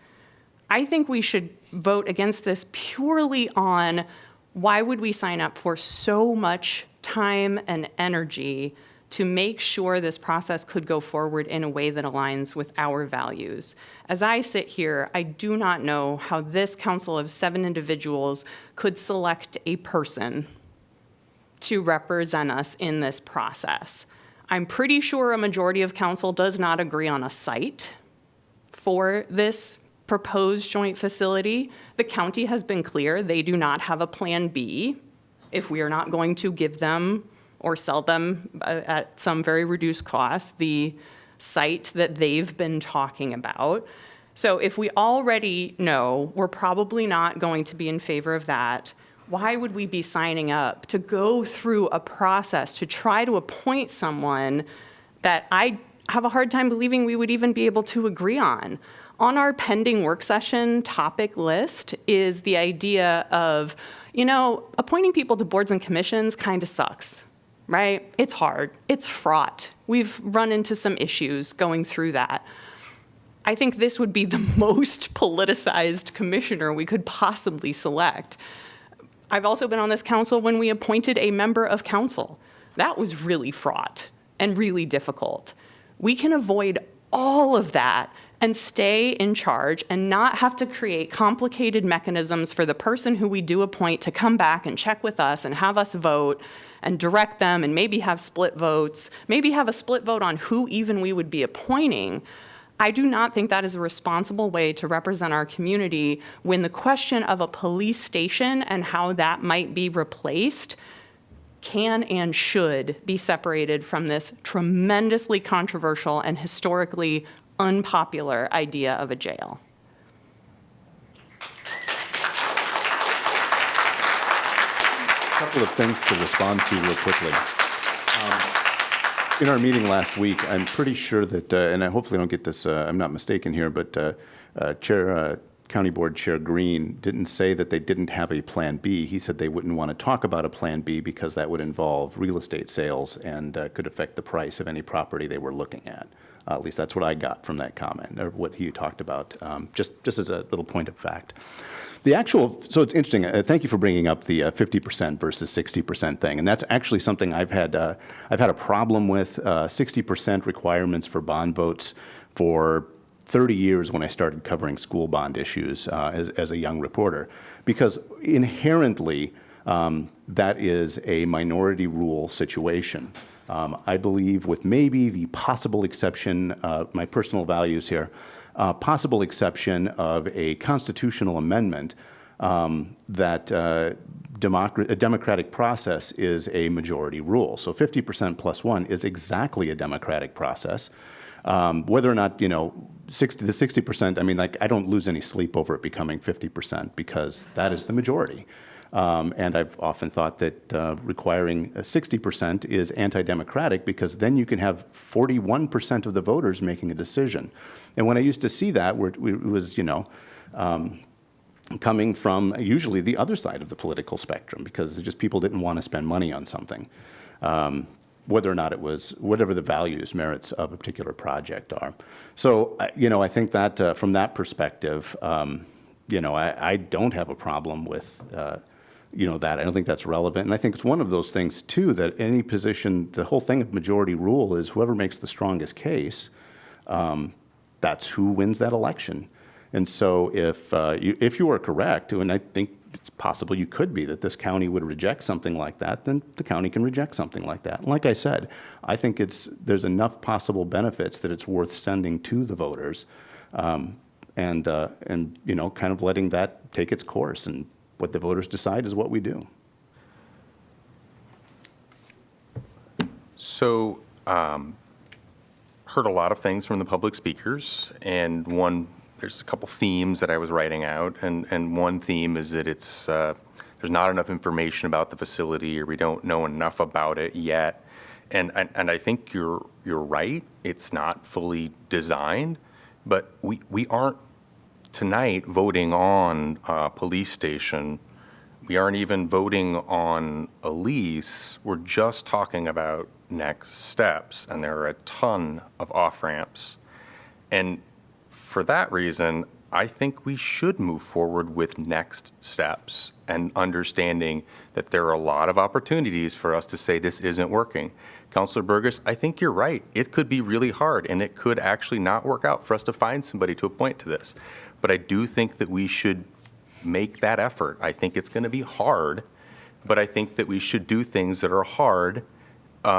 I think we should vote against this purely on why would we sign up for so much time and energy to make sure this process could go forward in a way that aligns with our values. As I sit here, I do not know how this council of 7 individuals could select a person to represent us in this process. I'm pretty sure a majority of council does not agree on a site for this proposed joint facility. The county has been clear they do not have a plan B if we are not going to give them or sell them at some very reduced cost the site that they've been talking about. So if we already know we're probably not going to be in favor of that, why would we be signing up to go through a process to try to appoint someone that I have a hard time believing we would even be able to agree on? On our pending work session topic list is the idea of, appointing people to boards and commissions kind of sucks, right? It's hard. It's fraught. We've run into some issues going through that. I think this would be the most politicized commissioner we could possibly select. I've also been on this council when we appointed a member of council. That was really fraught and really difficult. We can avoid all of that and stay in charge and not have to create complicated mechanisms for the person who we do appoint to come back and check with us and have us vote and direct them and maybe have split votes, maybe have a split vote on who even we would be appointing. I do not think that is a responsible way to represent our community when the question of a police station and how that might be replaced can and should be separated from this tremendously controversial and historically unpopular idea of a jail. A couple of things to respond to real quickly. In our meeting last week, I'm pretty sure that, and I hopefully don't get this, I'm not mistaken here, but County Board Chair Green didn't say that they didn't have a Plan B. He said they wouldn't want to talk about a Plan B because that would involve real estate sales and could affect the price of any property they were looking at. At least that's what I got from that comment, or what he talked about, just as a little point of fact. So it's interesting, thank you for bringing up the 50% versus 60% thing, and that's actually something I've had a problem with, 60% requirements for bond votes for 30 years when I started covering school bond issues as a young reporter, because inherently that is a minority rule situation. I believe, with maybe the possible exception, my personal values here, possible exception of a constitutional amendment, that a democratic process is a majority rule. So 50% plus 1 is exactly a democratic process. Whether or not, the 60%, I mean, like, I don't lose any sleep over it becoming 50% because that is the majority. And I've often thought that requiring 60% is anti-democratic because then you can have 41% of the voters making a decision. And when I used to see that, it was, coming from usually the other side of the political spectrum because just people didn't want to spend money on something, whether or not it was whatever the values, merits of a particular project are. So, I think that from that perspective, I don't have a problem with, that. I don't think that's relevant. And I think it's one of those things, too, that any position, the whole thing of majority rule is whoever makes the strongest case, that's who wins that election. And so if you are correct, and I think it's possible you could be, that this county would reject something like that, then the county can reject something like that. And like I said, I think there's enough possible benefits that it's worth sending to the voters and kind of letting that take its course. And what the voters decide is what we do. So, heard a lot of things from the public speakers, and there's a couple themes that I was writing out, and one theme is that there's not enough information about the facility, or we don't know enough about it yet. And I think you're right. It's not fully designed, but we aren't tonight voting on a police station. We aren't even voting on a lease. We're just talking about next steps, and there are a ton of off-ramps. And for that reason, I think we should move forward with next steps and understanding that there are a lot of opportunities for us to say this isn't working. Councilor Burgess, I think you're right. It could be really hard, and it could actually not work out for us to find somebody to appoint to this. But I do think that we should make that effort. I think it's going to be hard, but I think that we should do things that are hard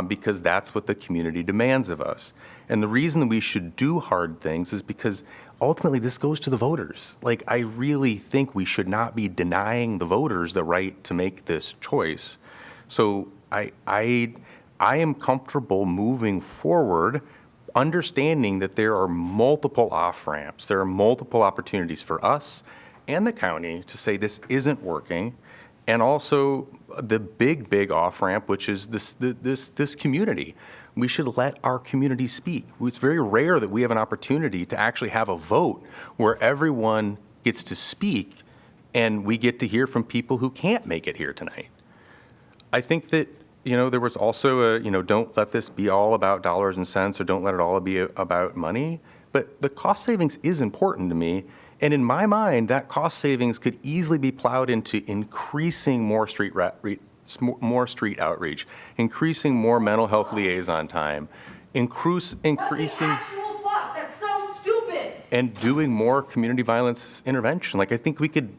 because that's what the community demands of us. And the reason we should do hard things is because ultimately this goes to the voters. Like, I really think we should not be denying the voters the right to make this choice. So I am comfortable moving forward, understanding that there are multiple off-ramps, there are multiple opportunities for us and the county to say this isn't working, and also the big off-ramp, which is this community. We should let our community speak. It's very rare that we have an opportunity to actually have a vote where everyone gets to speak and we get to hear from people who can't make it here tonight. I think that, there was also don't let this be all about dollars and cents, or don't let it all be about money. But the cost savings is important to me. And in my mind, that cost savings could easily be plowed into increasing more street outreach, increasing more mental health liaison time, increasing That's so stupid. and doing more community violence intervention. Like, I think we could,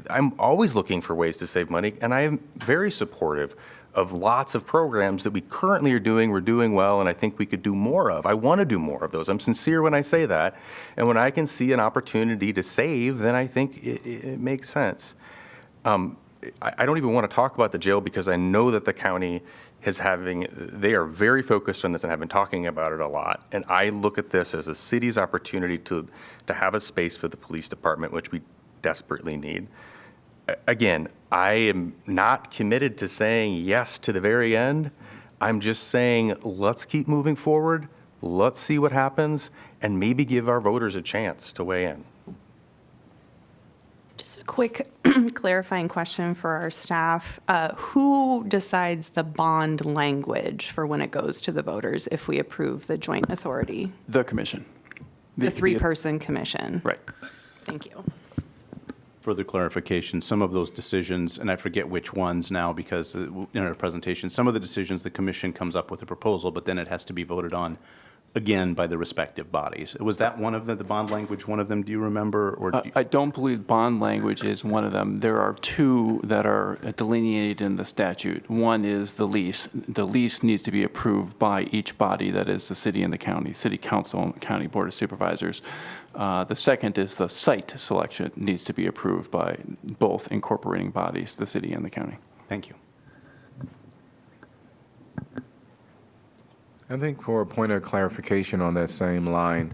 I'm always looking for ways to save money, and I am very supportive of lots of programs that we currently are doing, we're doing well, and I think we could do more of. I want to do more of those. I'm sincere when I say that. And when I can see an opportunity to save, then I think it makes sense. I don't even want to talk about the jail because I know that the county they are very focused on this and have been talking about it a lot. And I look at this as a city's opportunity to have a space for the police department, which we desperately need. Again, I am not committed to saying yes to the very end. I'm just saying, let's keep moving forward. Let's see what happens, and maybe give our voters a chance to weigh in. Just a quick clarifying question for our staff. Who decides the bond language for when it goes to the voters if we approve the joint authority? The commission. The three-person commission? Right. Thank you. Further clarification, some of those decisions, and I forget which ones now because in our presentation, some of the decisions the commission comes up with a proposal, but then it has to be voted on again by the respective bodies. Was that one of the bond language, one of them, do you remember? Or I don't believe bond language is one of them. There are two that are delineated in the statute. One is the lease. The lease needs to be approved by each body, that is the city and the county, city council and county board of supervisors. The second is the site selection needs to be approved by both incorporating bodies, the city and the county. Thank you. I think for a point of clarification on that same line,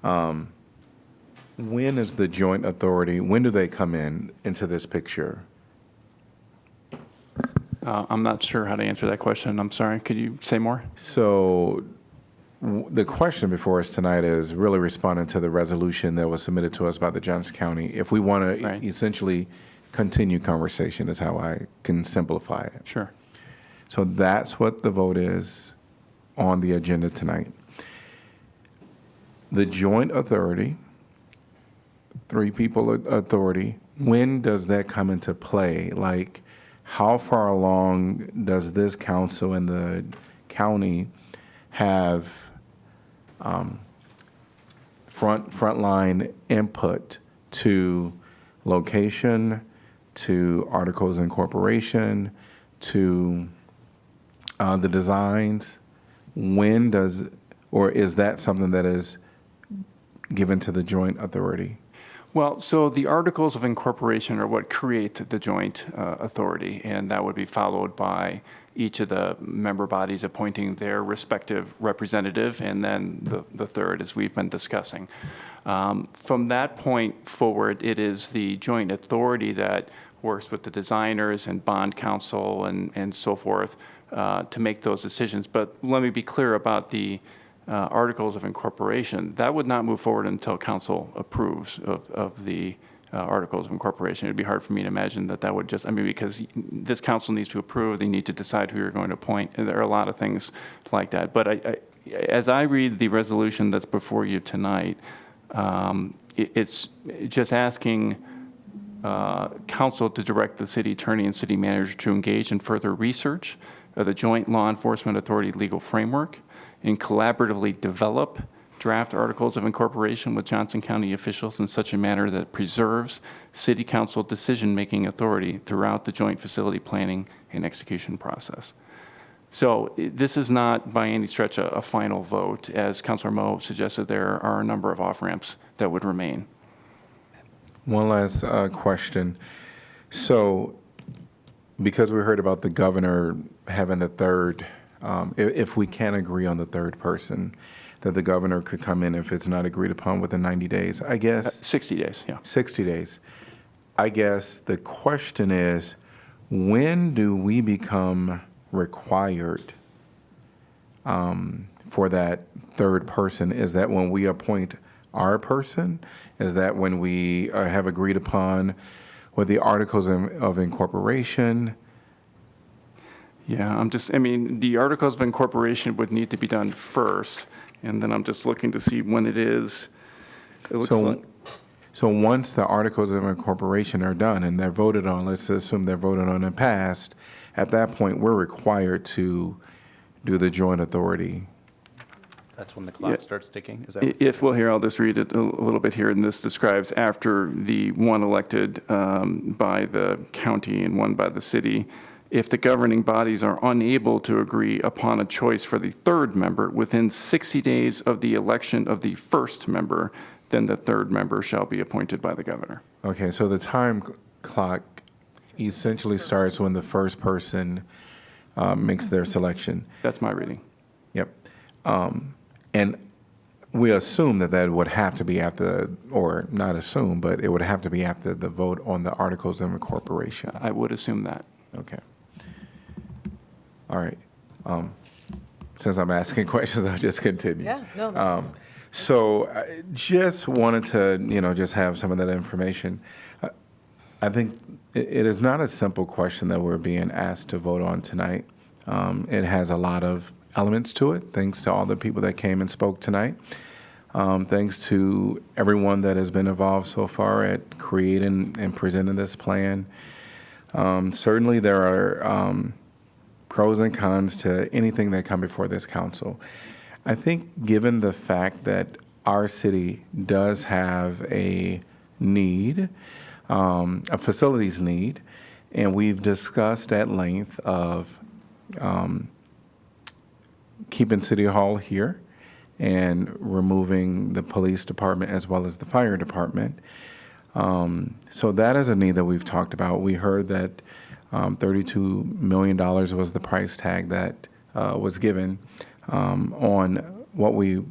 when is the joint authority, when do they come into this picture? I'm not sure how to answer that question. I'm sorry. Could you say more? So the question before us tonight is really responding to the resolution that was submitted to us by the Johnson County. If we want to Right. essentially continue conversation is how I can simplify it. Sure. So that's what the vote is on the agenda tonight. The joint authority, 3-people authority, when does that come into play? Like, how far along does this council and the county have frontline input to location, to articles of incorporation, to the designs? When does, or is that something that is given to the joint authority? Well, so the articles of incorporation are what create the joint authority, and that would be followed by each of the member bodies appointing their respective representative, and then the third, as we've been discussing. From that point forward, it is the joint authority that works with the designers and bond counsel and so forth to make those decisions. But let me be clear about the articles of incorporation. That would not move forward until council approves of the articles of incorporation. It'd be hard for me to imagine that would just, because this council needs to approve, they need to decide who you're going to appoint, and there are a lot of things like that. But as I read the resolution that's before you tonight, it's just asking council to direct the city attorney and city manager to engage in further research of the joint law enforcement authority legal framework and collaboratively develop draft articles of incorporation with Johnson County officials in such a manner that preserves city council decision-making authority throughout the joint facility planning and execution process. So this is not by any stretch a final vote. As Councilor Moe suggested, there are a number of off-ramps that would remain. One last question. So, because we heard about the governor having the third, if we can agree on the third person, that the governor could come in if it's not agreed upon within 90 days, I guess. 60 days, yeah. 60 days. I guess the question is, when do we become required for that third person? Is that when we appoint our person? Is that when we have agreed upon with the articles of incorporation? Yeah, the articles of incorporation would need to be done first, and then I'm just looking to see when it is. It looks like. So once the articles of incorporation are done and they're voted on, let's assume they're voted on and passed, at that point, we're required to do the joint authority. That's when the clock starts ticking? Is that If, well, here, I'll just read it a little bit here, and this describes after the one elected by the county and one by the city, if the governing bodies are unable to agree upon a choice for the third member within 60 days of the election of the first member, then the third member shall be appointed by the governor. Okay, so the time clock essentially starts when the first person makes their selection. That's my reading. Yep. And we assume that would have to be after, or not assume, but it would have to be after the vote on the articles of incorporation. I would assume that. Okay. All right. Since I'm asking questions, I'll just continue. Yeah, no, that's... So I just wanted to, just have some of that information. I think it is not a simple question that we're being asked to vote on tonight. It has a lot of elements to it, thanks to all the people that came and spoke tonight. Thanks to everyone that has been involved so far at creating and presenting this plan. Certainly there are pros and cons to anything that come before this council. I think given the fact that our city does have a need, a facilities need, and we've discussed at length of keeping City Hall here and removing the police department as well as the fire department. So that is a need that we've talked about. We heard that $32 million was the price tag that was given on what we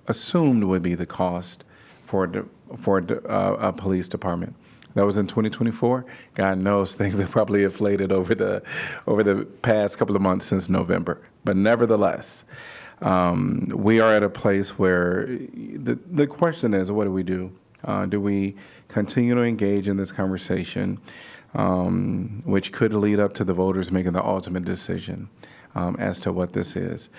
assumed would be the cost for a police department. That was in 2024. God knows things have probably inflated over the past couple of months since November. But nevertheless, we are at a place where the question is, what do we do? Do we continue to engage in this conversation, which could lead up to the voters making the ultimate decision as to what this is?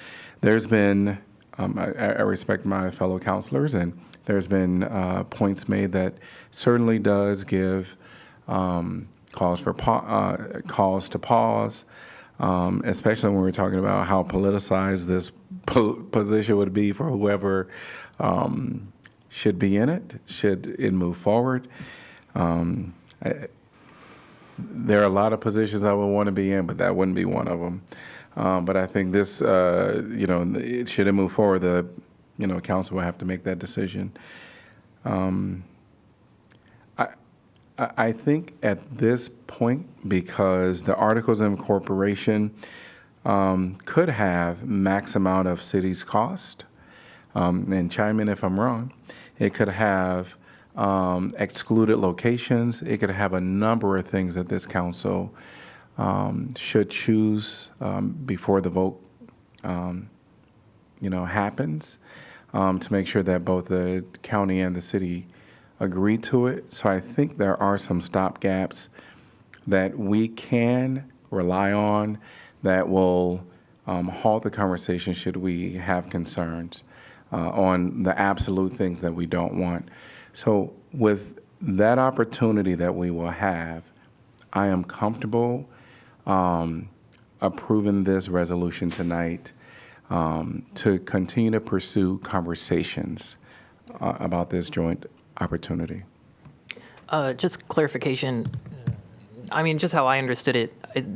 There's been, I respect my fellow counselors, and there's been points made that certainly does give calls to pause, especially when we're talking about how politicized this position would be for whoever should be in it, should it move forward. There are a lot of positions I would want to be in, but that wouldn't be one of them. But I think this, should it move forward, the council will have to make that decision. I think at this point, because the Articles of Incorporation could have max amount of city's cost, and chime in if I'm wrong, it could have excluded locations, it could have a number of things that this council should choose before the vote happens, to make sure that both the county and the city agree to it. So I think there are some stopgaps that we can rely on that will halt the conversation should we have concerns on the absolute things that we don't want. So with that opportunity that we will have, I am comfortable approving this resolution tonight to continue to pursue conversations about this joint opportunity. Just clarification. I mean, just how I understood it,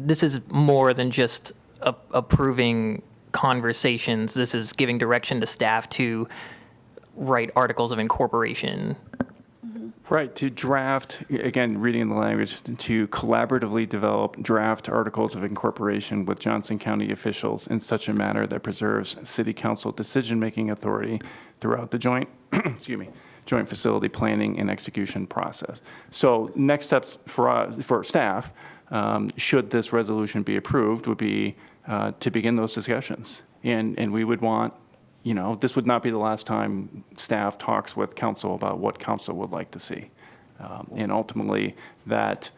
this is more than just approving conversations. This is giving direction to staff to write articles of incorporation. Right, to draft, again, reading the language, to collaboratively develop draft articles of incorporation with Johnson County officials in such a manner that preserves city council decision-making authority throughout the joint, joint facility planning and execution process. So next steps for staff, should this resolution be approved, would be to begin those discussions. And we would want, this would not be the last time staff talks with council about what council would like to see. And ultimately, that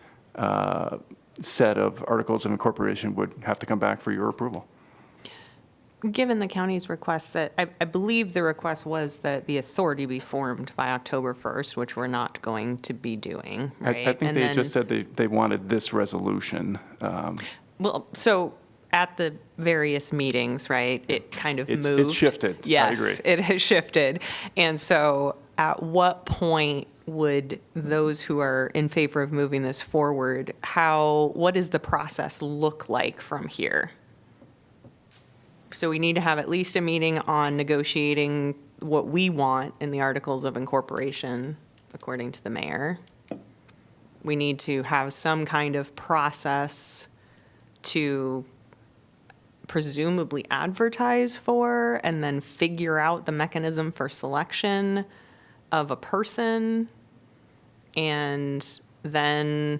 set of articles of incorporation would have to come back for your approval. Given the county's request that, I believe the request was that the authority be formed by October 1st, which we're not going to be doing, right? I think they just said they wanted this resolution. Well, so at the various meetings, right, it kind of moved. It's shifted. Yes, I agree. it has shifted. And so at what point would those who are in favor of moving this forward, what does the process look like from here? So we need to have at least a meeting on negotiating what we want in the Articles of Incorporation, according to the mayor. We need to have some kind of process to presumably advertise for and then figure out the mechanism for selection of a person. And then,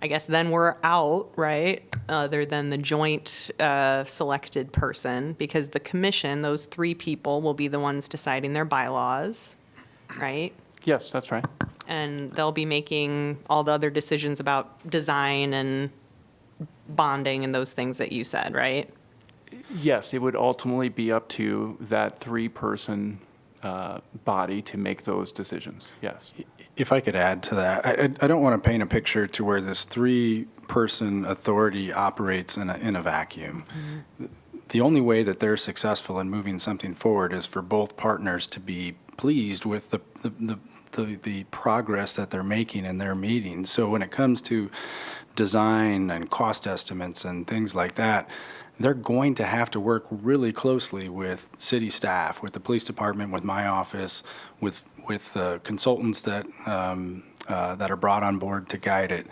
I guess then we're out, right? Other than the joint selected person, because the commission, those three people will be the ones deciding their bylaws, right? Yes, that's right. And they'll be making all the other decisions about design and bonding and those things that you said, right? Yes, it would ultimately be up to that three-person body to make those decisions, yes. If I could add to that, I don't want to paint a picture to where this three-person authority operates in a vacuum. Mm-hmm. The only way that they're successful in moving something forward is for both partners to be pleased with the progress that they're making in their meetings. So when it comes to design and cost estimates and things like that, they're going to have to work really closely with city staff, with the police department, with my office, with consultants that are brought on board to guide it.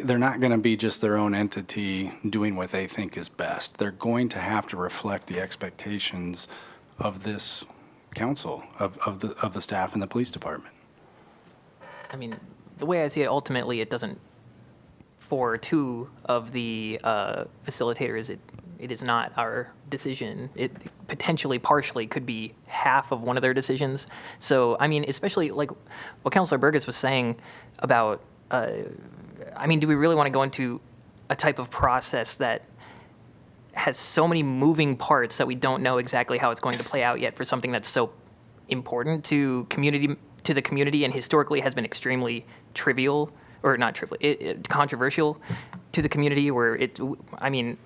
They're not going to be just their own entity doing what they think is best. They're going to have to reflect the expectations of this council, of the staff and the police department. I mean, the way I see it, ultimately, it doesn't, for two of the facilitators, it is not our decision. It potentially, partially, could be half of one of their decisions. So, I mean, especially like what Councilor Burgess was saying about, I mean, do we really want to go into a type of process that has so many moving parts that we don't know exactly how it's going to play out yet for something that's so important to the community and historically has been extremely trivial, or not trivial, controversial to the community, where I mean,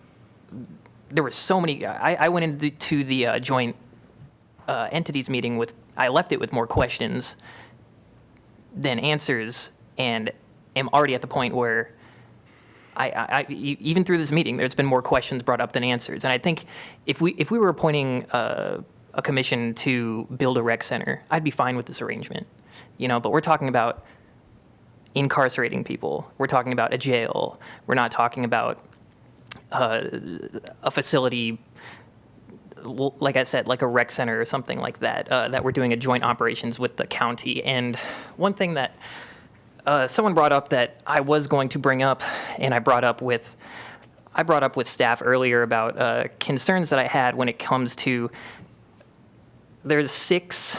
there were so many, I went into the joint entities meeting I left it with more questions than answers, and am already at the point where even through this meeting, there's been more questions brought up than answers. And I think if we were appointing a commission to build a rec center, I'd be fine with this arrangement, but we're talking about incarcerating people. We're talking about a jail. We're not talking about a facility, like I said, like a rec center or something like that, that we're doing a joint operations with the county. And one thing that someone brought up that I was going to bring up, and I brought up with staff earlier about concerns that I had when it comes to, there's six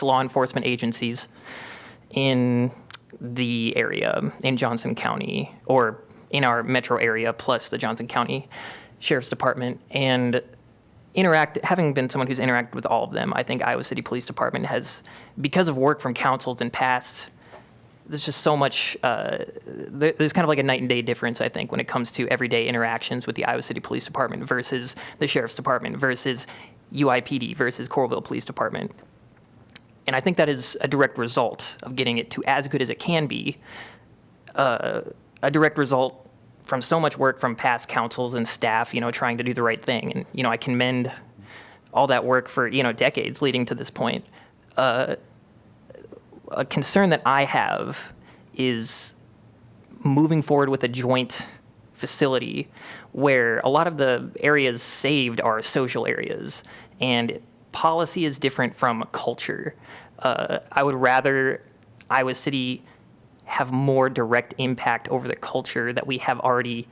law enforcement agencies in the area in Johnson County, or in our metro area, plus the Johnson County Sheriff's Department. And having been someone who's interacted with all of them, I think Iowa City Police Department has, because of work from councils in past, there's just so much, there's kind of like a night and day difference, I think, when it comes to everyday interactions with the Iowa City Police Department versus the Sheriff's Department versus UIPD versus Coralville Police Department. And I think that is a direct result of getting it to as good as it can be, a direct result from so much work from past councils and staff, trying to do the right thing. And, I commend all that work for, decades leading to this point. A concern that I have is moving forward with a joint facility where a lot of the areas saved are social areas, and policy is different from culture. I would rather Iowa City have more direct impact over the culture that we have already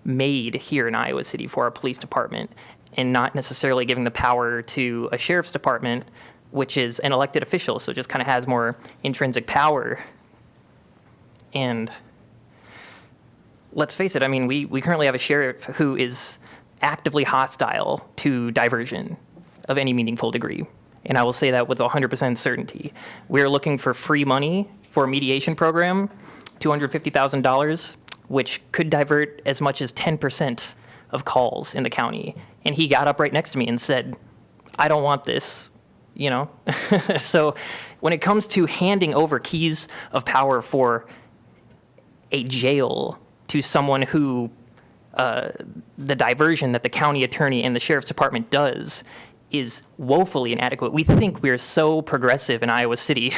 made here in Iowa City for our police department, and not necessarily giving the power to a sheriff's department, which is an elected official, so it just kind of has more intrinsic power. And let's face it, I mean, we currently have a sheriff who is actively hostile to diversion of any meaningful degree. And I will say that with 100% certainty. We're looking for free money for a mediation program, $250,000, which could divert as much as 10% of calls in the county. And he got up right next to me and said, I don't want this. So when it comes to handing over keys of power for a jail to someone who the diversion that the county attorney and the sheriff's department does is woefully inadequate. We think we're so progressive in Iowa City,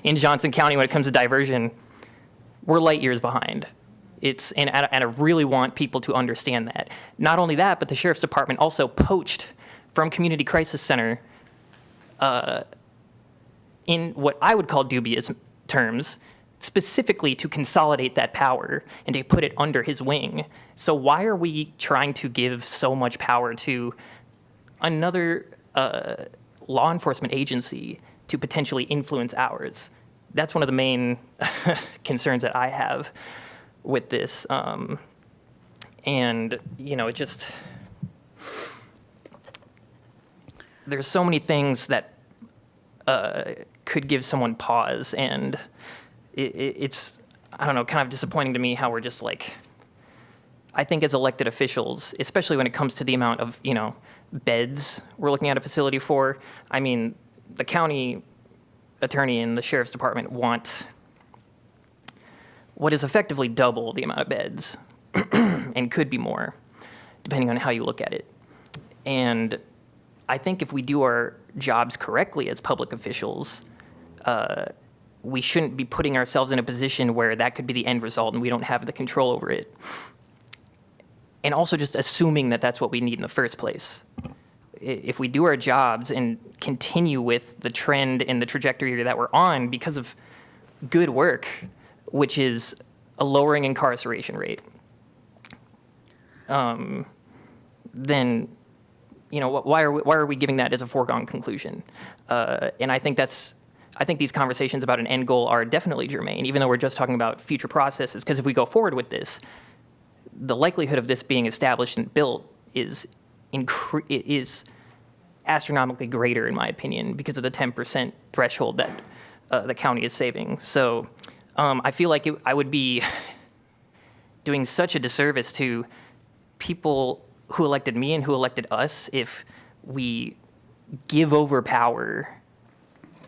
in Johnson County, when it comes to diversion. We're light years behind. And I really want people to understand that. Not only that, but the sheriff's department also poached from Community Crisis Center in what I would call dubious terms, specifically to consolidate that power and to put it under his wing. So why are we trying to give so much power to another law enforcement agency to potentially influence ours? That's one of the main concerns that I have with this. And, it just, there's so many things that could give someone pause, and it's, I don't know, kind of disappointing to me how we're just like, I think as elected officials, especially when it comes to the amount of, beds we're looking at a facility for, I mean, the county attorney and the sheriff's department want what is effectively double the amount of beds and could be more, depending on how you look at it. And I think if we do our jobs correctly as public officials, we shouldn't be putting ourselves in a position where that could be the end result and we don't have the control over it. And also just assuming that that's what we need in the first place. If we do our jobs and continue with the trend and the trajectory that we're on because of good work, which is a lowering incarceration rate, then, why are we giving that as a foregone conclusion? And I think these conversations about an end goal are definitely germane, even though we're just talking about future processes. Because if we go forward with this, the likelihood of this being established and built is astronomically greater, in my opinion, because of the 10% threshold that the county is saving. So I feel like I would be doing such a disservice to people who elected me and who elected us if we give over power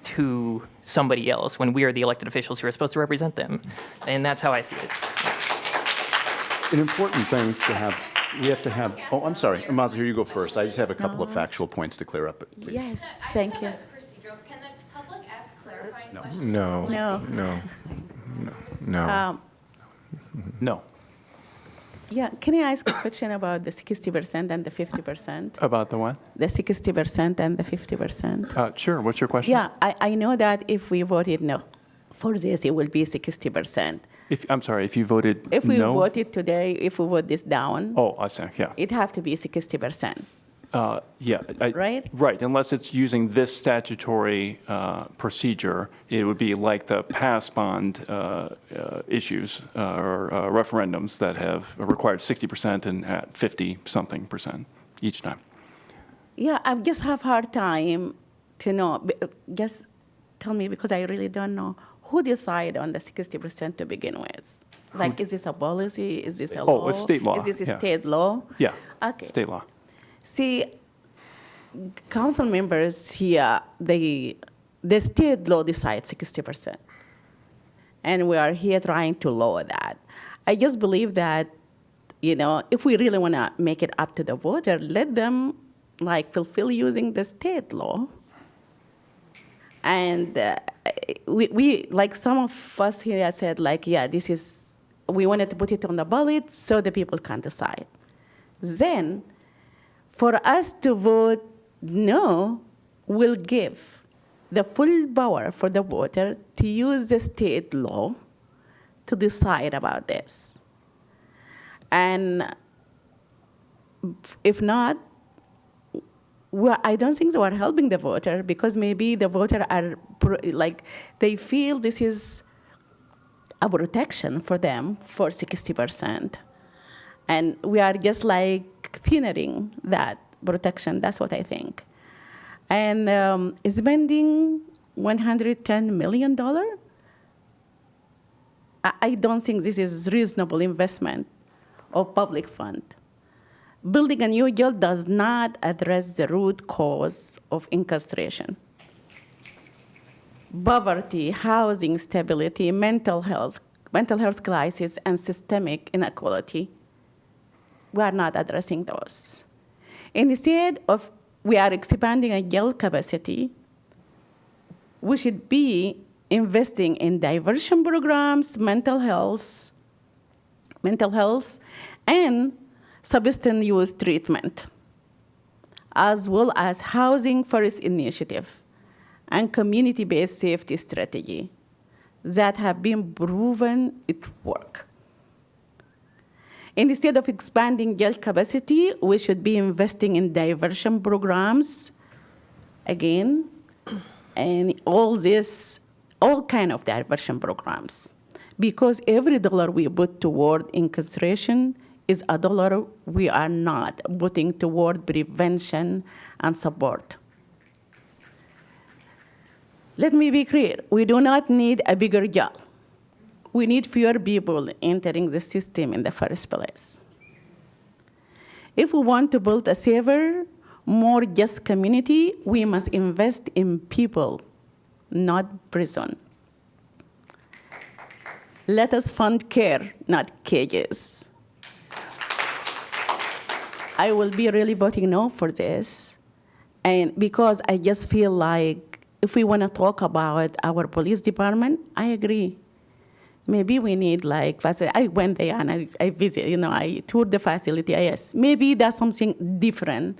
to somebody else when we are the elected officials who are supposed to represent them. And that's how I see it. An important thing to have, we have to have, oh, I'm sorry, Amaza, here you go first. I just have a couple of factual points to clear up, please. Yes, thank you. Can the public ask clarifying No. questions? No. No. No. No. No. Yeah, can I ask a question about the 60% and the 50%? About the what? The 60% and the 50%. Sure. What's your question? Yeah, I know that if we voted no for this, it will be 60%. I'm sorry, if you voted If we no? voted today, if we vote this down, Oh, I see, yeah. it have to be 60%. Yeah. Right? Right, unless it's using this statutory procedure, it would be like the pass bond issues or referendums that have required 60% and at 50-something percent each time. Yeah, I just have hard time to know. Just tell me, because I really don't know. Who decide on the 60% to begin with? Like, is this a policy? Is this a law? Oh, it's state law. Is this a yeah. state law? Yeah, Okay. state law. See, council members here, the state law decides 60%. And we are here trying to lower that. I just believe that, if we really want to make it up to the voter, let them fulfill using the state law. And we like some of us here said, we wanted to put it on the ballot so the people can decide. Then, for us to vote no, will give the full power for the voter to use the state law to decide about this. And if not, I don't think we're helping the voter, because maybe the voter are they feel this is a protection for them for 60%. And we are just thinning that protection. That's what I think. And spending $110 million, I don't think this is reasonable investment of public fund. Building a new jail does not address the root cause of incarceration. Poverty, housing stability, mental health crisis, and systemic inequality. We are not addressing those. Instead of we are expanding a jail capacity, we should be investing in diversion programs, mental health, and substance use treatment, as well as housing first initiative and community-based safety strategy that have been proven it work. Instead of expanding jail capacity, we should be investing in diversion programs, again, and all kind of diversion programs. Because every dollar we put toward incarceration is a dollar we are not putting toward prevention and support. Let me be clear, we do not need a bigger jail. We need fewer people entering the system in the first place. If we want to build a safer, more just community, we must invest in people, not prison. Let us fund care, not cages. I will be really voting no for this, and because I just feel like if we want to talk about our police department, I agree. Maybe we need I went there and I visited, I toured the facility, yes. Maybe that's something different.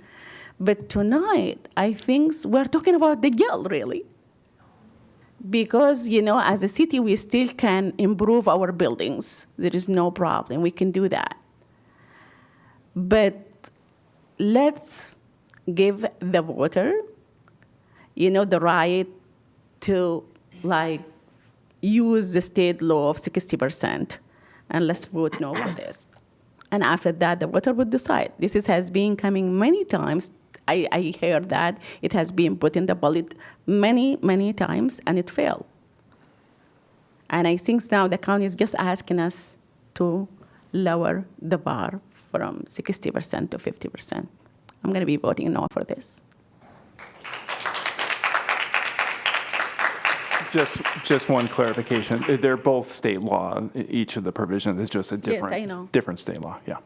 But tonight, I think we're talking about the jail, really. because, as a city, we still can improve our buildings. There is no problem. We can do that. But let's give the voter, the right to, use the state law of 60%, and let's vote no for this. And after that, the voter would decide. Has been coming many times. I heard that it has been put in the ballot many, many times, and it failed. And I think now the county is just asking us to lower the bar from 60% to 50%. I'm going to be voting no for this. Just one clarification. They're both state law. Each of the provisions is just a I know. different state law. Yeah.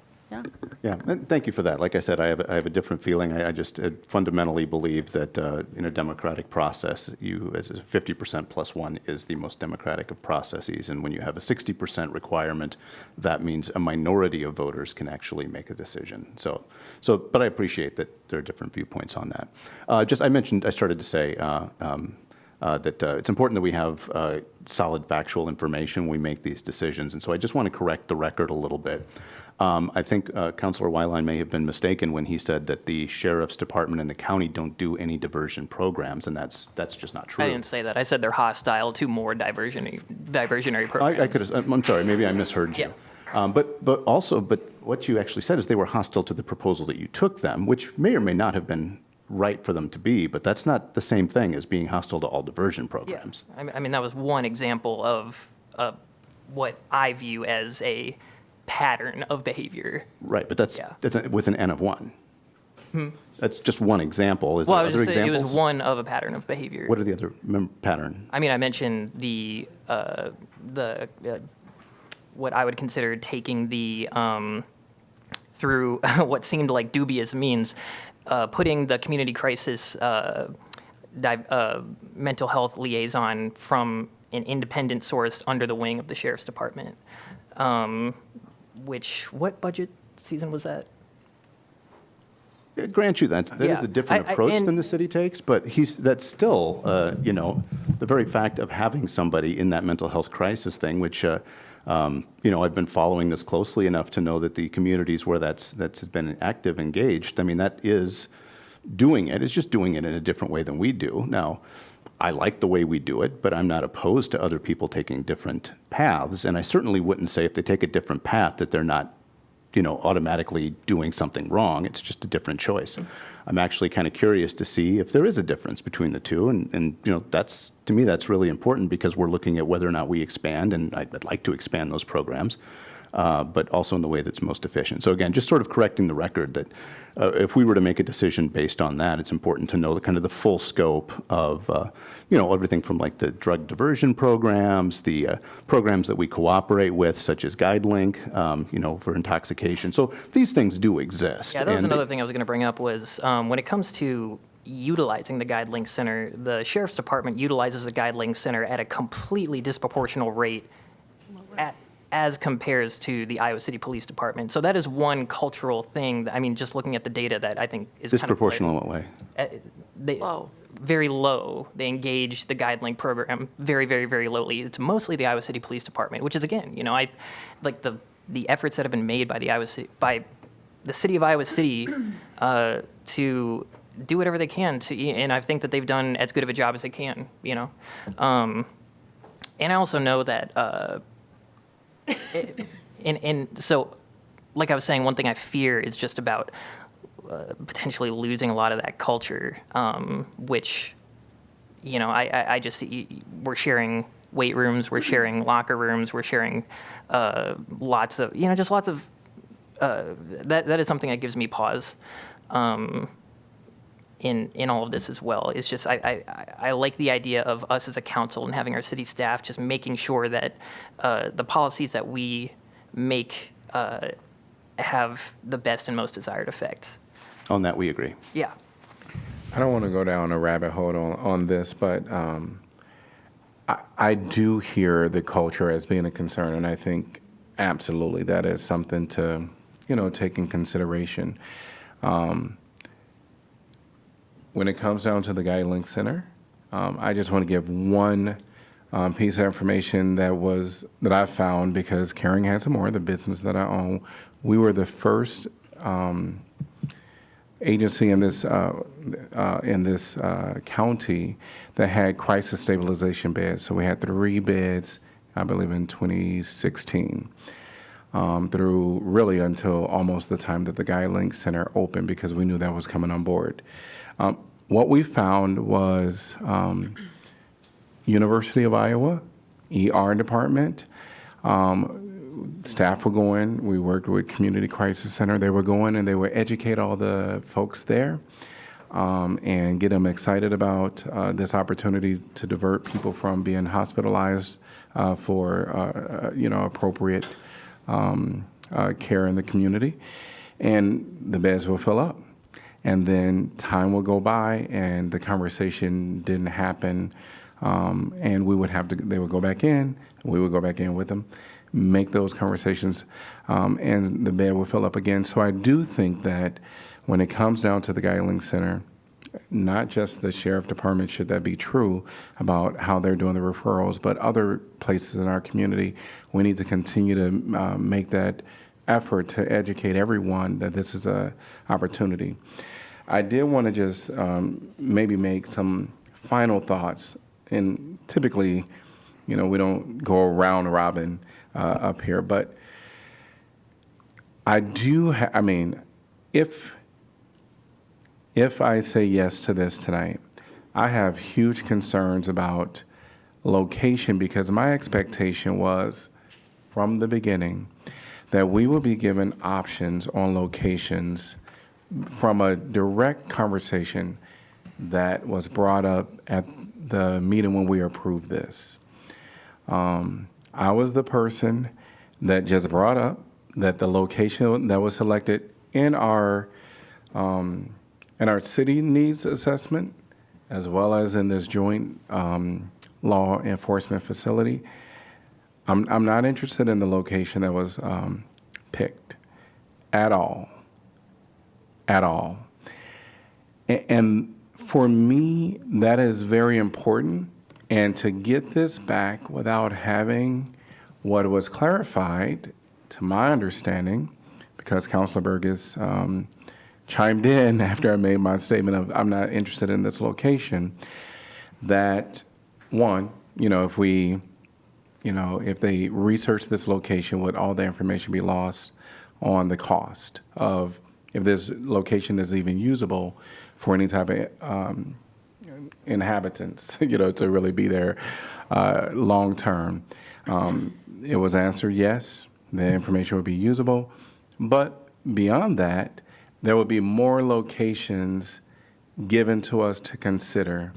Yeah, and thank you for that. Like I said, I have a different feeling. I just fundamentally believe that in a democratic process, as a 50% plus one is the most democratic of processes. And when you have a 60% requirement, that means a minority of voters can actually make a decision. But I appreciate that there are different viewpoints on that. I started to say that it's important that we have solid factual information when we make these decisions. And so I just want to correct the record a little bit. I think Councilor Weiland may have been mistaken when he said that the Sheriff's Department and the county don't do any diversion programs, and that's just not true. I didn't say that. I said they're hostile to more diversionary programs. I'm sorry, maybe I misheard you. Yeah. But what you actually said is they were hostile to the proposal that you took them, which may or may not have been right for them to be, but that's not the same thing as being hostile to all diversion programs. Yeah. I mean, that was one example of what I view as a pattern of behavior. Right, but that's with an N of 1. That's just one example. Is Well, there I was other just saying it examples? was one of a pattern of behavior. What are the other pattern? I mean, I mentioned the what I would consider taking the through what seemed like dubious means, putting the community crisis mental health liaison from an independent source under the wing of the Sheriff's Department. What budget season was that? I grant you that is a different approach than the city takes, but that's still, the very fact of having somebody in that mental health crisis thing, which, I've been following this closely enough to know that the communities where that's been active, engaged, I mean, that is doing it. It's just doing it in a different way than we do. Now, I like the way we do it, but I'm not opposed to other people taking different paths. And I certainly wouldn't say if they take a different path that they're not, automatically doing something wrong. It's just a different choice. I'm actually kind of curious to see if there is a difference between the two. And that's, to me, that's really important because we're looking at whether or not we expand, and I'd like to expand those programs, but also in the way that's most efficient. So again, just sort of correcting the record that if we were to make a decision based on that, it's important to know the full scope of, everything from like the drug diversion programs, the programs that we cooperate with, such as GuideLink, for intoxication. So these things do exist. Yeah, that was another thing I was going to bring up was when it comes to utilizing the GuideLink Center, the Sheriff's Department utilizes the GuideLink Center at a completely disproportional rate as compares to the Iowa City Police Department. So that is one cultural thing, just looking at the data that I think is disproportional in what way? Low. Very low. They engage the GuideLink program very, very, very lowly. It's mostly the Iowa City Police Department, which is, again, I like the efforts that have been made by the city of Iowa City to do whatever they can and I think that they've done as good of a job as they can, And I also know that and so, like I was saying, one thing I fear is just about potentially losing a lot of that culture, which, I just see we're sharing weight rooms, we're sharing locker rooms, we're sharing lots of, that is something that gives me pause in all of this as well. It's just, I like the idea of us as a council and having our city staff just making sure that the policies that we make have the best and most desired effect. On that, we agree. Yeah. I don't want to go down a rabbit hole on this, but I do hear the culture as being a concern, and I think absolutely that is something to, take in consideration. When it comes down to the GuideLink Center, I just want to give one piece of information that I found, because Caring Handsome More, the business that I own, we were the first agency in this county that had crisis stabilization beds. So we had 3 beds, I believe, in 2016, through really until almost the time that the Guy Link Center opened, because we knew that was coming on board. What we found was University of Iowa, ER department, staff were going. We worked with Community Crisis Center. They were going and they would educate all the folks there and get them excited about this opportunity to divert people from being hospitalized for appropriate care in the community. And the beds will fill up. And then time will go by and the conversation didn't happen. And they would go back in, we would go back in with them, make those conversations, and the bed will fill up again. So I do think that when it comes down to the Guy Link Center, not just the sheriff department, should that be true about how they're doing the referrals, but other places in our community, we need to continue to make that effort to educate everyone that this is an opportunity. I did want to just maybe make some final thoughts. And typically, we don't go round robin up here, but I do. If I say yes to this tonight, I have huge concerns about location, because my expectation was from the beginning that we will be given options on locations from a direct conversation that was brought up at the meeting when we approved this. I was the person that just brought up that the location that was selected in our city needs assessment, as well as in this joint law enforcement facility, I'm not interested in the location that was picked at all. And for me, that is very important. And to get this back without having what was clarified, to my understanding, because Councilor Burgess chimed in after I made my statement of I'm not interested in this location, that one, if they research this location, would all the information be lost on the cost of if this location is even usable for any type of inhabitants, to really be there long term. It was answered yes, the information would be usable, but beyond that, there would be more locations given to us to consider.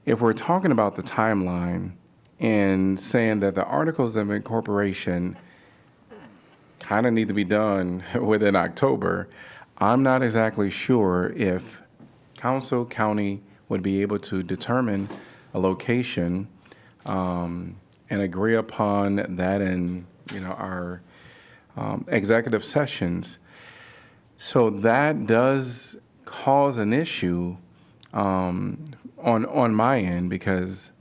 If we're talking about the timeline and saying that the articles of incorporation kind of need to be done within October, I'm not exactly sure if council, county would be able to determine a location and agree upon that in our executive sessions. So that does cause an issue on my end, because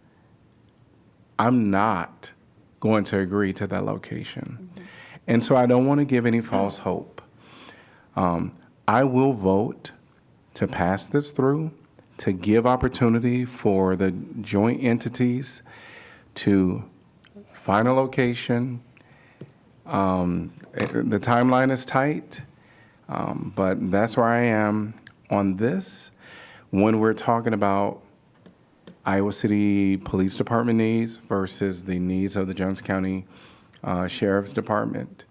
I'm not going to agree to that location. Mm-hmm. And so I don't want to give any false hope. I will vote to pass this through, to give opportunity for the joint entities to find a location. The timeline is tight, but that's where I am on this. When we're talking about Iowa City Police Department needs versus the needs of the Jones County Sheriff's Department,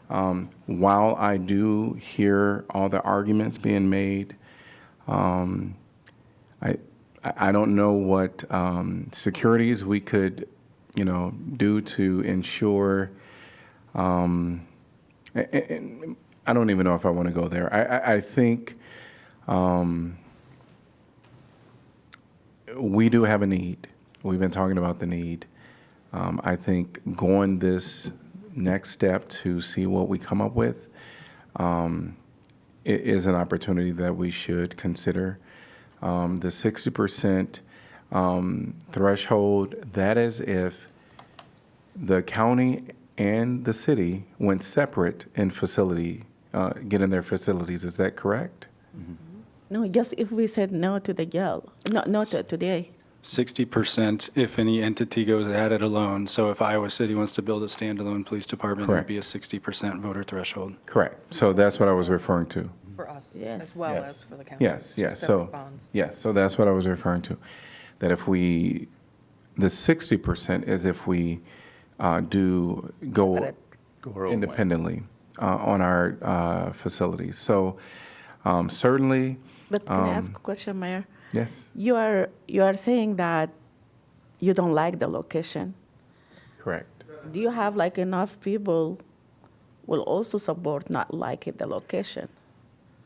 while I do hear all the arguments being made, I don't know what securities we could, do to ensure. And I don't even know if I want to go there. I think we do have a need. We've been talking about the need. I think going this next step to see what we come up with is an opportunity that we should consider. The 60% threshold, that is if the county and the city went separate in facility, getting their facilities. Is that correct? No, just if we said no to the jail, no to today. 60% if any entity goes at it alone. So if Iowa City wants to build a standalone police department, it would Correct. be a 60% voter threshold. Correct. So that's what I was referring to. For us, Yes. as well Yes. as for the county. Yes, Two yes. separate So, bonds. yes, so that's what I was referring to. That if we, the 60% is if we do go independently on our facilities. So certainly, But can I ask a question, Mayor? yes, You are saying that you don't like the location. correct. Do you have like enough people will also support not liking the location?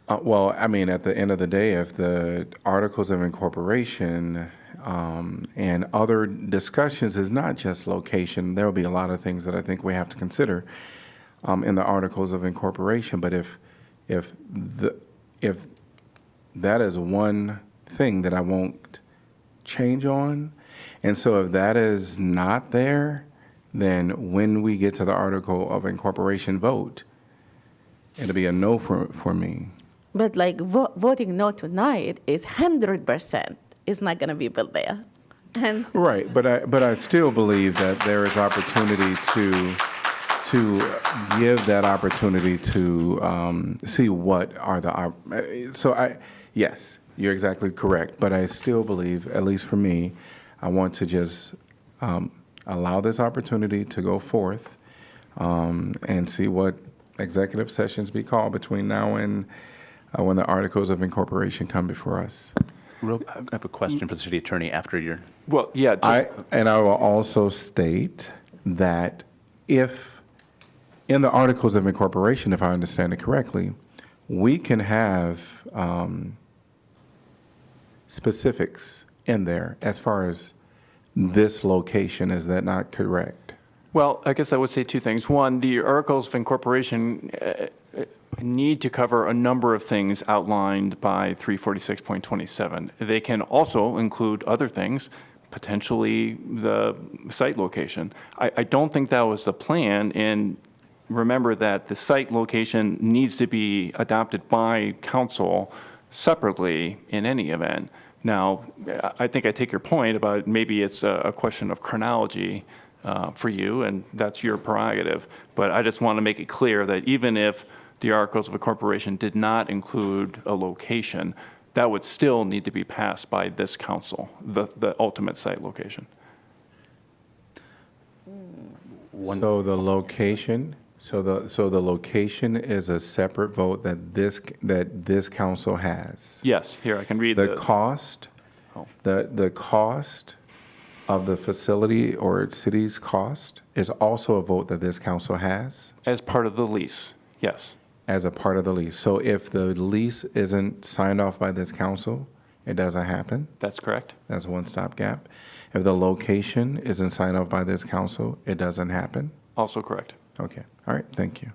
Well, I mean, at the end of the day, if the articles of incorporation and other discussions is not just location, there will be a lot of things that I think we have to consider in the articles of incorporation. But if that is one thing that I won't change on, and so if that is not there, then when we get to the article of incorporation vote, it'll be a no for me. But like voting no tonight is 100%. It's not going to be built there. And Right, but I still believe that there is opportunity to give that opportunity to see what are the yes, you're exactly correct. But I still believe, at least for me, I want to just allow this opportunity to go forth and see what executive sessions be called between now and when the articles of incorporation come before us. I have a question for the city attorney after your. Well, yeah, And I will also state that if, in the articles of incorporation, if I understand it correctly, we can have specifics in there as far as this location. Is that not correct? Well, I guess I would say two things. One, the articles of incorporation need to cover a number of things outlined by 346.27. They can also include other things, potentially the site location. I don't think that was the plan, and remember that the site location needs to be adopted by council separately in any event. Now, I think I take your point about maybe it's a question of chronology for you, and that's your prerogative. But I just want to make it clear that even if the Articles of Incorporation did not include a location, that would still need to be passed by this council, the ultimate site location. So the location, so the location is a separate vote that this council has. Yes, here I can read The cost, the cost of the facility or its city's cost is also a vote that this council has as part of the lease. Yes. as a part of the lease. So if the lease isn't signed off by this council, it doesn't happen. That's correct. That's one stopgap. If the location isn't signed off by this council, it doesn't happen. Also correct. Okay. All right. Thank you.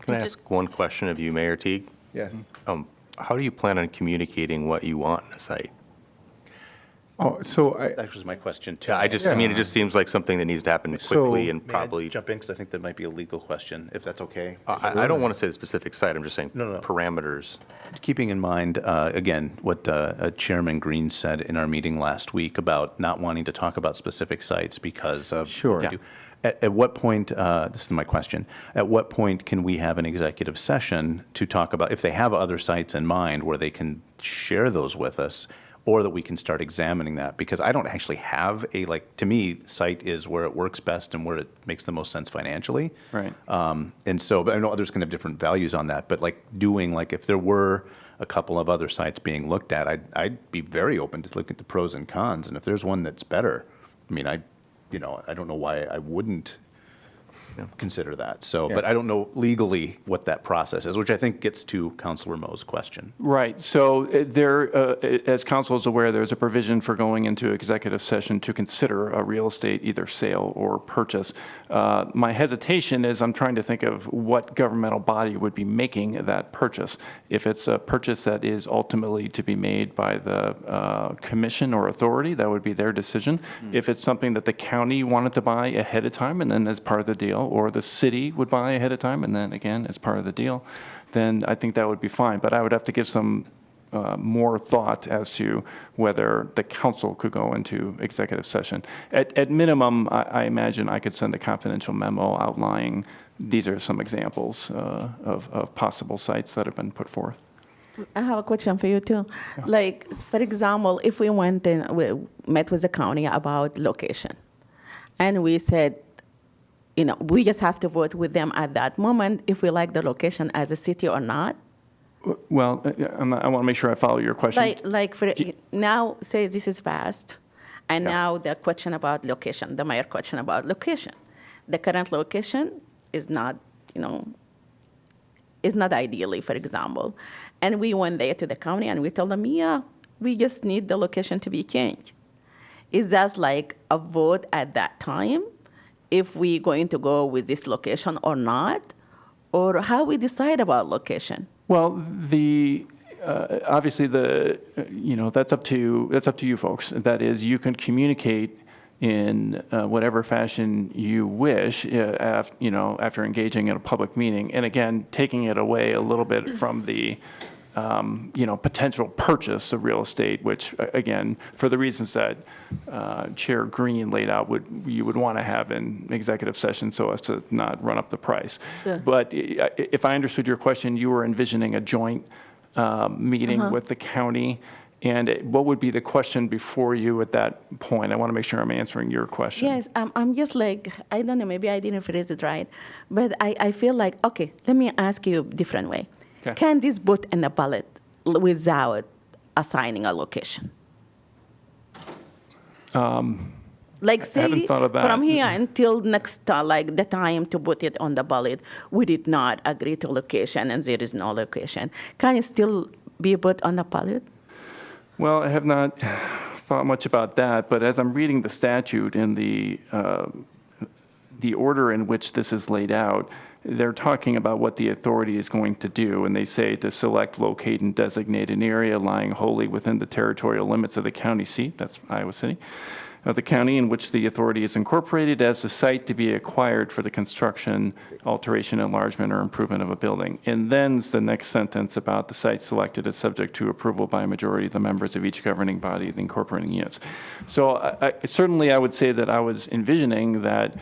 Can I ask one question of you, Mayor Teague? Yes. How do you plan on communicating what you want in a site? Oh, so That was my question, too. I mean, it just seems like something that needs to happen quickly and May I probably. jump in, because I think that might be a legal question, if that's okay? I don't want to say the specific site, I'm just saying No. parameters. Keeping in mind, again, what Chairman Green said in our meeting last week about not wanting to talk about specific sites because of. Sure. what we do. At what point, this is my question, at what point can we have an executive session to talk about, if they have other sites in mind, where they can share those with us, or that we can start examining that? Because I don't actually have to me, site is where it works best and where it makes the most sense financially. Right. And so, but I know others can have different values on that, but if there were a couple of other sites being looked at, I'd be very open to looking at the pros and cons. And if there's one that's better, I mean, I don't know why I wouldn't consider that. So, but I don't know legally what that process is, which I think gets to Councilor Mo's question. Right. So as council is aware, there's a provision for going into executive session to consider a real estate either sale or purchase. My hesitation is I'm trying to think of what governmental body would be making that purchase. If it's a purchase that is ultimately to be made by the commission or authority, that would be their decision. If it's something that the county wanted to buy ahead of time and then as part of the deal, or the city would buy ahead of time and then again as part of the deal, then I think that would be fine. But I would have to give some more thought as to whether the council could go into executive session. At minimum, I imagine I could send a confidential memo outlining these are some examples of possible sites that have been put forth. I have a question for you too. Like, for example, if we went and we met with the county about location, and we said, you know, we just have to vote with them at that moment if we like the location as a city or not. Well, I want to make sure I follow your question. Like for now, say this is passed, and now the question about location, the mayor question about location. The current location is not, you know, is not ideally, for example. And we went there to the county and we told them, yeah, we just need the location to be changed. Is that like a vote at that time if we're going to go with this location or not? Or how we decide about location? Well, obviously that's up to you folks. That is, you can communicate in whatever fashion you wish, after engaging in a public meeting. And again, taking it away a little bit from the potential purchase of real estate, which again, for the reasons that Chair Green laid out, you would want to have in executive session so as to not run up the price. Sure. But if I understood your question, you were envisioning a joint meeting with the county. And what would be the question before you at that point? I want to make sure I'm answering your question. Yes, I'm just like, I don't know, maybe I didn't phrase it right. But I feel like, okay, let me ask you a different way. Okay. Can this vote in the ballot without assigning a location? Like say, haven't thought of that. from here until next, like the time to put it on the ballot, we did not agree to location and there is no location. Can it still be put on the ballot? Well, I have not thought much about that, but as I'm reading the statute and the order in which this is laid out, they're talking about what the authority is going to do, and they say to select, locate, and designate an area lying wholly within the territorial limits of the county seat, that's Iowa City, of the county in which the authority is incorporated as the site to be acquired for the construction, alteration, enlargement, or improvement of a building. And then's the next sentence about the site selected is subject to approval by a majority of the members of each governing body of the incorporating units. So certainly I would say that I was envisioning that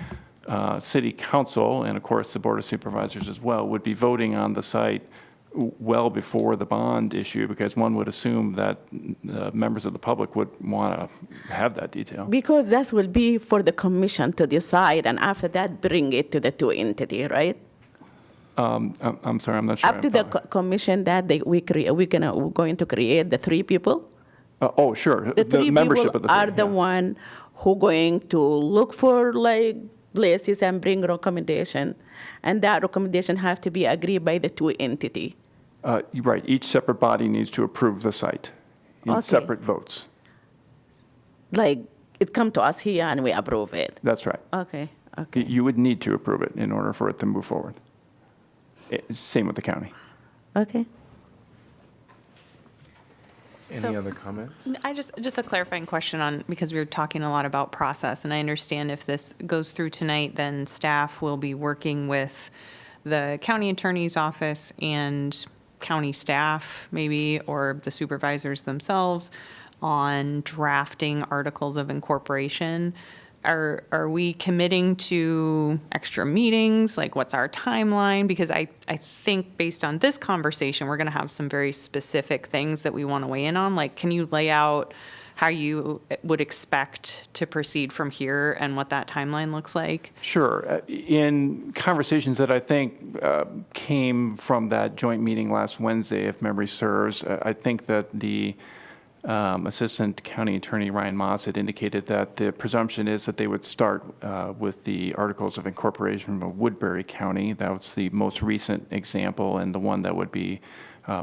City Council, and of course the Board of Supervisors as well, would be voting on the site well before the bond issue, because one would assume that members of the public would want to have that detail. Because that will be for the commission to decide, and after that, bring it to the two entity, right? I'm sorry, I'm not sure. Up to the commission that we're going to create the three people. Oh, sure. The three membership people of the are the one who going to look for like places and bring recommendation, and that recommendation have to be agreed by the two entity. Right. Each separate body needs to approve the site in separate votes. Like it come to us here and we approve it. That's right. Okay. You would need to approve it in order for it to move forward. Same with the county. Okay. Any other comments? I just a clarifying question on, because we were talking a lot about process, and I understand if this goes through tonight, then staff will be working with the county attorney's office and county staff maybe, or the supervisors themselves on drafting articles of incorporation. Are we committing to extra meetings? Like, what's our timeline? Because I think based on this conversation, we're going to have some very specific things that we want to weigh in on. Like, can you lay out how you would expect to proceed from here and what that timeline looks like? Sure. In conversations that I think came from that joint meeting last Wednesday, if memory serves, I think that the Assistant County Attorney Ryan Moss had indicated that the presumption is that they would start with the Articles of Incorporation of Woodbury County. That was the most recent example and the one that would be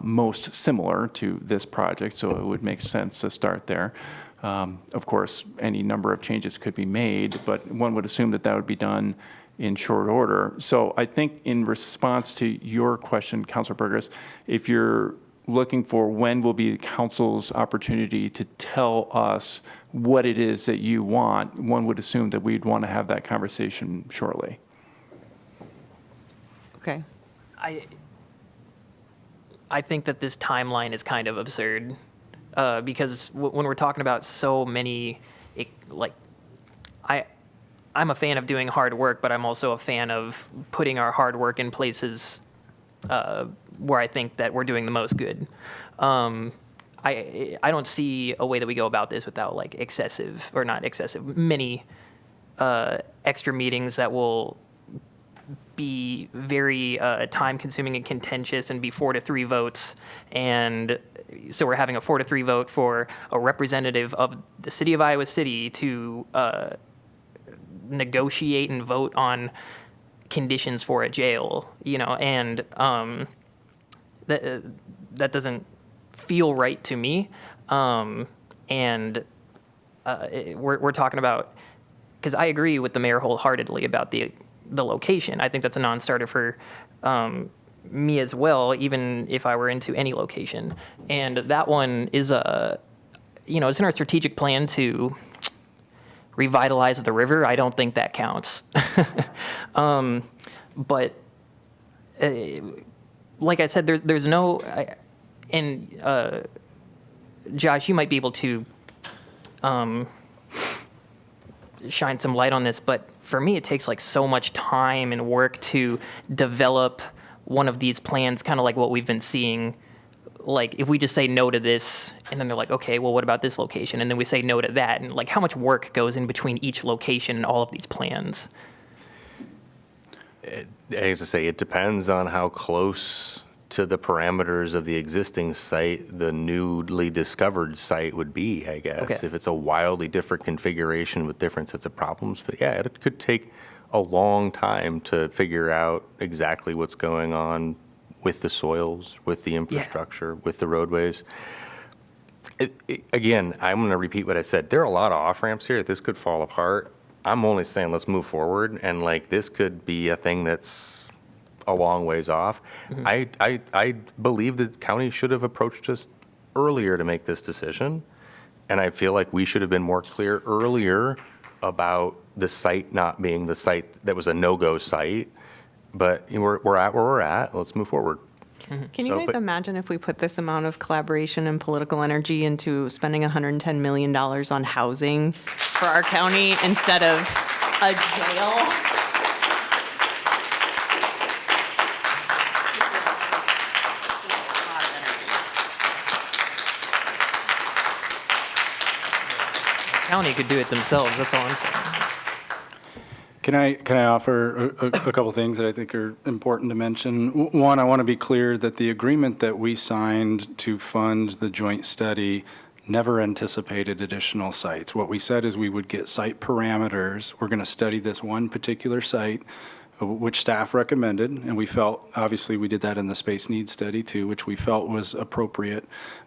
most similar to this project, so it would make sense to start there. Of course, any number of changes could be made, but one would assume that that would be done in short order. So I think in response to your question, Councilor Burgess, if you're looking for when will be the council's opportunity to tell us what it is that you want, one would assume that we'd want to have that conversation shortly. Okay. I think that this timeline is kind of absurd because when we're talking about so many, I'm a fan of doing hard work, but I'm also a fan of putting our hard work in places where I think that we're doing the most good. I don't see a way that we go about this without like many extra meetings that will be very time-consuming and contentious and be 4-3 votes. And so we're having a 4-3 vote for a representative of the city of Iowa City to negotiate and vote on conditions for a jail, and that doesn't feel right to me. We're talking about, because I agree with the mayor wholeheartedly about the location. I think that's a non-starter for me as well, even if I were into any location. And that one is it's in our strategic plan to revitalize the river. I don't think that counts. But like I said, there's no, and Josh, you might be able to shine some light on this, but for me, it takes like so much time and work to develop one of these plans, kind of like what we've been seeing. Like if we just say no to this and then they're like, okay, well, what about this location? And then we say no to that. And like how much work goes in between each location and all of these plans? I have to say, it depends on how close to the parameters of the existing site the newly discovered site would be, I guess. Okay. If it's a wildly different configuration with different sets of problems. But yeah, it could take a long time to figure out exactly what's going on with the soils, with the infrastructure, with the roadways. Again, I'm going to repeat what I said. There are a lot of off-ramps here. This could fall apart. I'm only saying let's move forward, and like this could be a thing that's a long ways off. Mm-hmm. I believe the county should have approached us earlier to make this decision, and I feel like we should have been more clear earlier about the site not being the site that was a no-go site. But we're at where we're at. Let's move forward. Mm-hmm. Can you guys imagine if we put this amount of collaboration and political energy into spending $110 million on housing for our county instead of a jail? The county could do it themselves. That's all I'm saying. Can I offer a couple things that I think are important to mention? One, I want to be clear that the agreement that we signed to fund the joint study never anticipated additional sites. What we said is we would get site parameters. We're going to study this one particular site, which staff recommended, and we felt, obviously we did that in the space needs study too, which we felt was appropriate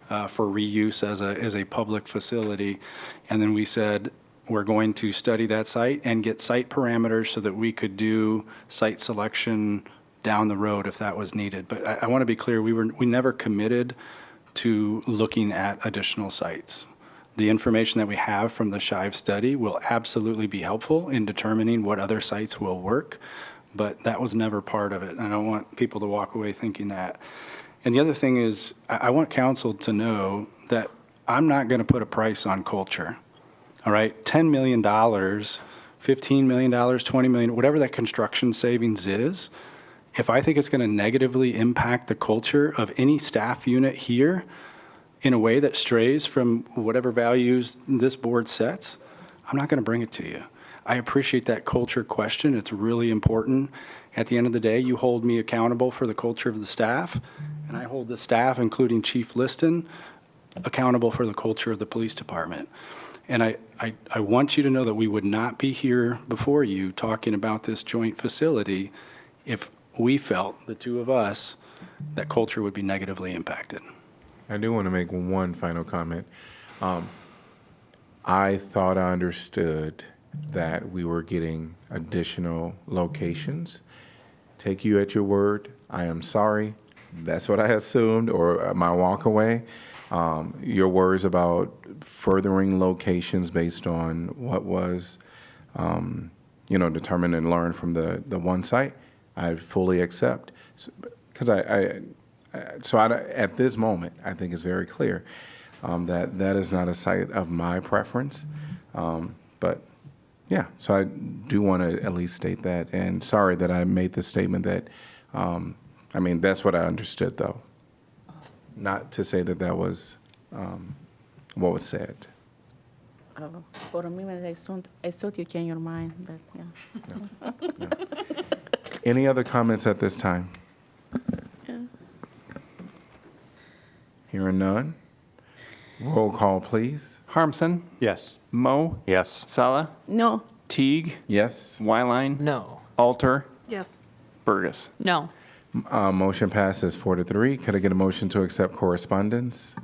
for reuse as a public facility. And then we said, we're going to study that site and get site parameters so that we could do site selection down the road if that was needed. But I want to be clear, we never committed to looking at additional sites. The information that we have from the Shive study will absolutely be helpful in determining what other sites will work, but that was never part of it. And I don't want people to walk away thinking that. And the other thing is, I want council to know that I'm not going to put a price on culture. All right, $10 million, $15 million, $20 million, whatever that construction savings is, if I think it's going to negatively impact the culture of any staff unit here in a way that strays from whatever values this board sets, I'm not going to bring it to you. I appreciate that culture question. It's really important. At the end of the day, you hold me accountable for the culture of the staff, and I hold the staff, including Chief Liston, accountable for the culture of the police department. And I want you to know that we would not be here before you talking about this joint facility if we felt, the two of us, that culture would be negatively impacted. I do want to make one final comment. I thought I understood that we were getting additional locations. Take you at your word. I am sorry. That's what I assumed, or my walk away. Your words about furthering locations based on what was, determined and learned from the one site, I fully accept. Because at this moment, I think it's very clear that is not a site of my preference. But yeah, so I do want to at least state that. And sorry that I made the statement that, that's what I understood, though. Not to say that was what was said. For a moment, I thought you changed your mind, but yeah. Any other comments at this time? Yeah. Hearing none. Roll call, please. Harmson? Yes. Mo? Yes. Sala? No. Teague? Yes. Wyline? No. Alter? Yes. Burgess? No. Motion passes 4-3. Could I get a motion to accept correspondence?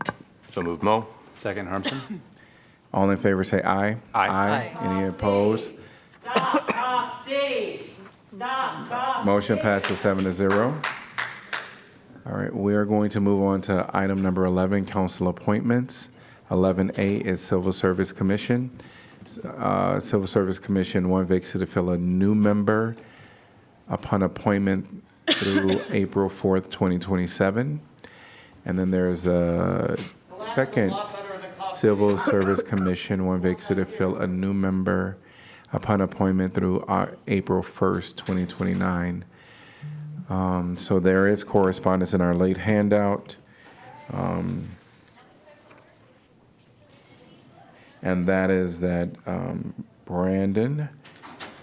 So moved, Mo. Second, Harmson? All in favor say aye. Aye. Any opposed? Motion passes 7-0. All right, we are going to move on to item number 11, council appointments. 11A is Civil Service Commission. Civil Service Commission, one vacancy to fill a new member upon appointment through April 4th, 2027. And then there's a second Civil Service Commission, one vacancy to fill a new member upon appointment through April 1st, 2029. So there is correspondence in our late handout. And that is that Brandon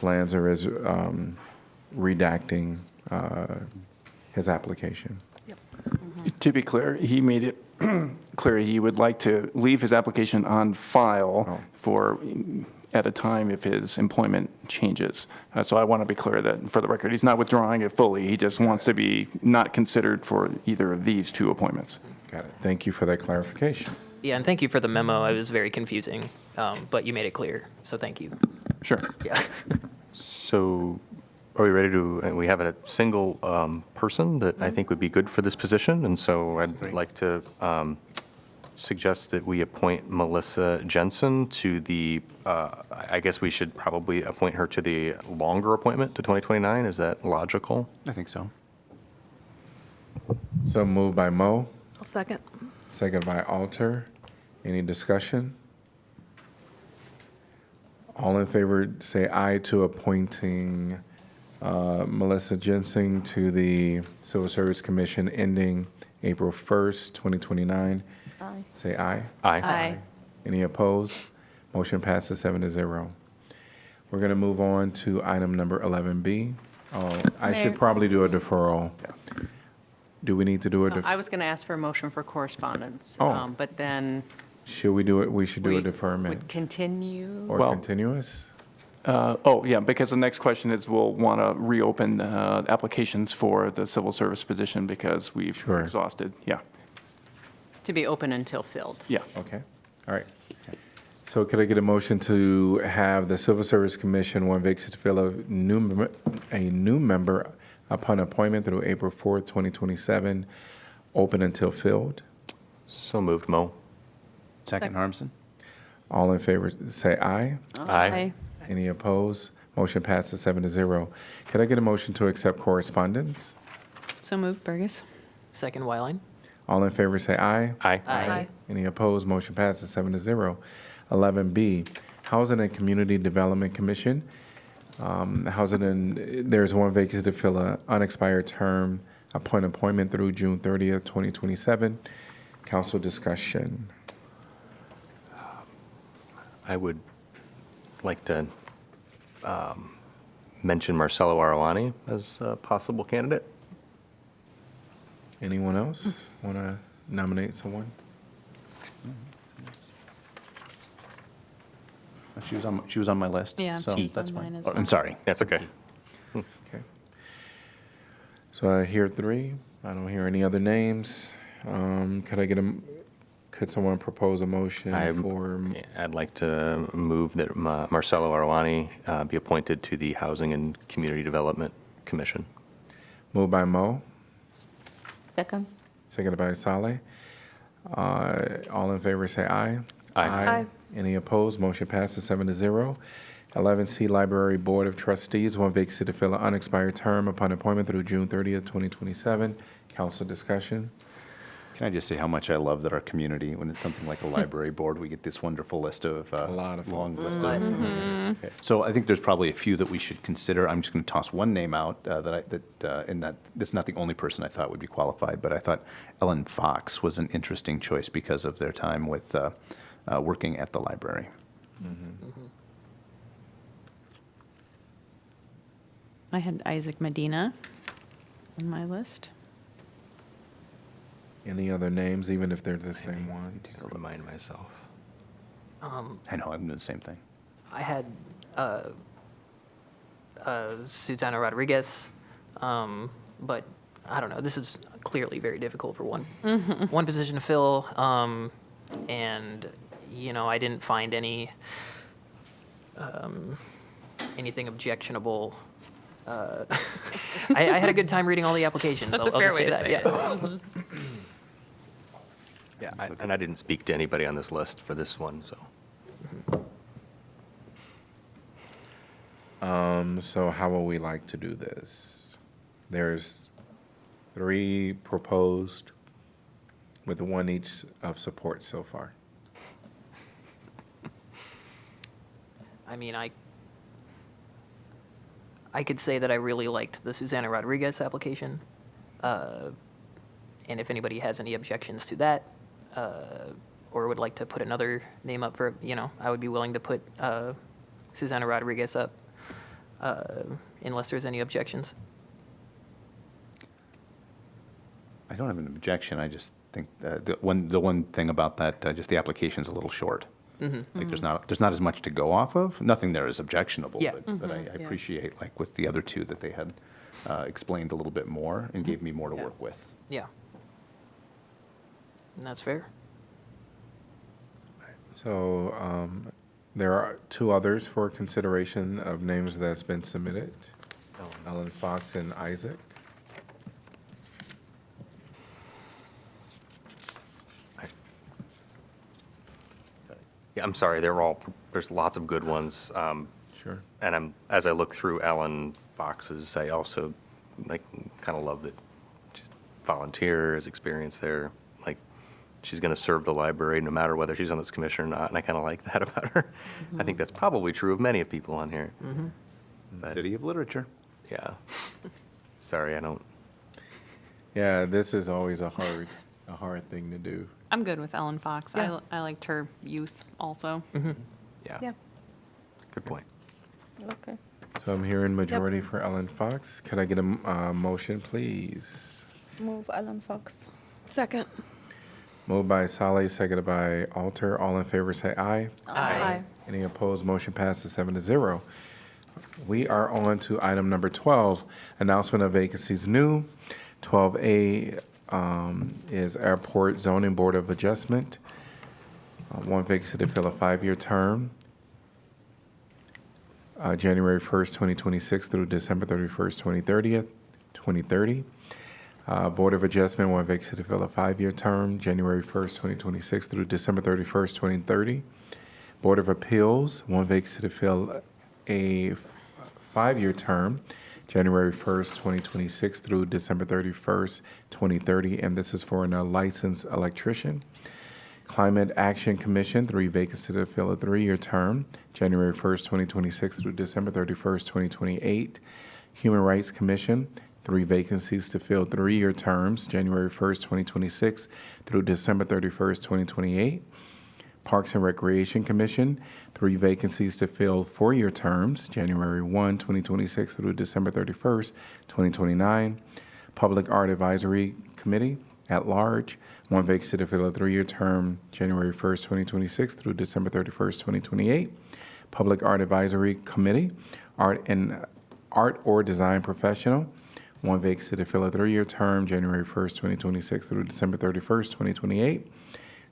Lanza is redacting his application. To be clear, he made it clear he would like to leave his application on file at a time if his employment changes. So I want to be clear that, for the record, he's not withdrawing it fully. He just wants to be not considered for either of these two appointments. Got it. Thank you for that clarification. Yeah, and thank you for the memo. It was very confusing, but you made it clear, so thank you. Sure. Yeah. So are we ready to, we have a single person that I think would be good for this position, and so I'd like to suggest that we appoint Melissa Jensen to the, I guess we should probably appoint her to the longer appointment to 2029. Is that logical? I think so. So moved by Mo, I'll second. second by Alter. Any discussion? All in favor say aye to appointing Melissa Jensen to the Civil Service Commission ending April 1st, 2029. Aye. Say aye. Aye. Any opposed? Motion passes 7-0. We're going to move on to item number 11B. Oh, I should Mayor. probably do a deferral. Do we need to do a I was going to ask for a motion for correspondence, Oh. but then Should we do it? We should do a we deferment would continue. or Well- continuous? Yeah, because the next question is we'll want to reopen applications for the civil service position because we've Sure. exhausted. Yeah, To be open until filled. yeah. Okay, all right. So could I get a motion to have the Civil Service Commission, one vacancy to fill a new member upon appointment through April 4th, 2027, open until filled? So moved, Mo. Second, Harmson? All in favor, say aye. Aye. Any opposed? Motion passes 7-0. Could I get a motion to accept correspondence? So moved, Burgess. Second, Wyline. All in favor, say aye. Aye. Aye. Any opposed? Motion passes 7-0. 11B, Housing and Community Development Commission. There's one vacancy to fill an unexpired term upon appointment through June 30th, 2027. Council discussion. I would like to mention Marcelo Arlani as a possible candidate. Anyone else want to nominate someone? She was on my list. Yeah, so she's that's on fine. mine as Oh, I'm well. sorry. That's okay. Okay. So I hear 3. I don't hear any other names. Could someone propose a motion for? I'd like to move that Marcelo Arwani be appointed to the Housing and Community Development Commission. Moved by Mo, Second. seconded by Saleh. All in favor say aye. Aye. Any opposed? Motion passes 7-0. 11C, Library Board of Trustees, 1 vacancy to fill an unexpired term upon appointment through June 30th, 2027. Council discussion. Can I just say how much I love that our community, when it's something like a library board, we get this wonderful list of, long list of. Okay. So I think there's probably a few that we should consider. I'm just going to toss one name out this is not the only person I thought would be qualified, but I thought Ellen Fox was an interesting choice because of their time with working at the library. I had Isaac Medina on my list. Any other names, even if they're the same one? To remind myself. I know, I'm doing the same thing. I had Susana Rodriguez, but I don't know. This is clearly very difficult for one position to fill, and I didn't find anything objectionable. I had a good time reading all the applications. That's I'll a fair just way to that, say it. yeah. Yeah, and I didn't speak to anybody on this list for this one, so. So how would we like to do this? There's 3 proposed with 1 each of support so far. I mean, I could say that I really liked the Susana Rodriguez application. And if anybody has any objections to that, or would like to put another name up for, I would be willing to put Susana Rodriguez up, unless there's any objections. I don't have an objection. I just think the one thing about that, just the application's a little short. Like there's not as much to go off of. Nothing there is objectionable, Yeah. but I appreciate, like with the other 2, that they had explained a little bit more and gave me more to work with. Yeah. And that's fair. So there are 2 others for consideration of names that's been submitted. Ellen Fox and Isaac. Yeah, I'm sorry, there's lots of good ones. Sure. And as I look through Ellen Fox's, I also kind of love that she's volunteer, has experience there. Like, she's going to serve the library no matter whether she's on this commission or not, and I kind of like that about her. I think that's probably true of many of people on here. But, City of Literature. yeah. Sorry, I don't. Yeah, this is always a hard thing to do. I'm good with Ellen Fox. Yeah. I liked her youth also. Yeah. Good point. Okay. So I'm hearing majority for Ellen Fox. Could I get a motion, please? Move Alan Fox. Second. Moved by Saleh, seconded by Alter. All in favor say aye. Aye. Any opposed? Motion passes 7-0. We are on to item number 12, announcement of vacancies new. 12A is Airport Zoning Board of Adjustment. 1 vacancy to fill a 5-year term, January 1st, 2026 through December 31st, 2030. Board of Adjustment, 1 vacancy to fill a 5-year term, January 1st, 2026 through December 31st, 2030. Board of Appeals, 1 vacancy to fill a 5-year term, January 1st, 2026 through December 31st, 2030, and this is for a licensed electrician. Climate Action Commission, 3 vacancies to fill a 3-year term, January 1st, 2026 through December 31st, 2028. Human Rights Commission, 3 vacancies to fill 3-year terms, January 1st, 2026 through December 31st, 2028. Parks and Recreation Commission, 3 vacancies to fill 4-year terms, January 1, 2026 through December 31st, 2029. Public Art Advisory Committee, at large. One vacancy to fill a 3-year term, January 1st, 2026 through December 31st, 2028. Public Art Advisory Committee, art or design professional. One vacancy to fill a 3-year term, January 1st, 2026 through December 31st, 2028.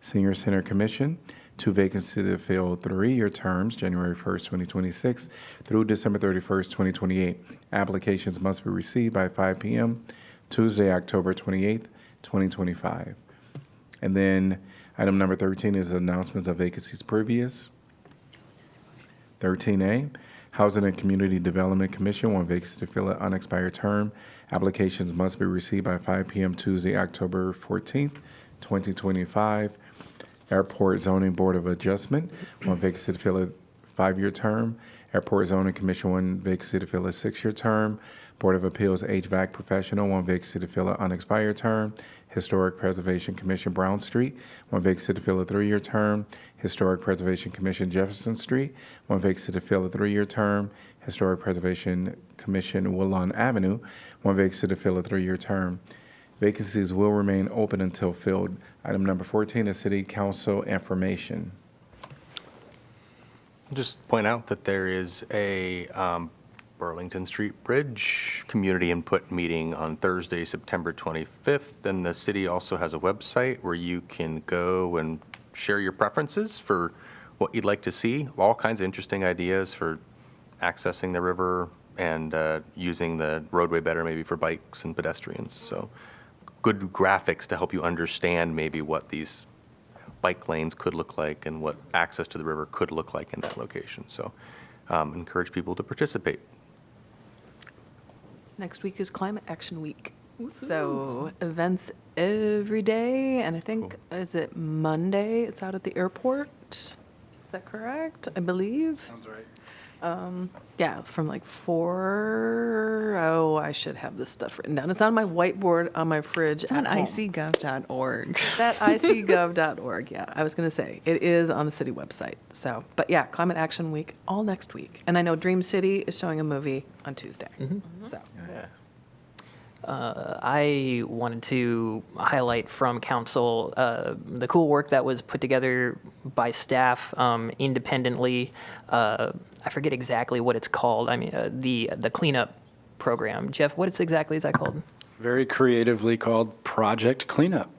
Senior Center Commission, 2 vacancies to fill 3-year terms, January 1st, 2026 through December 31st, 2028. Applications must be received by 5 p.m. Tuesday, October 28th, 2025. And then item number 13 is announcements of vacancies previous. 13A, Housing and Community Development Commission, 1 vacancy to fill an unexpired term. Applications must be received by 5 p.m. Tuesday, October 14th, 2025. Airport Zoning Board of Adjustment, 1 vacancy to fill a 5-year term. Airport Zoning Commission, 1 vacancy to fill a 6-year term. Board of Appeals HVAC Professional, 1 vacancy to fill an unexpired term. Historic Preservation Commission Brown Street, 1 vacancy to fill a 3-year term. Historic Preservation Commission Jefferson Street, 1 vacancy to fill a 3-year term. Historic Preservation Commission Woodlawn Avenue, 1 vacancy to fill a 3-year term. Vacancies will remain open until filled. Item number 14 is City Council information. Just point out that there is a Burlington Street Bridge community input meeting on Thursday, September 25th. And the city also has a website where you can go and share your preferences for what you'd like to see. All kinds of interesting ideas for accessing the river and using the roadway better, maybe for bikes and pedestrians. So good graphics to help you understand maybe what these bike lanes could look like and what access to the river could look like in that location. So encourage people to participate. Next week is Climate Action Week. So events every day, and I think, is it Monday? It's out at the airport. Is that correct? I believe. Sounds right. Yeah, from like 4. Oh, I should have this stuff written down. It's on my whiteboard on my fridge. It's on at home. icgov.org. That icgov.org. Yeah, I was going to say it is on the city website. So, but yeah, Climate Action Week all next week. And I know Dream City is showing a movie on Tuesday. So. I wanted to highlight from council the cool work that was put together by staff independently. I forget exactly what it's called. I mean, the cleanup program. Jeff, what exactly is that called? Very creatively called Project Cleanup.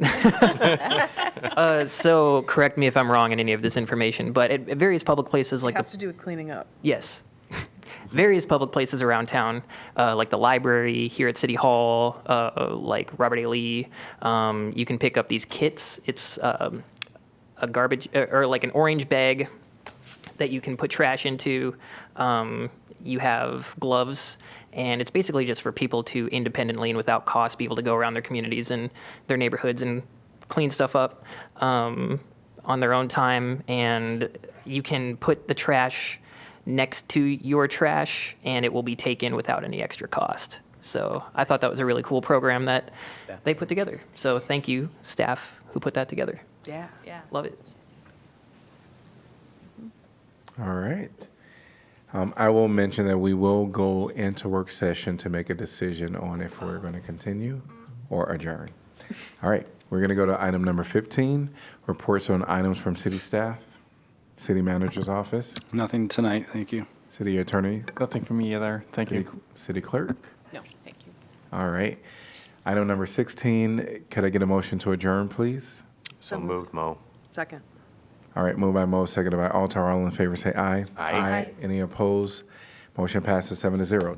So correct me if I'm wrong in any of this information, but at various public places like It has to do with cleaning up. Yes. Various public places around town, like the library here at City Hall, like Robert A. Lee. You can pick up these kits. It's a garbage or like an orange bag that you can put trash into. You have gloves, and it's basically just for people to independently and without cost be able to go around their communities and their neighborhoods and clean stuff up on their own time. And you can put the trash next to your trash, and it will be taken without any extra cost. So I thought that was a really cool program that they put together. So thank you, staff who put that together. Yeah. Love it. All right. I will mention that we will go into work session to make a decision on if we're going to continue or adjourn. All right. We're going to go to item number 15, reports on items from city staff. City Manager's Office. Nothing tonight, thank you. City Attorney. Nothing from me either. Thank you. City Clerk. No, thank you. All right. Item number 16, could I get a motion to adjourn, please? So moved, Mo. Second. All right, moved by Mo, seconded by Altar. All in favor say aye. Aye. Any opposed? Motion passes 7-0.